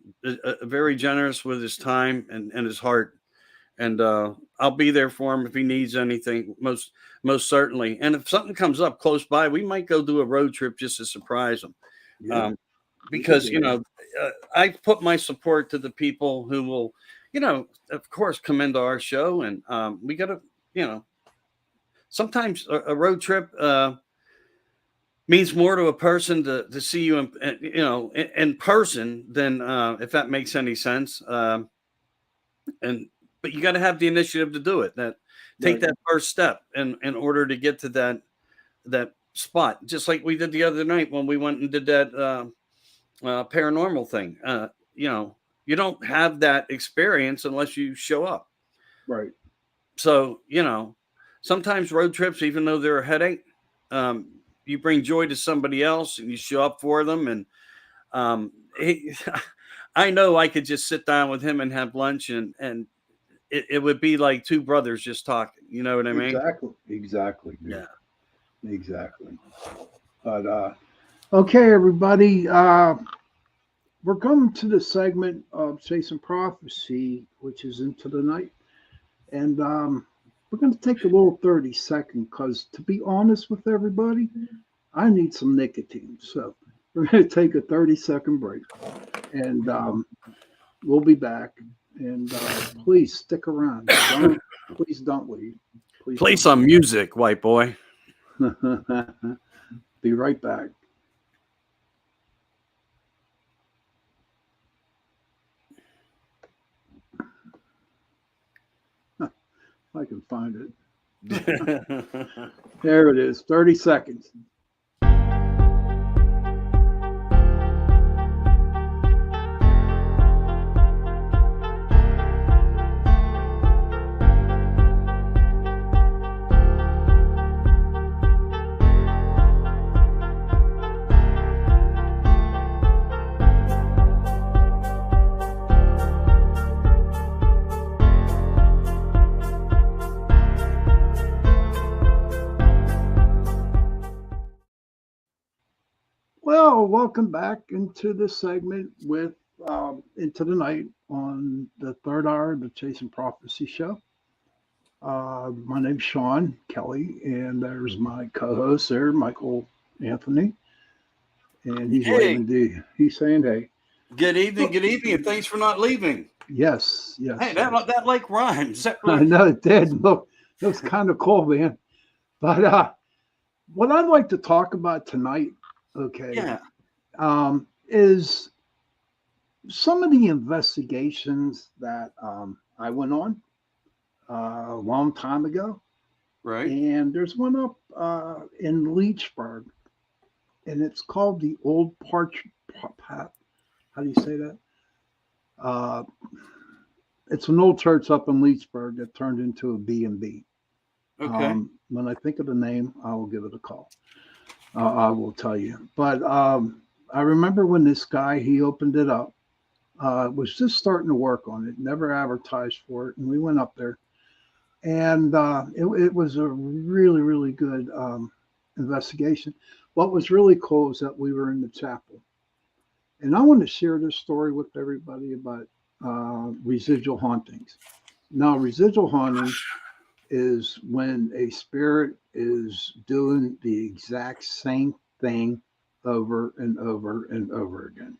very generous with his time and his heart. And I'll be there for him if he needs anything, most certainly. And if something comes up close by, we might go do a road trip just to surprise him. yeah, Because I put my support to the people who will, of course, come into our show, and we got to, sometimes a road trip means more to a person to see you in person than if that makes any sense. But you got to have the initiative to do it. Take right. that first step in order to get to that spot, just like we did the other night when we went and did that paranormal thing. You don't have that experience unless you show up. Right. So, sometimes road trips, even though they're a headache, you bring joy to somebody else and you show up for them. And I know I could just sit down with him and have lunch and it would be like two brothers just talking. You know what I mean? Exactly. Dude. Yeah. Exactly. But okay, everybody. We're coming to the segment of Chasing Prophecy, which is into the night. And we're going to take a little 30-second because, to be honest with everybody, I need some nicotine. So we're going to take a 30-second break, and we'll be back. And please stick around. Please don't leave. Please Play some music, white boy. Be right back. I can find it. There it is. 30 seconds. Well, welcome back into this segment with Into the Night on the third hour of the Chasing Prophecy show. My name's Sean Kelly, and there's my co-host there, Michael Anthony, and he's waving. He's saying, "Hey, good evening, and thanks for not leaving." Yes. Hey, that like rhymes. I know it did. Look, it was kind of cool, man. But what I'd like to talk about tonight, okay, is some of the investigations that I went on a long time ago. Right. And there's one up in Leechburg, and it's called the Old How do you say that? It's an old church up in Leechburg that turned into a B&B. Okay. When I think of the name, I will give it a call. I will tell you. But I remember when this guy, he opened it up, was just starting to work on it, never advertised for it. And we went up there, and it was a really, really good investigation. What was really cool is that we were in the chapel. And I want to share this story with everybody about residual hauntings. Now, residual haunting is when a spirit is doing the exact same thing over and over and over again.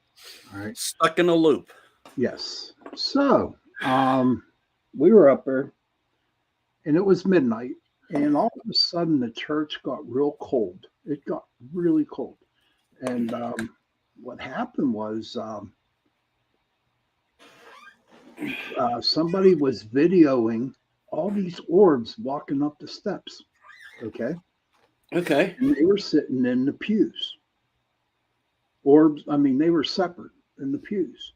All right. Stuck in a loop. Yes. So we were up there, and it was midnight, and all of a sudden the church got real cold. It got really cold. And what happened was somebody was videoing all these orbs walking up the steps. Okay. And they were sitting in the pews. Orbs, I mean, they were separate in the pews.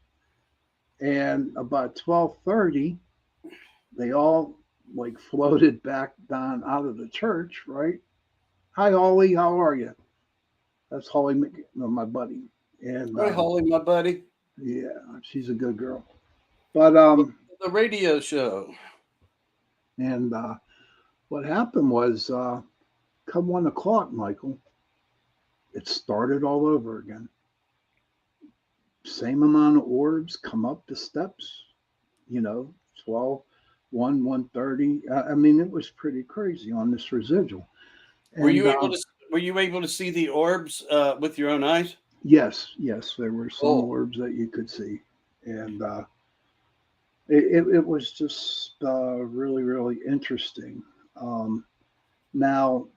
And about 12:30, they all like floated back down out of the church, right? Hi, Holly, how are you? That's Holly, my buddy. And hi, Holly, my buddy. Yeah, she's a good girl. But the radio show. And what happened was, come 1 o'clock, Michael, it started all over again. Same amount of orbs come up the steps, 12, 1, 1:30. I mean, it was pretty crazy on this residual. And, were you able to see the orbs with your own eyes? Yes, there were some orbs that you could see. And it was just really, really interesting. Now,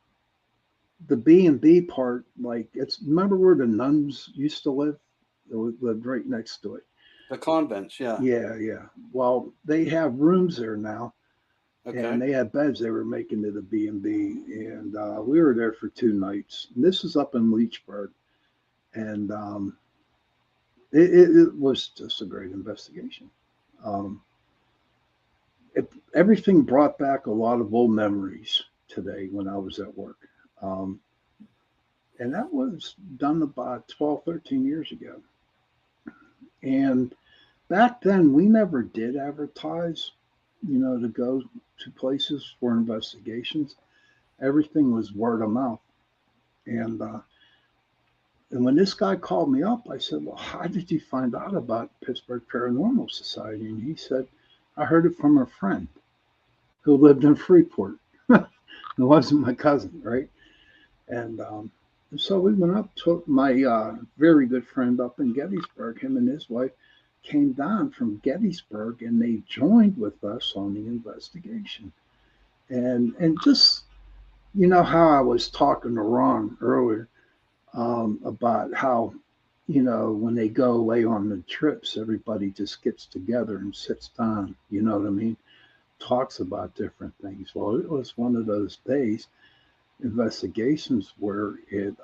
the B&B part, like remember where the nuns used to live? They lived right next to it. The convents, yeah. Yeah. Well, they have rooms there now, and they had beds. They were making it a B&B, and we were there for 2 nights. And this is up in Leechburg, and it was just a great investigation. Everything brought back a lot of old memories today when I was at work. And that was done about 12, 13 years ago. And back then, we never did advertise, to go to places for investigations. Everything was word of mouth. And when this guy called me up, I said, well, how did you find out about Pittsburgh Paranormal Society? And he said, I heard it from a friend who lived in Freeport. It wasn't my cousin, right? And So we went up, took my very good friend up in Gettysburg. Him and his wife came down from Gettysburg, and they joined with us on the investigation. And just how I was talking to Ron earlier about how when they go away on the trips, everybody just gets together and sits down. You know what I mean? Talks about different things. Well, it was one of those days investigations where it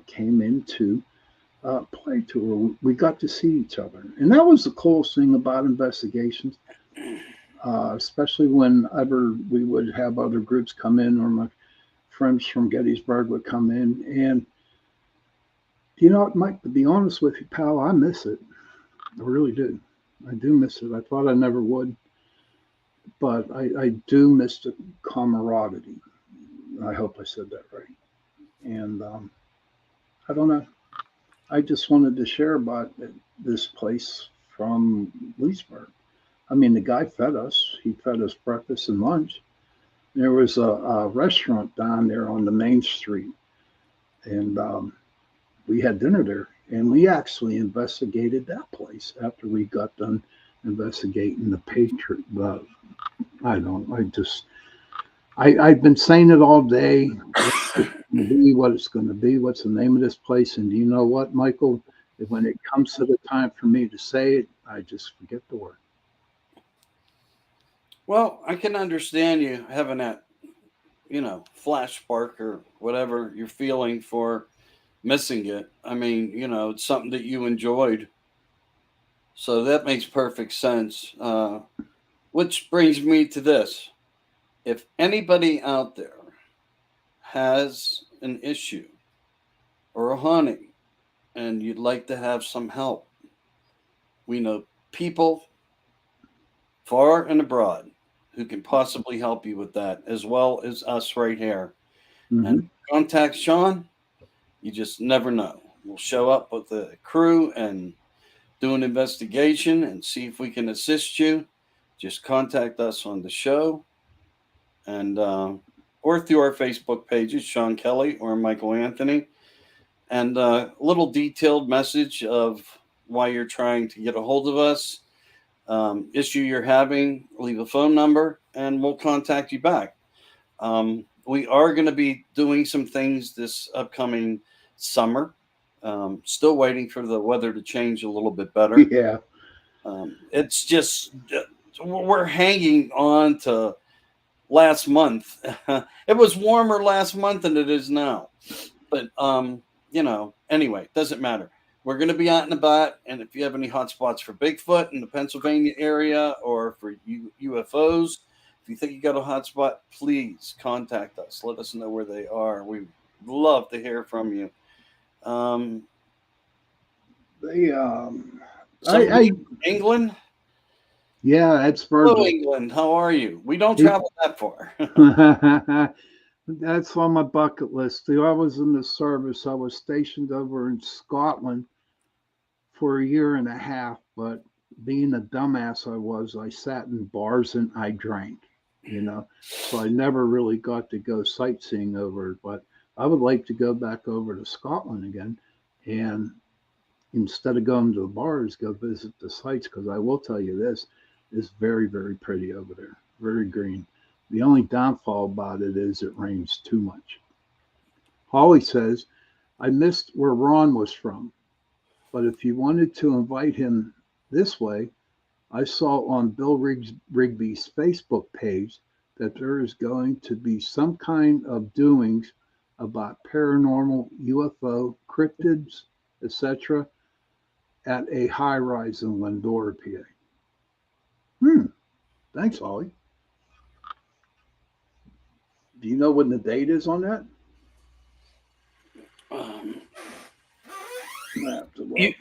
came into play to where we got to see each other. And that was the coolest thing about investigations, especially whenever we would have other groups come in, or my friends from Gettysburg would come in. And, Mike, to be honest with you, pal, I miss it. I really do. I do miss it. I thought I never would, but I do miss the camaraderie. I hope I said that right. And I don't know. I just wanted to share about this place from Leesburg. I mean, the guy fed us. He fed us breakfast and lunch. There was a restaurant down there on the main street, and we had dinner there. And we actually investigated that place after we got done investigating the Patriot. I've been saying it all day. What it's going to be, what's the name of this place. And do you know what, Michael? When it comes to the time for me to say it, I just forget the word. Well, I can understand you having that, flash spark or whatever you're feeling for missing it. I mean, it's something that you enjoyed. So that makes perfect sense. Which brings me to this. If anybody out there has an issue or a haunting and you'd like to have some help, we know people far and abroad who can possibly help you with that, as well as us right here. Mm-hmm. And contact Sean, you just never know. We'll show up with the crew and do an investigation and see if we can assist you. Just contact us on the show, and or through our Facebook pages, Sean Kelly or Michael Anthony, and a little detailed message of why you're trying to get a hold of us, issue you're having, leave a phone number, and we'll contact you back. We are going to be doing some things this upcoming summer. Still waiting for the weather to change a little bit better. Yeah. It's just, we're hanging on to last month. It was warmer last month than it is now. But, anyway, doesn't matter. We're going to be out and about. And if you have any hot spots for Bigfoot in the Pennsylvania area or for UFOs, if you think you got a hot spot, please contact us. Let us know where they are. We love to hear from you. England? Yeah, that's Virgil. Hello, England. How are you? We don't travel that far. That's on my bucket list. I was in the service. I was stationed over in Scotland for a year and a half, but being a dumbass I sat in bars and I drank, so I never really got to go sightseeing over it. But I would like to go back over to Scotland again, and instead of going to the bars, go visit the sites, because I will tell you this, it's very, very pretty over there, very green. The only downfall about it is it rains too much. Holly says, I missed where Ron was from, but if you wanted to invite him this way, I saw on Bill Rigby's Facebook page that there is going to be some kind of doings about paranormal, UFO, cryptids, etc. at a high rise in Lindora, PA. Thanks, Holly. Do you know when the date is on that?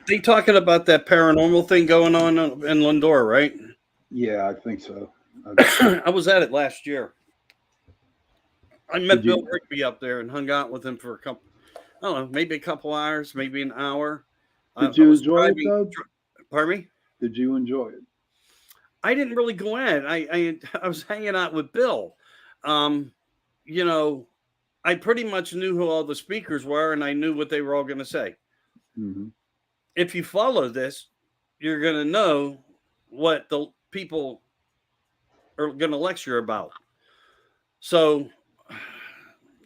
They talking about that paranormal thing going on in Lindora, right? Yeah, I think so. I was at it last year. I met Bill Rigby up there and hung out with him for maybe a couple hours, maybe an hour. Did you enjoy it, though? Pardon me? Did you enjoy it? I didn't really go in. I was hanging out with Bill. I pretty much knew who all the speakers were, and I knew what they were all going to say. Mm-hmm. If you follow this, you're going to know what the people are going to lecture about. So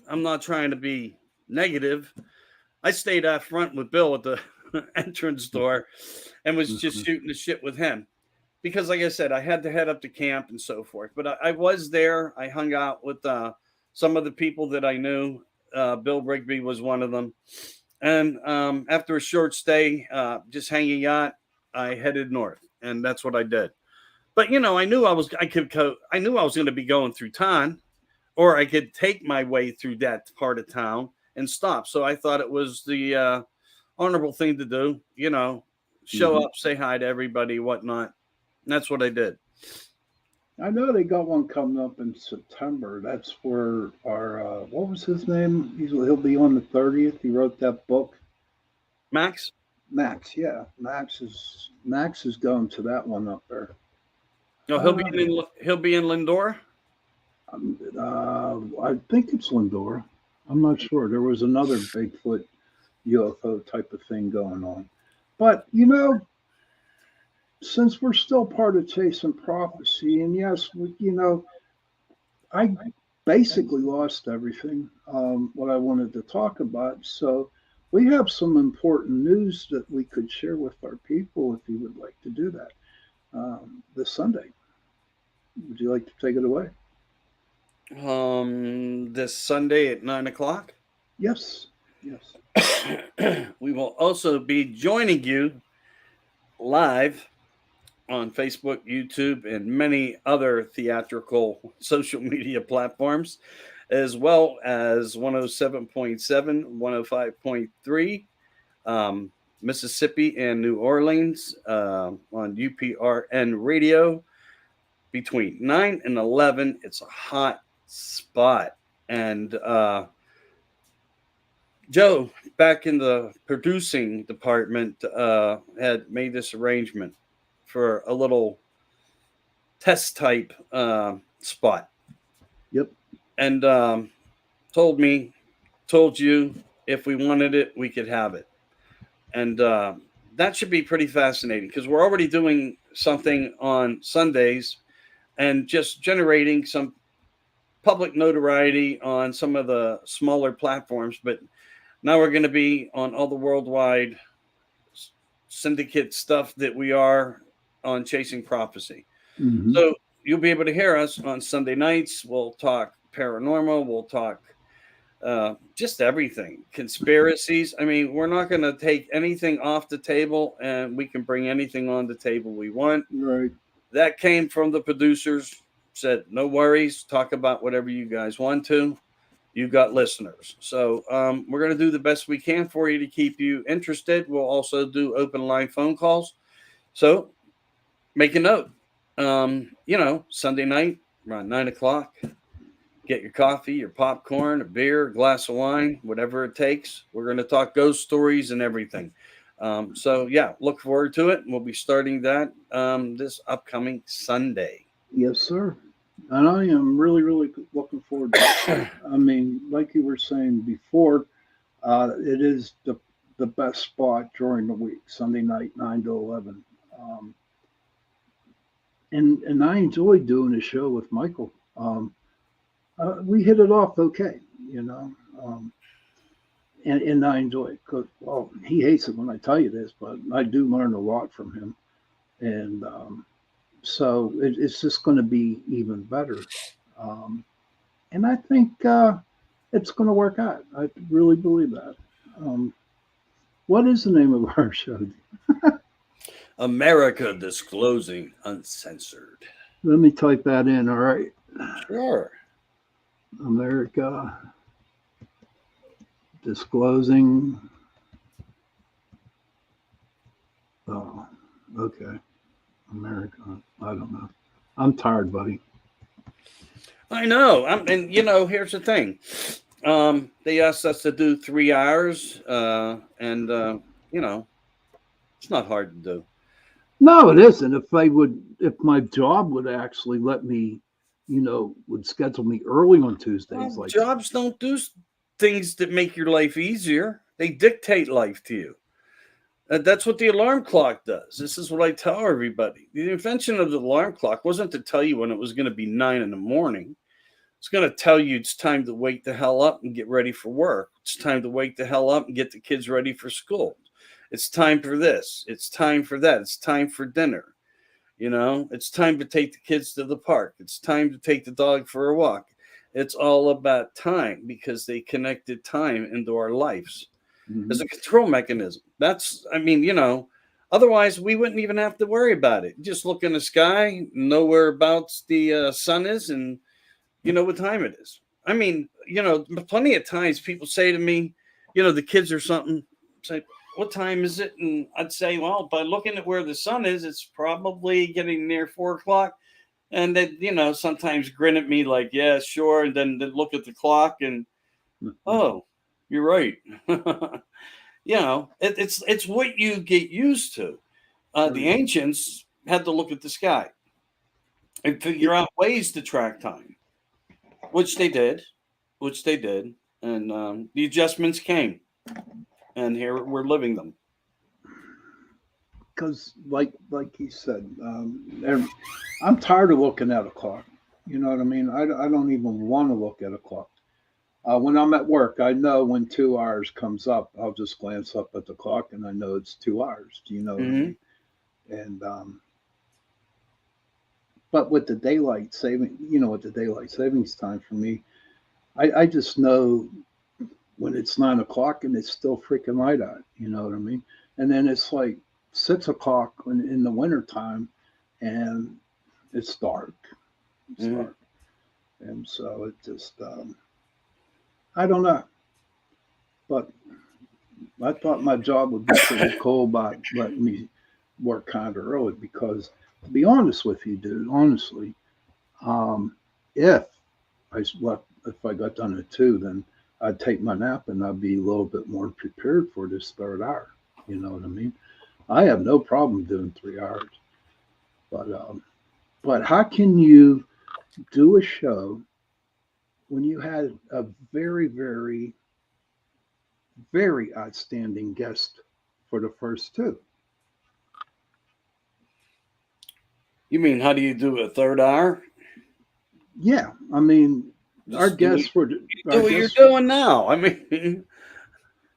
I'm not trying to be negative. I stayed out front with Bill at the entrance door and was just shooting the shit with him. Because, like I said, I had to head up to camp and so forth. But I was there. I hung out with some of the people that I knew. Bill Rigby was one of them. And after a short stay, just hanging out, I headed north, and that's what I did. But I knew I was going to be going through town, or I could take my way through that part of town and stop. So I thought it was the honorable thing to do. Show up, say hi to everybody, whatnot. And that's what I did. I know they got one coming up in September. That's where our what was his name? He'll be on the 30th. He wrote that book. Max, yeah. Max is going to that one up there. No, he'll be in Lindor. I think it's Lindor. I'm not sure. There was another Bigfoot UFO type of thing going on. But, since we're still part of Chasing Prophecy, and yes, I basically lost everything, what I wanted to talk about. So we have some important news that we could share with our people if you would like to do that this Sunday. Would you like to take it away? This Sunday at 9:00. Yes. We will also be joining you live on Facebook, YouTube, and many other theatrical social media platforms, as well as 107.7, 105.3, Mississippi and New Orleans on UPRN radio. Between 9 and 11, it's a hot spot. And Joe, back in the producing department, had made this arrangement for a little test type spot. Yep. And told you if we wanted it, we could have it. And that should be pretty fascinating because we're already doing something on Sundays and just generating some public notoriety on some of the smaller platforms. But now we're going to be on all the worldwide syndicate stuff that we are on Chasing Prophecy. Mm-hmm. So you'll be able to hear us on Sunday nights. We'll talk paranormal. We'll talk just everything. Conspiracies. I mean, we're not going to take anything off the table, and we can bring anything on the table we want. Right. That came from the producers. Said, no worries. Talk about whatever you guys want to. You've got listeners. So we're going to do the best we can for you to keep you interested. We'll also do open line phone calls. So make a note. Sunday night around 9:00. Get your coffee, your popcorn, a beer, a glass of wine, whatever it takes. We're going to talk ghost stories and everything. Look forward to it. We'll be starting that this upcoming Sunday. Yes, sir. And I am really, really looking forward to it. I mean, like you were saying before, it is the best spot during the week, Sunday night, 9 to 11. And I enjoyed doing a show with Michael. We hit it off okay, and I enjoy it. Cause, he hates it when I tell you this, but I do learn a lot from him. And so it's just going to be even better. And I think it's going to work out. I really believe that. What is the name of our show? America Disclosing Uncensored. Let me type that in. All right. Sure. America Disclosing. Oh, okay. America. I don't know. I'm tired, buddy. I know. Here's the thing. They asked us to do 3 hours, and it's not hard to do. No, it isn't. If my job would actually let me, would schedule me early on Tuesdays. Jobs don't do things that make your life easier. They dictate life to you. That's what the alarm clock does. This is what I tell everybody. The invention of the alarm clock wasn't to tell you when it was going to be 9 in the morning. It's going to tell you it's time to wake the hell up and get ready for work. It's time to wake the hell up and get the kids ready for school. It's time for this. It's time for that. It's time for dinner. You know, it's time to take the kids to the park. It's time to take the dog for a walk. It's all about time because they connected time into our lives as a control mechanism. That's, I mean, you know, otherwise we wouldn't even have to worry about it. Just look in the sky, know whereabouts the sun is, and you know what time it is. I mean, you know, plenty of times people say to me, you know, the kids or something, say, what time is it? And I'd say, well, by looking at where the sun is, it's probably getting near 4 o'clock. And they, you know, sometimes grin at me like, yeah, sure. And then they look at the clock and, oh, you're right. You know, it's what you get used to. The ancients had to look at the sky and figure out ways to track time, which they did, and the adjustments came, and here we're living them. Because, like you said, I'm tired of looking at a clock. You know what I mean? I don't even want to look at a clock. When I'm at work, I know when 2 hours comes up, I'll just glance up at the clock and I know it's 2 hours. Do you know what I mean? And but with the daylight saving, you know, with the daylight savings time for me, I just know when it's 9 o'clock and it's still freaking light out. You know what I mean? And then it's like 6 o'clock in the wintertime and it's dark. It's dark. And so it just, I don't know. But I thought my job would be pretty cool by letting me work kind of early because, to be honest with you, dude, honestly, if I got done at 2, then I'd take my nap and I'd be a little bit more prepared for this third hour. You know what I mean? I have no problem doing 3 hours. But how can you do a show when you had a very, very, very outstanding guest for the first 2? You mean, how do you do a third hour? Yeah, I mean, our guests were. Do what you're doing now. I mean,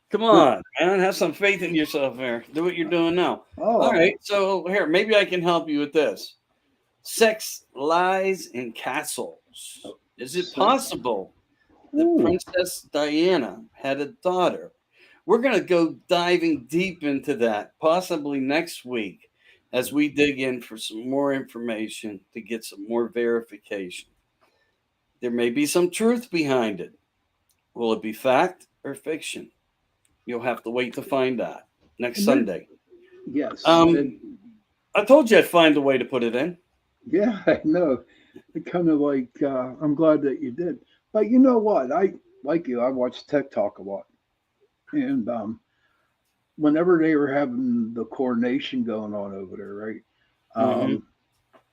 come on, man, have some faith in yourself here. Do what you're doing now. Oh. All right, so here, maybe I can help you with this. Sex, lies, and castles. Is it possible that Princess Diana had a daughter? We're going to go diving deep into that, possibly next week, as we dig in for some more information to get some more verification. There may be some truth behind it. Will it be fact or fiction? You'll have to wait to find out next Sunday. Yes. I told you I'd find a way to put it in. Yeah, I know. It kind of like, I'm glad that you did. But you know what? I watch Tech Talk a lot. And whenever they were having the coronation going on over there, right?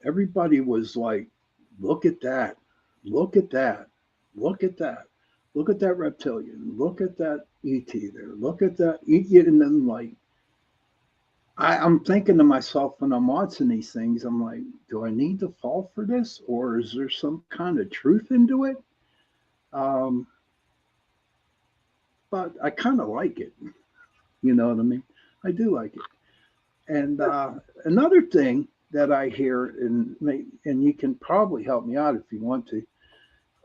Everybody was like, look at that. Look at that. Look at that. Look at that reptilian. Look at that ET there. Look at that. And then, like, I'm thinking to myself when I'm watching these things, I'm like, do I need to fall for this? Or is there some kind of truth into it? But I kind of like it. You know what I mean? I do like it. And another thing that I hear, and you can probably help me out if you want to,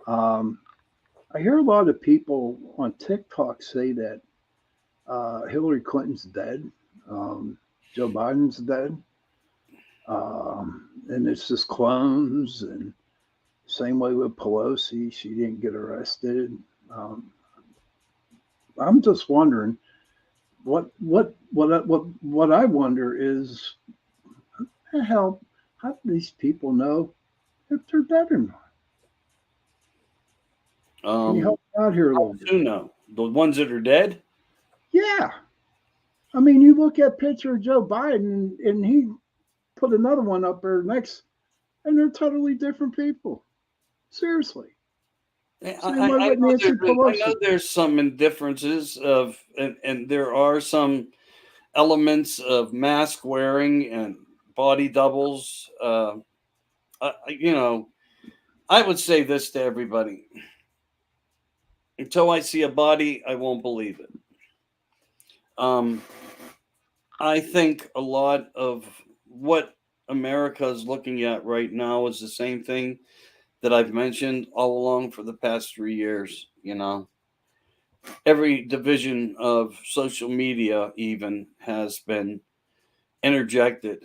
I hear a lot of people on TikTok say that Hillary Clinton's dead, Joe Biden's dead, and it's just clones. And same way with Pelosi, she didn't get arrested. I'm just wondering, what I wonder is, how do these people know if they're dead or not? Can you help me out here a little bit? You know, the ones that are dead? Yeah. I mean, you look at a picture of Joe Biden and he put another one up there next, and they're totally different people. Seriously. Same way with Nancy I Pelosi. know there's some indifferences of, and there are some elements of mask wearing and body doubles. You know, I would say this to everybody: until I see a body, I won't believe it. Um, I think a lot of what America is looking at right now is the same thing that I've mentioned all along for the past 3 years. You know, every division of social media even has been interjected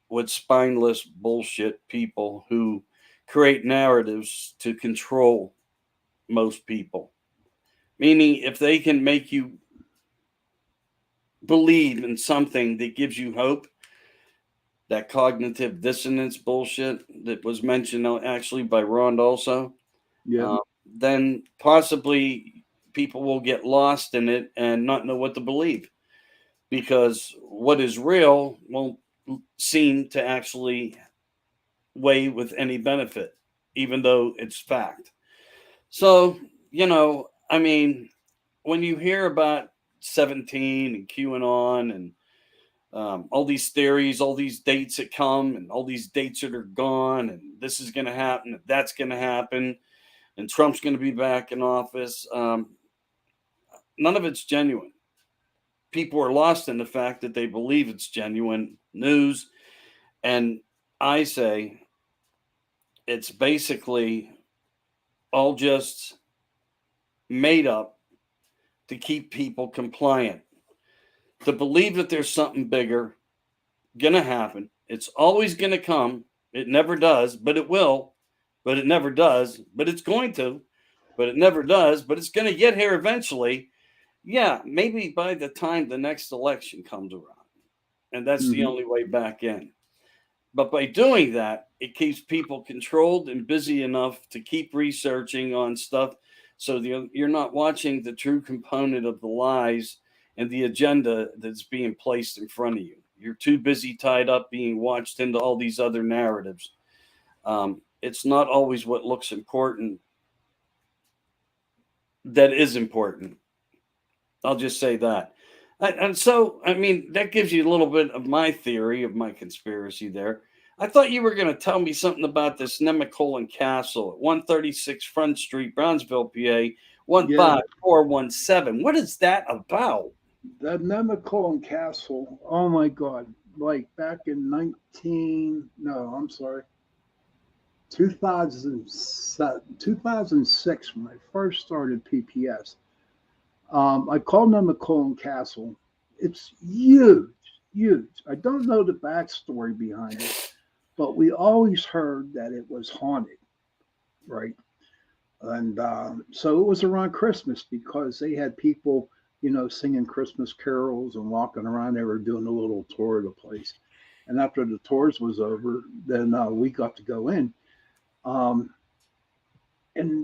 with spineless bullshit people who create narratives to control most people. Meaning, if they can make you believe in something that gives you hope, that cognitive dissonance bullshit that was mentioned actually by Ron also, Yeah. uh, then possibly people will get lost in it and not know what to believe, because what is real won't seem to actually weigh with any benefit, even though it's fact. So, you know, I mean, when you hear about 17 and QAnon and all these theories, all these dates that come, and all these dates that are gone, and this is going to happen, that's going to happen, and Trump's going to be back in office. None of it's genuine. People are lost in the fact that they believe it's genuine news. And I say it's basically all just made up to keep people compliant, to believe that there's something bigger going to happen. It's always going to come. It never does, but it will. But it never does, but it's going to. But it never does, but it's going to get here eventually. Yeah, maybe by the time the next election comes around. And that's the only way back in. But by doing that, it keeps people controlled and busy enough to keep researching on stuff. So you're not watching the true component of the lies and the agenda that's being placed in front of you. You're too busy tied up being watched into all these other narratives. It's not always what looks important that is important. I'll just say that. And so, I mean, that gives you a little bit of my theory of my conspiracy there. I thought you were going to tell me something about this Nemacolin Castle at 136 Front Street, Brownsville, PA, 15417. What is that about? The Nemacolin Castle. Oh my God! Like back in 2006 when I first started PPS. I call Nemacolin Castle. It's huge, huge. I don't know the backstory behind it, but we always heard that it was haunted, right? And so it was around Christmas because they had people, singing Christmas carols and walking around. They were doing a little tour of the place. And after the tours was over, then we got to go in. And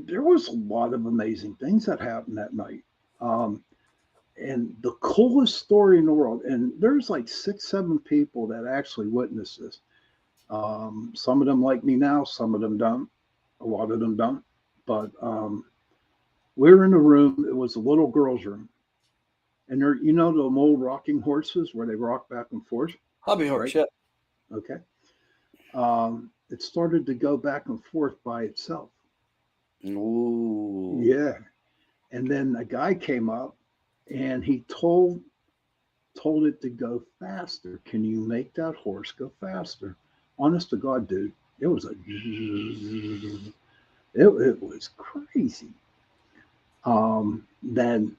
there was a lot of amazing things that happened that night. And the coolest story in the world, and there's like 6, 7 people that actually witnessed this. Some of them like me now, some of them don't. A lot of them don't. But we were in a room. It was a little girl's room. And there, the old rocking horses where they rock back and forth? Hobby horse, right? Yeah. Okay. It started to go back and forth by itself. Ooh. Yeah. And then a guy came up and he told it to go faster. Can you make that horse go faster? Honest to God, dude, it was it was crazy. Then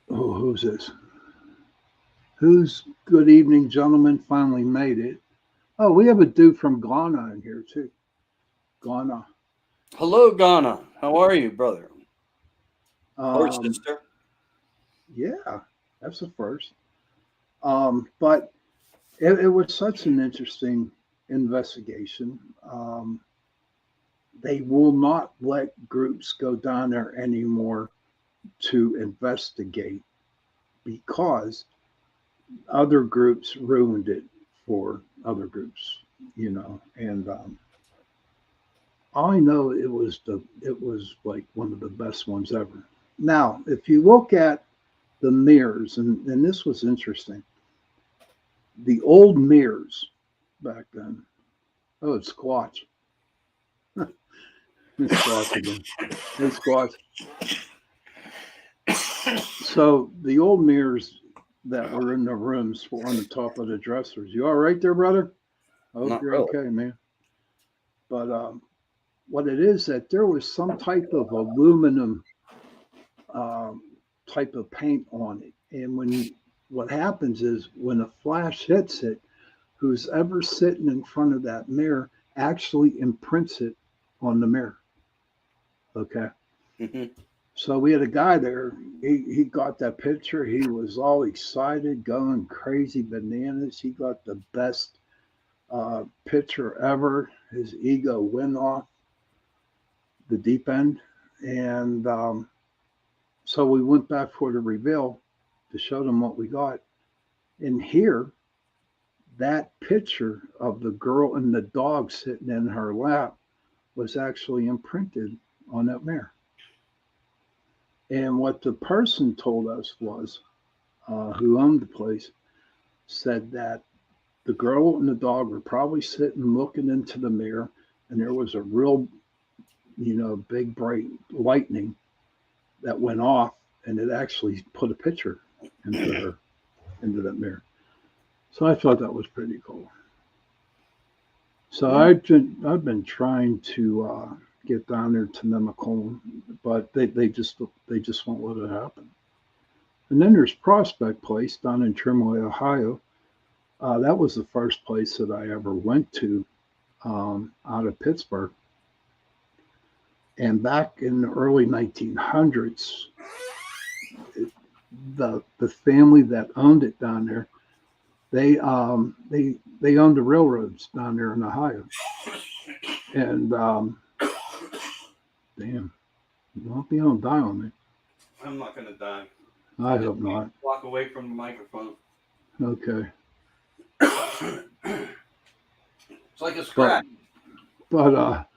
who's this? Who's good evening, gentlemen? Finally made it. Oh, we have a dude from Ghana in here too. Ghana. Hello, Ghana. How are you, brother? Or sister? Yeah, that's the first. But it was such an interesting investigation. They will not let groups go down there anymore to investigate because other groups ruined it for other groups, and I know it was like one of the best ones ever. Now, if you look at the mirrors, and this was interesting, the old mirrors back then. Oh, it's Squatch. It's Squatch again. Hey, Squatch. So the old mirrors that were in the rooms were on the top of the dressers. You all right there, brother? I hope Not you're really. okay, man. But what it is that there was some type of aluminum um, type of paint on it, and what happens is when a flash hits it, who's ever sitting in front of that mirror actually imprints it on the mirror. Okay. Hmm. So we had a guy there. He got that picture. He was all excited, going crazy bananas. He got the best picture ever. His ego went off the deep end, and so we went back for the reveal to show them what we got. And here, that picture of the girl and the dog sitting in her lap was actually imprinted on that mirror. And what the person told us was, who owned the place, said that the girl and the dog were probably sitting looking into the mirror, and there was a real, big bright lightning that went off, and it actually put a picture into that mirror. So I thought that was pretty cool. So I've been trying to get down there to Nemacolin, but they just won't let it happen. And then there's Prospect Place down in Trimway, Ohio. That was the first place that I ever went to out of Pittsburgh. And back in the early 1900s, the family that owned it down there, they owned the railroads down there in Ohio. And damn, I hope you don't die on me. I'm not going to die. I hope not. Walk away from the microphone. Okay. It's like a scratch. But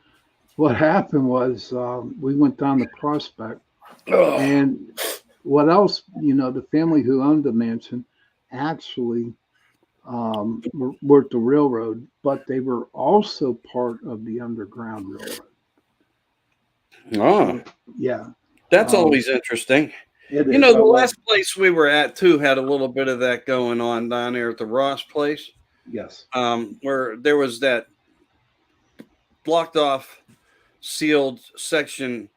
what happened was we went down to Prospect, and what else? The family who owned the mansion actually worked the railroad, but they were also part of the Underground Railroad. Oh, Yeah, that's always interesting. it is. The last place we were at too had a little bit of that going on down there at the Ross place. Yes. Where there was that blocked off, sealed section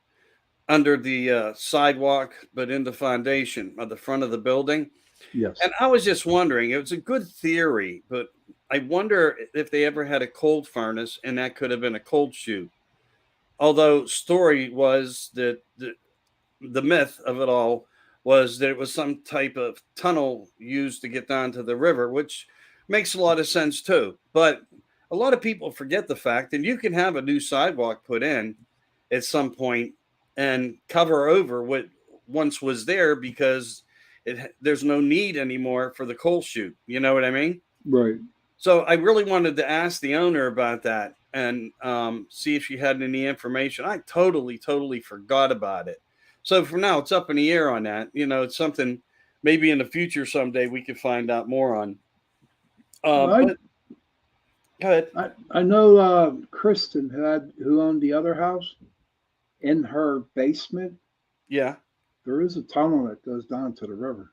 under the sidewalk, but in the foundation of the front of the building. Yes. And I was just wondering, it was a good theory, but I wonder if they ever had a cold furnace and that could have been a cold chute. Although story was that the myth of it all was that it was some type of tunnel used to get down to the river, which makes a lot of sense too. But a lot of people forget the fact that you can have a new sidewalk put in at some point and cover over what once was there because there's no need anymore for the coal chute. You know what I mean? Right. So I really wanted to ask the owner about that and see if she had any information. I totally forgot about it. So for now, it's up in the air on that. It's something maybe in the future someday we could find out more on. But go ahead. I know Kristen who owned the other house. In her basement, Yeah. there is a tunnel that goes down to the river.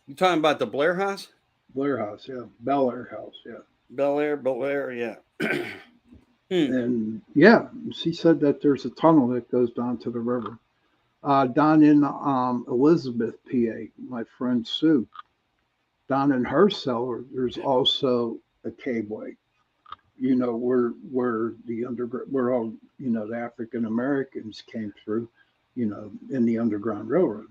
You talking about the Blair house? Blair House, yeah. Bel Air House, yeah. Bel Air, yeah. And yeah, she said that there's a tunnel that goes down to the river. Down in Elizabeth, PA, my friend Sue, down in her cellar, there's also a caveway. Where the underground, where all the African Americans came through, in the Underground Railroad.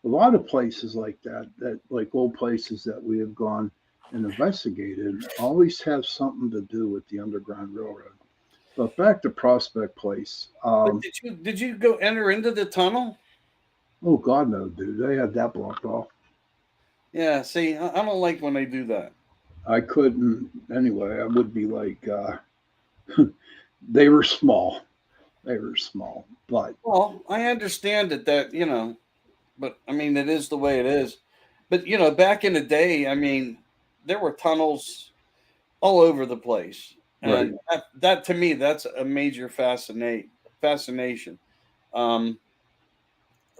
A lot of places like that, like old places that we have gone and investigated, always have something to do with the Underground Railroad. But back to Prospect Place. But did you go enter into the tunnel? Oh God, no, dude! They had that blocked off. Yeah. See, I don't like when they do that. I couldn't anyway. I would be like, They were small. They were small, but Well, I understand that, but I mean, it is the way it is. But, back in the day, I mean, there were tunnels all over the place. right. And that to me, that's a major fascination. Um,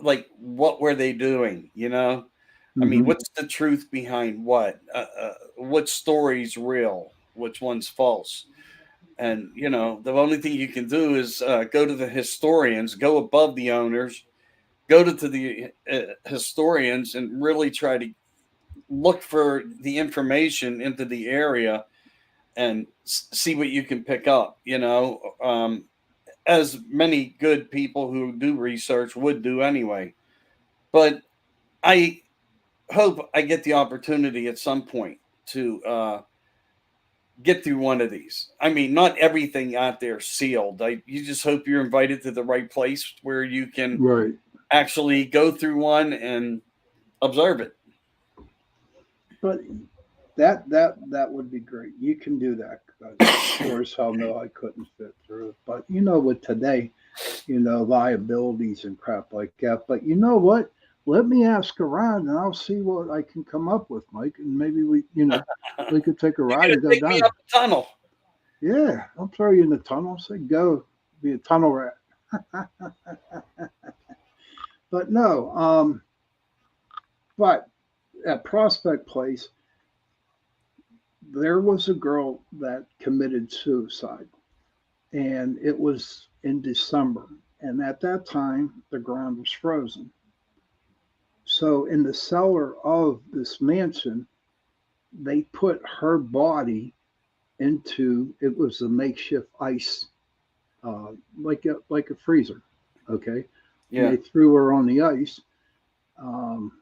like, what were they doing? I mean, Hmm. what's the truth behind what? What story's real? Which one's false? And the only thing you can do is go to the historians, go above the owners, go to the historians, and really try to look for the information into the area and see what you can pick up. As many good people who do research would do anyway. But I hope I get the opportunity at some point to get through one of these. I mean, not everything out there sealed. You just hope you're invited to the right place where you can Right. actually go through one and observe it. But that would be great. You can do that. 'Cause sure as hell no, I couldn't fit through it. But with today, liabilities and crap like that. But you know what? Let me ask around and I'll see what I can come up with, Mike. And maybe we could take a You're ride gonna and go take me down. up the tunnel. Yeah, I'll throw you in the tunnel. Say go, be a tunnel rat. But no, but at Prospect Place, there was a girl that committed suicide, and it was in December. And at that time, the ground was frozen. So, in the cellar of this mansion, they put her body into it was a makeshift ice, like a freezer, okay. And Yeah. they threw her on the ice um,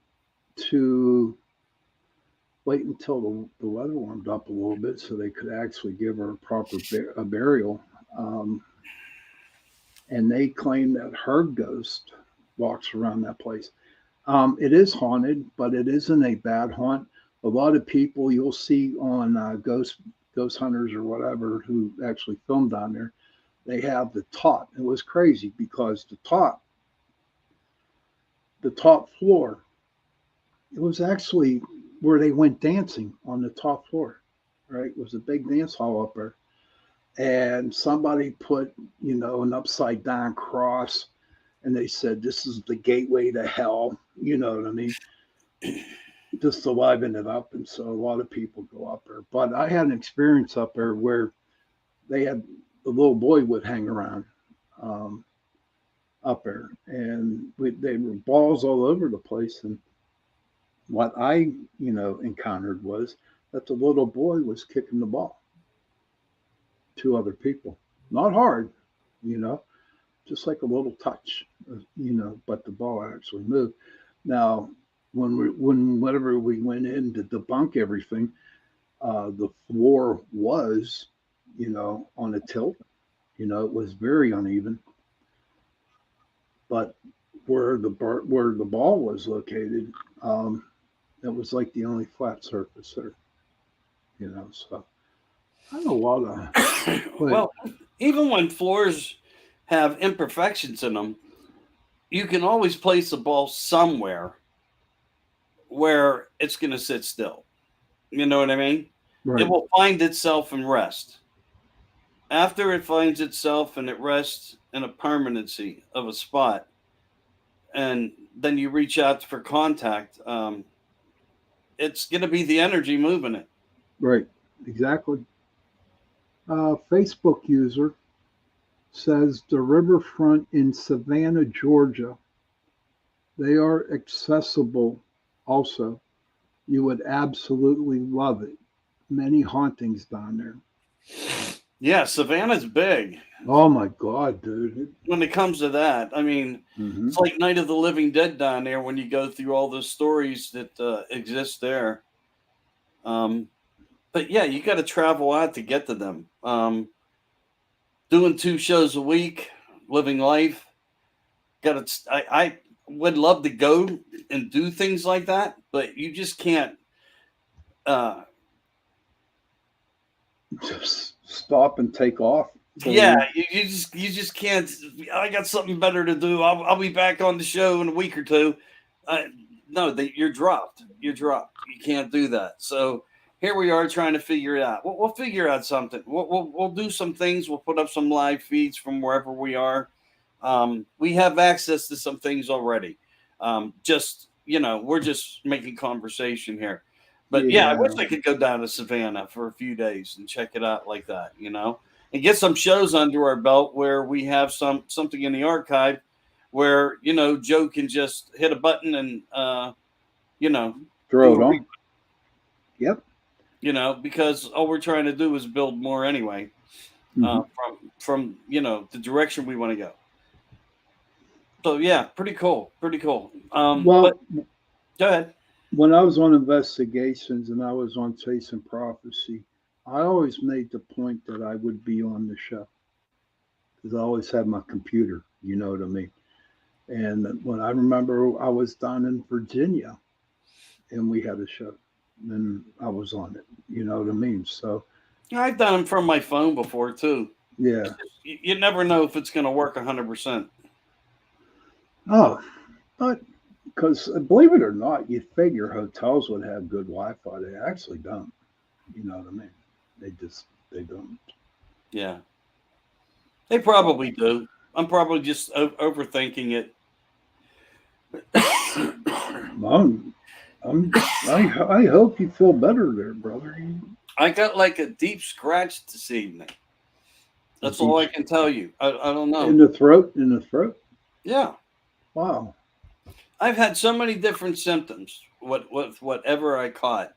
to wait until the weather warmed up a little bit so they could actually give her a proper burial. Um, and they claim that her ghost walks around that place. It is haunted, but it isn't a bad haunt. A lot of people you'll see on Ghost Hunters or whatever who actually filmed down there, they have the top. It was crazy because the top floor, it was actually where they went dancing on the top floor. Right, it was a big dance hall up there, and somebody put an upside down cross, and they said this is the gateway to hell. You know what I mean? Just to liven it up, and so a lot of people go up there. But I had an experience up there where they had the little boy would hang around um, up there, and they were balls all over the place. And what I encountered was that the little boy was kicking the ball to other people, not hard, you know, just like a little touch, but the ball actually moved. Now, whenever we went in to debunk everything, the floor was, on a tilt. It was very uneven, but where the ball was located, it was like the only flat surface there. So I had a lot of. But Well, even when floors have imperfections in them, you can always place the ball somewhere where it's going to sit still. You know what I mean? It right, will find itself and rest. After it finds itself and it rests in a permanency of a spot, and then you reach out for contact, it's going to be the energy moving it. right, exactly. Facebook user says the riverfront in Savannah, Georgia. They are accessible also. You would absolutely love it. Many hauntings down there. Yeah, Savannah's big Oh my God, dude. when it comes to that. I mean, Mm-hmm. it's like Night of the Living Dead down there when you go through all those stories that exist there. But yeah, you got to travel out to get to them. Doing 2 shows a week, living life. Got to. I would love to go and do things like that, but you just can't. Uh, Just stop and take off. So, yeah, you just can't. I got something better to do. I'll be back on the show in a week or two. No, you're dropped. You're dropped. You can't do that. So here we are trying to figure it out. We'll figure out something. We'll do some things. We'll put up some live feeds from wherever we are. We have access to some things already. Just we're just making conversation here. But yeah, I wish I could go down to Savannah for a few days and check it out like that, and get some shows under our belt where we have something in the archive where Joe can just hit a button and throw it on. Yep. Because all we're trying to do is build more anyway. From the direction we want to go. So yeah, pretty cool. But go ahead. When I was on investigations and I was on Chasing Prophecy, I always made the point that I would be on the show because I always had my computer, you know what I mean? And when I remember I was down in Virginia and we had a show and I was on it, you know what I mean? So I've done them from my phone before too. Yeah. You never know if it's going to work 100%. Oh, but because believe it or not, you'd figure hotels would have good Wi-Fi. They actually don't. You know what I mean? They don't. Yeah. They probably do. I'm probably just overthinking it. I hope you feel better there, brother. I got like a deep scratch this evening. That's all I can tell you. I don't know. In the throat? Yeah. Wow. I've had so many different symptoms. Whatever I caught,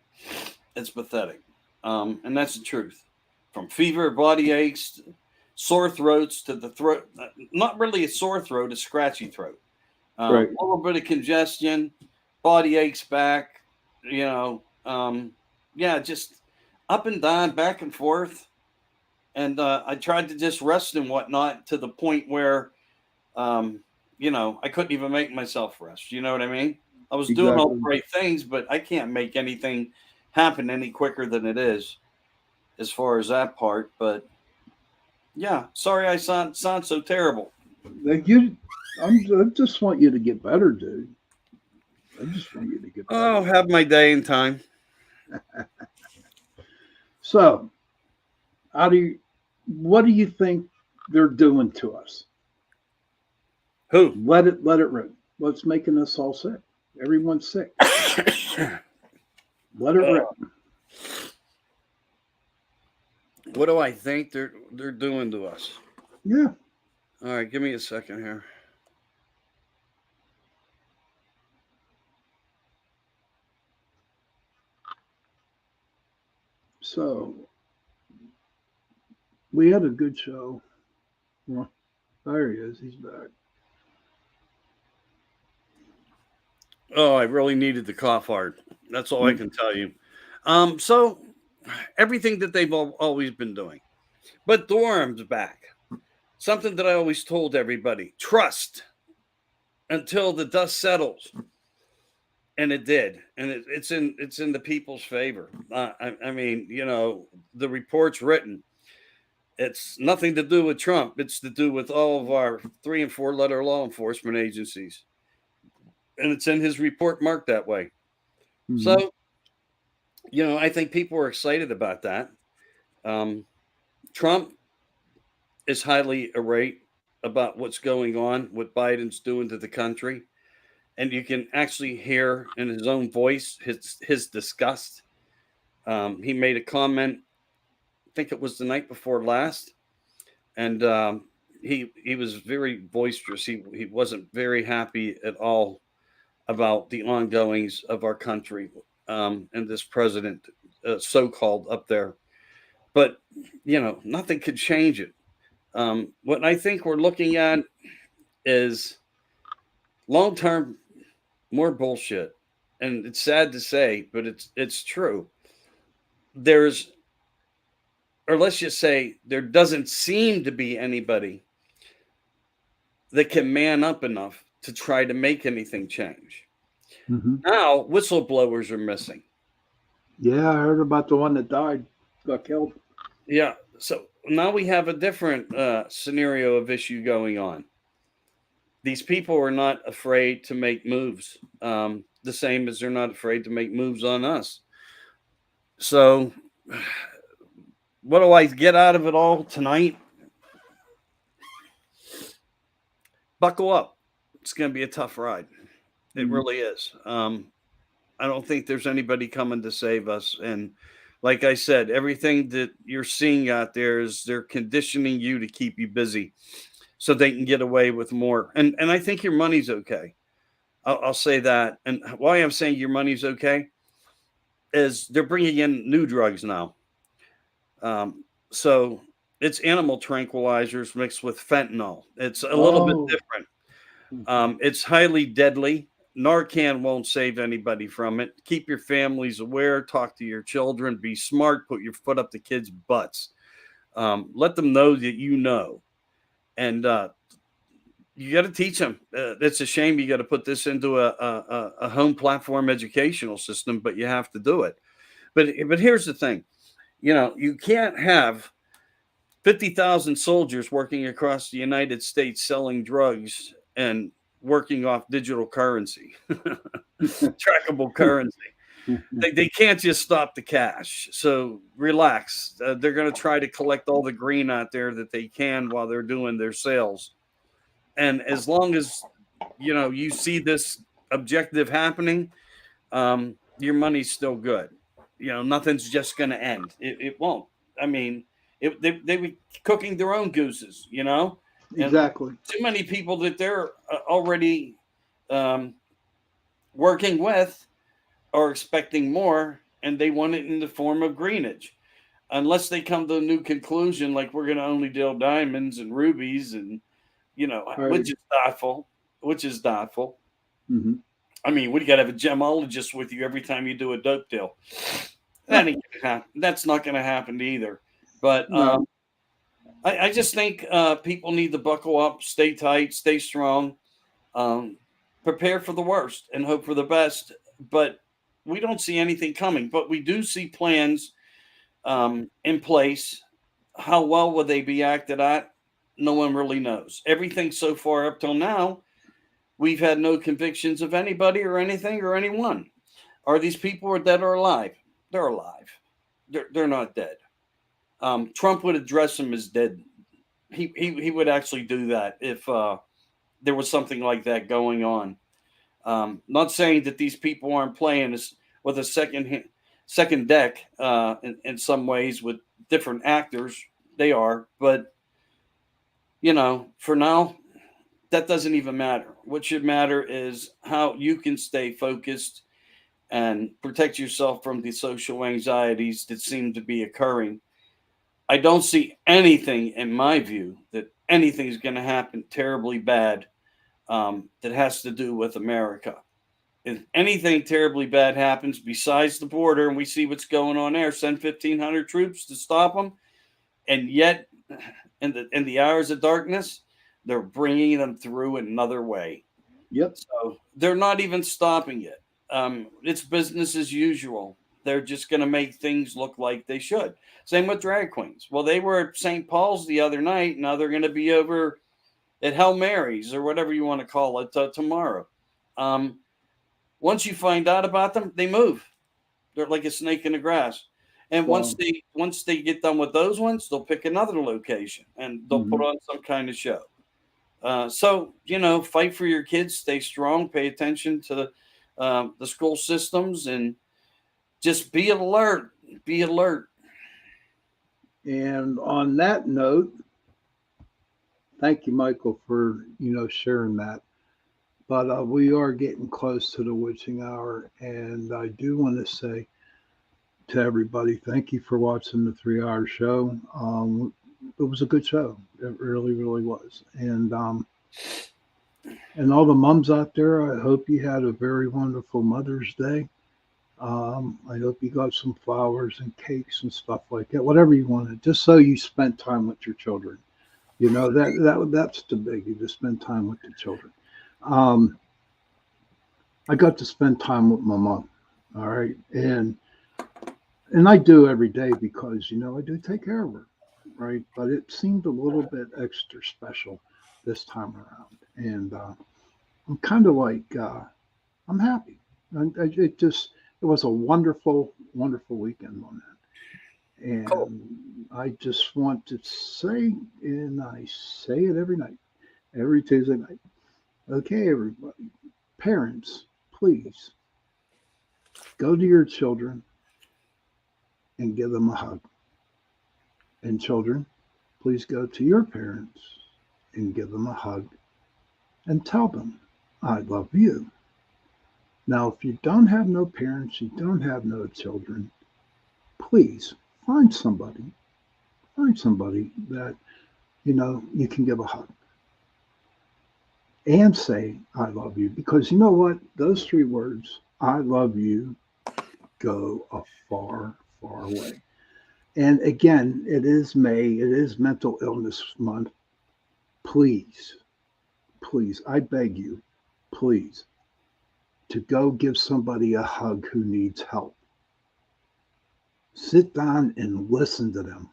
it's pathetic. And that's the truth. From fever, body aches, sore throats to the throat. Not really a sore throat, a scratchy throat. Right. A little bit of congestion, body aches back, just up and down, back and forth. And I tried to just rest and whatnot to the point where, I couldn't even make myself rest. You know what I mean? I was doing all the right things, but I can't make anything happen any quicker than it is as far as that part. But yeah, sorry I sound so terrible. I just want you to get better, dude. I just want you to get better. I'll have my day in time. So, what do you think they're doing to us? Who? Let it rip. What's making us all sick? Everyone's sick. Let it rip. What do I think they're doing to us? Yeah. All right, give me a second here. So we had a good show. Well, there he is. He's back. Oh, I really needed the cough hard. That's all I can tell you. So everything that they've always been doing. But Durham's back. Something that I always told everybody. Trust until the dust settles. And it did. And it's in the people's favor. I mean, the report's written. It's nothing to do with Trump. It's to do with all of our 3- and 4-letter law enforcement agencies. And it's in his report marked that way. Mm-hmm. So, I think people are excited about that. Trump is highly irate about what's going on, what Biden's doing to the country. And you can actually hear in his own voice his disgust. He made a comment, I think it was the night before last, and he was very boisterous. He wasn't very happy at all about the ongoings of our country and this president, so-called, up there. But, nothing could change it. What I think we're looking at is long-term more bullshit. And it's sad to say, but it's true. Or let's just say there doesn't seem to be anybody that can man up enough to try to make anything change. Mm-hmm. Now, whistleblowers are missing. Yeah, I heard about the one that died, got killed. Yeah. So now we have a different scenario of issue going on. These people are not afraid to make moves, the same as they're not afraid to make moves on us. So, what do I get out of it all tonight? Buckle up. It's going to be a tough ride. It really is. I don't think there's anybody coming to save us. And like I said, everything that you're seeing out there is they're conditioning you to keep you busy so they can get away with more. And I think your money's okay. I'll say that. And why I'm saying your money's okay is they're bringing in new drugs now. So it's animal tranquilizers mixed with fentanyl. It's a little bit different. It's highly deadly. Narcan won't save anybody from it. Keep your families aware. Talk to your children. Be smart. Put your foot up the kids' butts. Let them know that you know. And you got to teach them. It's a shame you got to put this into a home platform educational system, but you have to do it. But here's the thing. You can't have 50,000 soldiers working across the United States selling drugs and working off digital currency, trackable currency. They can't just stop the cash. So relax. They're going to try to collect all the green out there that they can while they're doing their sales. And as long as, you see this objective happening, your money's still good. Nothing's just going to end. It won't. I mean, they were cooking their own gooses, Exactly. And too many people that they're already working with are expecting more, and they want it in the form of greenage. Unless they come to a new conclusion, like we're going to only deal diamonds and rubies, and Right. which is doubtful. Mm-hmm. I mean, we got to have a gemologist with you every time you do a dope deal. That ain't gonna happen. That's not going to happen either. But No. I just think people need to buckle up, stay tight, stay strong, prepare for the worst, and hope for the best. But we don't see anything coming. But we do see plans in place. How well will they be acted at? No one really knows. Everything so far up till now, we've had no convictions of anybody or anything or anyone. Are these people dead or alive? They're alive. They're not dead. Trump would address them as dead. He would actually do that if there was something like that going on. Not saying that these people aren't playing with a second deck in some ways with different actors. They are, but for now, that doesn't even matter. What should matter is how you can stay focused and protect yourself from the social anxieties that seem to be occurring. I don't see anything, in my view, that anything is going to happen terribly bad that has to do with America. If anything terribly bad happens besides the border and we see what's going on there, send 1,500 troops to stop them. And yet, in the hours of darkness, they're bringing them through another way. Yep. So they're not even stopping it. It's business as usual. They're just going to make things look like they should. Same with drag queens. Well, they were at St. Paul's the other night. Now they're going to be over at Hail Mary's or whatever you want to call it tomorrow. Once you find out about them, they move. They're like a snake in the grass. And once they get done with those ones, they'll pick another location and they'll put on some kind of show. So, fight for your kids, stay strong, pay attention to the school systems, and just be alert. Be alert. And on that note, thank you, Michael, for sharing that. But we are getting close to the witching hour, and I do want to say to everybody, thank you for watching the 3-hour show. It was a good show. It really, really was. And all the moms out there, I hope you had a very wonderful Mother's Day. I hope you got some flowers and cakes and stuff like that, whatever you wanted, just so you spent time with your children. That's the biggie, to spend time with the children. I got to spend time with my mom. All right. And I do every day because, I do take care of her. right? But it seemed a little bit extra special this time around. And I'm kind of like, I'm happy. It was a wonderful, wonderful weekend on that. Cool. And I just want to say, and I say it every night, every Tuesday night. Okay, everybody, parents, please go to your children and give them a hug. And children, please go to your parents and give them a hug and tell them, I love you. Now, if you don't have no parents, you don't have no children, please find somebody that, you can give a hug and say, I love you. Because you know what? Those 3 words, I love you, go a far, far way. And again, it is May, it is Mental Illness Month. Please, please, I beg you, please, to go give somebody a hug who needs help. Sit down and listen to them.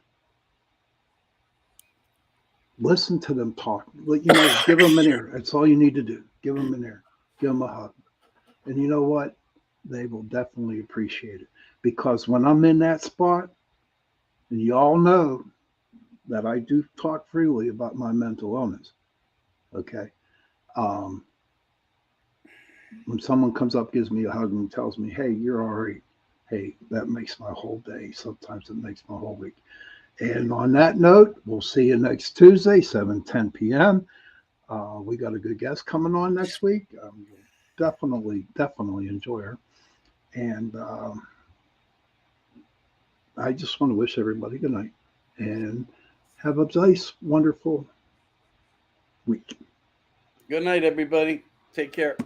Listen to them talk. Give them an ear. That's all you need to do. Give them an ear. Give them a hug. And you know what? They will definitely appreciate it. Because when I'm in that spot, and you all know that I do talk freely about my mental illness, okay? When someone comes up, gives me a hug and tells me, hey, you're all right, hey, that makes my whole day. Sometimes it makes my whole week. And on that note, we'll see you next Tuesday, 7:10 p.m. We got a good guest coming on next week. You'll definitely enjoy her. And I just want to wish everybody good night and have a nice, wonderful week. Good night, everybody. Take care.